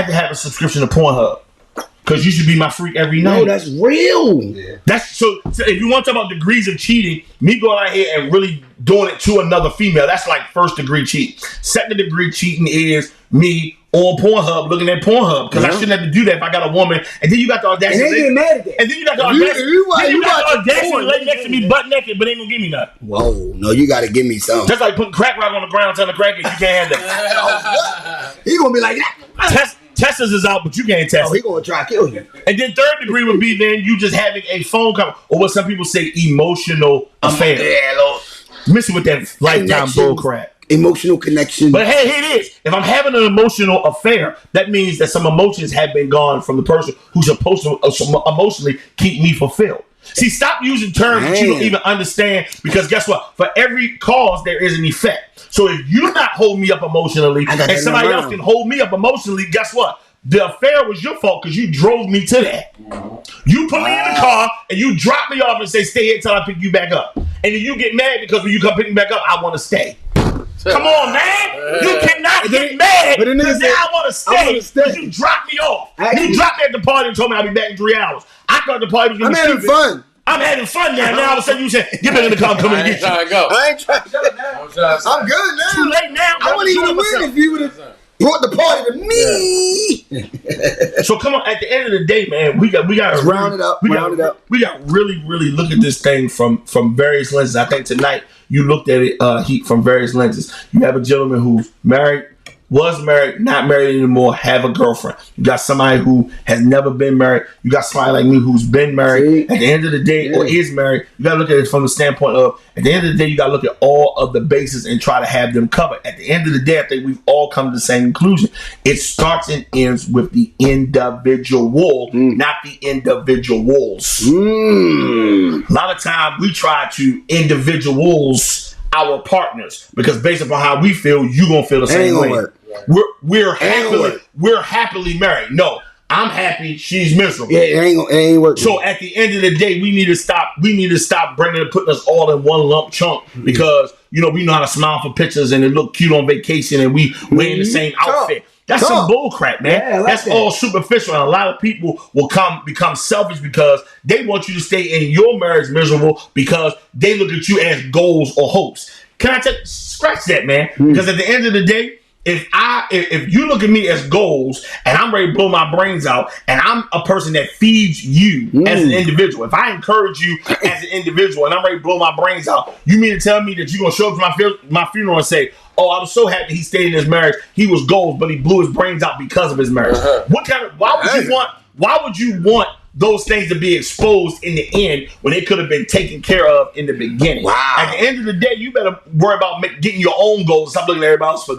to have a subscription to Pornhub. Because you should be my freak every night. No, that's real. That's so if you want to talk about degrees of cheating, me going out here and really doing it to another female, that's like first degree cheating. Second degree cheating is me on Pornhub looking at Pornhub because I shouldn't have to do that if I got a woman. And then you got the audacity. And they get mad at that. And then you got the audacity. You got the audacity to lay next to me butt naked, but ain't gonna give me nothing. Whoa, no, you gotta give me some. Just like putting crack rock on the ground, telling the crackhead you can't have that. He gonna be like that. Testers is out, but you can't test. He gonna try to kill you. And then third degree would be then you just having a phone call or what some people say emotional affair. Yeah, Lord. Missing with that lifetime bull crap. Emotional connection. But hey, here it is. If I'm having an emotional affair, that means that some emotions have been gone from the person who's supposed to emotionally keep me fulfilled. See, stop using terms that you don't even understand because guess what? For every cause, there is an effect. So if you not hold me up emotionally and somebody else can hold me up emotionally, guess what? The affair was your fault because you drove me to that. You put me in the car and you drop me off and say, stay here until I pick you back up. And then you get mad because when you come pick me back up, I want to stay. Come on, man. You cannot get mad because now I want to stay because you dropped me off. You dropped me at the party and told me I'll be back in 3 hours. I thought the party was going to be stupid. Fun. I'm having fun now. Now all of a sudden you said, get back in the car, come and get you. I ain't trying to go. I'm good now. Too late now. I wouldn't even win if you would have brought the party to me. So come on, at the end of the day, man, we got to round it up. We got really look at this thing from various lenses. I think tonight you looked at it from various lenses. You have a gentleman who's married, was married, not married anymore, have a girlfriend. You got somebody who has never been married. You got somebody like me who's been married at the end of the day or is married. You got to look at it from the standpoint of at the end of the day, you got to look at all of the bases and try to have them covered. At the end of the day, I think we've all come to the same conclusion. It starts and ends with the individual, not the individuals. A lot of time we try to individuals our partners because based upon how we feel, you gonna feel the same way. We're happily married. No, I'm happy. She's miserable. Yeah, it ain't working. So at the end of the day, we need to stop putting us all in one lump chunk because we know how to smile for pictures and it look cute on vacation and we wearing the same outfit. That's some bull crap, man. Yeah, that's all superficial. And a lot of people will become selfish because they want you to stay in your marriage miserable because they look at you as goals or hopes. Can I scratch that, man? Because at the end of the day, if you look at me as goals and I'm ready to blow my brains out and I'm a person that feeds you as an individual, if I encourage you as an individual and I'm ready to blow my brains out, you mean to tell me that you're going to show up to my funeral and say, oh, I was so happy he stayed in his marriage. He was goals, but he blew his brains out because of his marriage. Why would you want those things to be exposed in the end when it could have been taken care of in the beginning? Wow. At the end of the day, you better worry about getting your own goals. Stop looking at everybody else for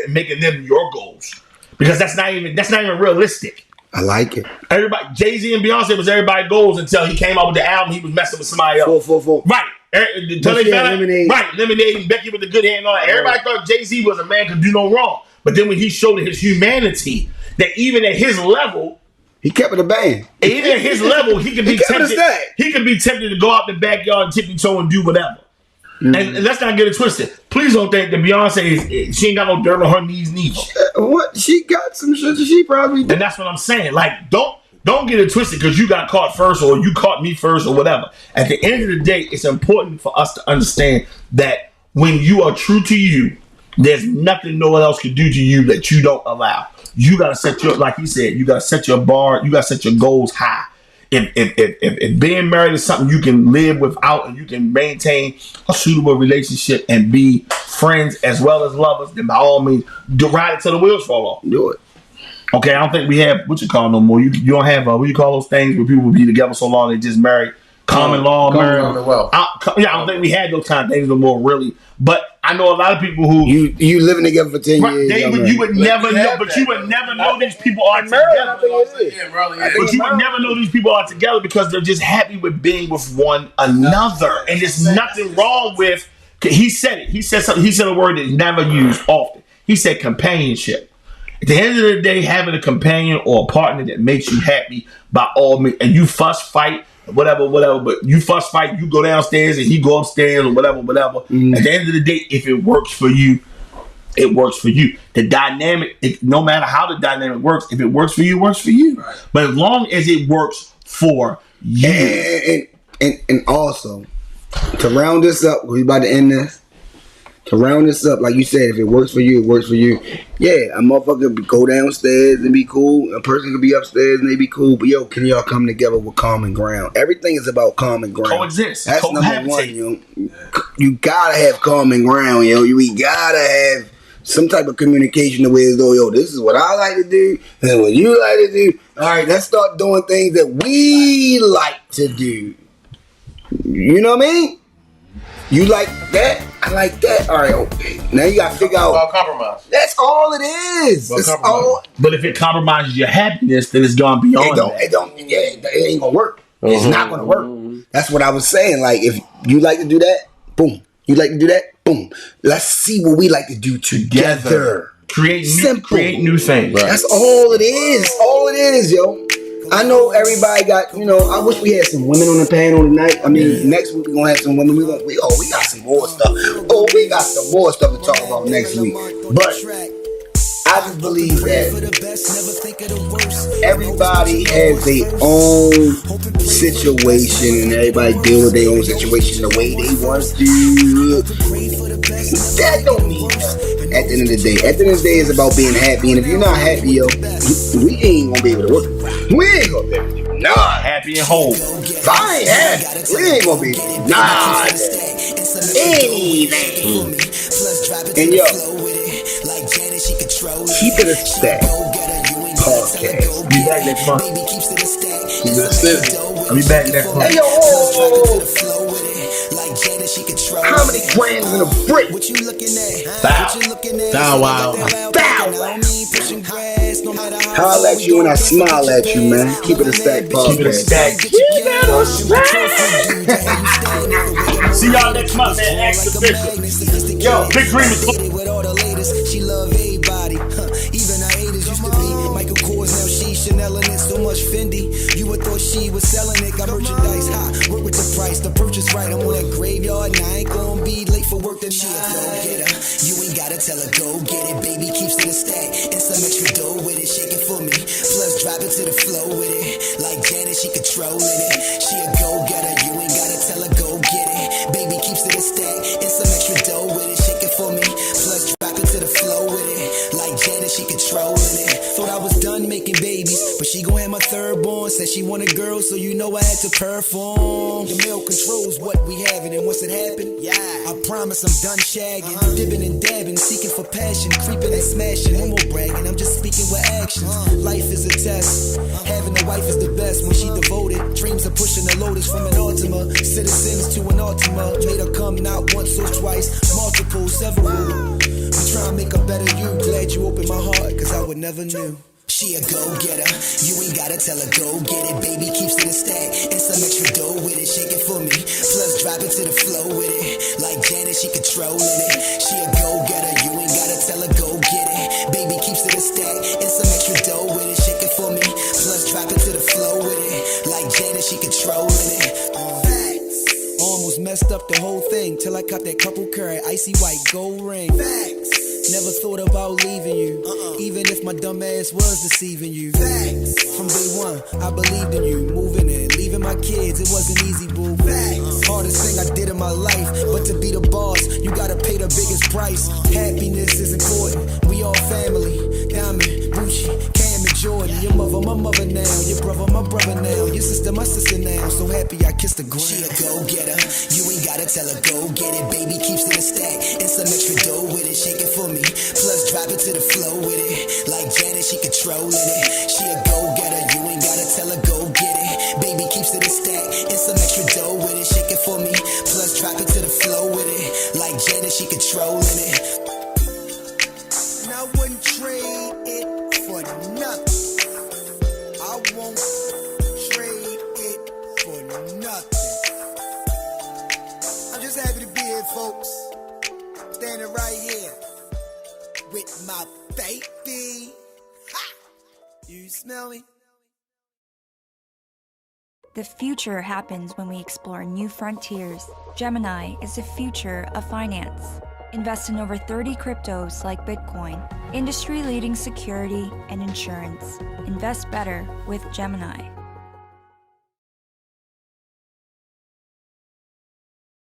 making them your goals because that's not even realistic. I like it. Everybody, Jay-Z and Beyonce was everybody's goals until he came out with the album. He was messing with somebody else. 444. Right. Lemonade and Becky with the good hair and all that. Everybody thought Jay-Z was a man could do no wrong. But then when he showed his humanity, that even at his level, he kept it a band. Even at his level, he could be tempted. He could be tempted to go out in the backyard and tippy toe and do whatever. And let's not get it twisted. Please don't think that Beyonce she ain't got no dirt on her knees neither. What? She got some shit that she probably did. And that's what I'm saying. Like, don't get it twisted because you got caught first or you caught me first or whatever. At the end of the day, it's important for us to understand that when you are true to you, there's nothing no one else can do to you that you don't allow. You gotta set like he said, you gotta set your bar, you gotta set your goals high. If being married is something you can live without and you can maintain a suitable relationship and be friends as well as lovers, then by all means, ride it till the wheels fall off. Do it. Okay, I don't think we have what you call no more. You don't have what you call those things where people will be together so long they just marry common law marriage. I don't think we had those kind of things no more really. But I know a lot of people who you living together for 10 years. You would never know these people are together. But you would never know these people are together because they're just happy with being with one another. And there's nothing wrong with. He said it. He said something. He said a word that's never used often. He said companionship. At the end of the day, having a companion or a partner that makes you happy by all means, and you fuss, fight, whatever, but you fuss, fight, you go downstairs and he go upstairs or whatever. At the end of the day, if it works for you, it works for you. The dynamic, no matter how the dynamic works, if it works for you, it works for you. Right. But as long as it works for you. And also, to round this up, we about to end this, To round this up, like you said, if it works for you, it works for you. Yeah, a motherfucker could go downstairs and be cool. A person could be upstairs and they be cool. But yo, can y'all come together with common ground? Everything is about common ground. Coexist. That's number Cohabitate. one, yo. You gotta have common ground, yo. We gotta have some type of communication the way as though, yo, this is what I like to do, this is what you like to do. All right, let's start doing things that we like to do. You know what I mean? You like that? I like that. All right, okay. Now you gotta figure out About compromise. That's all it is. It's all. But if it compromises your happiness, then it's gone beyond that. It ain't gonna work. It's not gonna work. That's what I was saying. Like, if you like to do that, boom. You like to do that, boom. Let's see what we like to do together. Create new things. Right. That's all it is. All it is, yo. I know everybody got, I wish we had some women on the panel tonight. I mean, next week we're going to have some women. We got some more stuff. We got some more stuff to talk about next week. But I just believe that everybody has their own situation and everybody deal with their own situation the way they want to. That don't mean nothing. At the end of the day. At the end of the day, it's about being happy. And if you're not happy, yo, we ain't gonna be able to work. We ain't gonna be able to do nothing. Happy and whole. If I ain't happy, we ain't gonna be anything. And yo, keep it a stack. Podcast. Be back next month. I'll be back next month. Hey yo, how many grams in a brick? Bow wow. Holla at you when I smile at you, man. Keep it a stack, podcast. Keep it a stack. Keep it a stack. See y'all next month, man. Exhibition. Yo, Big Green is she love everybody. Even her haters used to be Michael Kors, now she Chanel and it's so much Fendi. You would thought she was selling it, got merchandise high. Work with the price, the purchase right. I'm on that graveyard and I ain't gonna be late for work tonight. Go get her, you ain't gotta tell her go get it. Baby keeps to the stack and some extra dough with it. Shake it for me, plus drop it to the flow with it. Like Janet, she controlling it. She a go getter, you ain't gotta tell her go get it. Baby keeps to the stack and some extra dough with it. Shake it for me, plus drop it to the flow with it. Like Janet, she controlling it. Thought I was done making babies, but she gon' have my third born. Said she wanted girls, so you know I had to perform. The male controls what we having, and once it happened, I promise I'm done shagging, dipping and dabbing, seeking for passion, creeping and smashing. No more bragging, I'm just speaking with actions. Life is a test. Having a wife is the best when she devoted. Dreams of pushing the Lotus from an Altima, citizens to an Altima. Made her come not once or twice, multiple, several. We try and make a better you. Glad you opened my heart, cause I would never knew. She a go-getter, you ain't gotta tell her go get it. Baby keeps to the stack and some extra dough with it. Shake it for me, plus drop it to the flow with it. Like Janet, she controlling it. She a go-getter, you ain't gotta tell her go get it. Baby keeps to the stack and some extra dough with it. Shake it for me, plus drop it to the flow with it. Like Janet, she controlling it. Almost messed up the whole thing till I caught that couple carat icy white gold ring. Never thought about leaving you, even if my dumb ass was deceiving you. From day one, I believed in you. Moving in, leaving my kids, it wasn't easy, boo. Hardest thing I did in my life, but to be the boss, you gotta pay the biggest price. Happiness is important, we all family. Diamond, Gucci, Cam and Jordan. Your mother, my mother now. Your brother, my brother now. Your sister, my sister now. So happy I kissed the ground. She a go-getter, you ain't gotta tell her go get it. Baby keeps to the stack and some extra dough with it. Shake it for me, plus drop it to the flow with it. Like Janet, she controlling it. She a go-getter, you ain't gotta tell her go get it. Baby keeps to the stack and some extra dough with it. Shake it for me, plus drop it to the flow with it. Like Janet, she controlling it. And I wouldn't trade it for nothing. I won't trade it for nothing. I'm just happy to be here, folks. Standing right here with my baby. Ha! You smell me? The future happens when we explore new frontiers. Gemini is the future of finance. Invest in over 30 cryptos like Bitcoin, industry-leading security and insurance. Invest better with Gemini.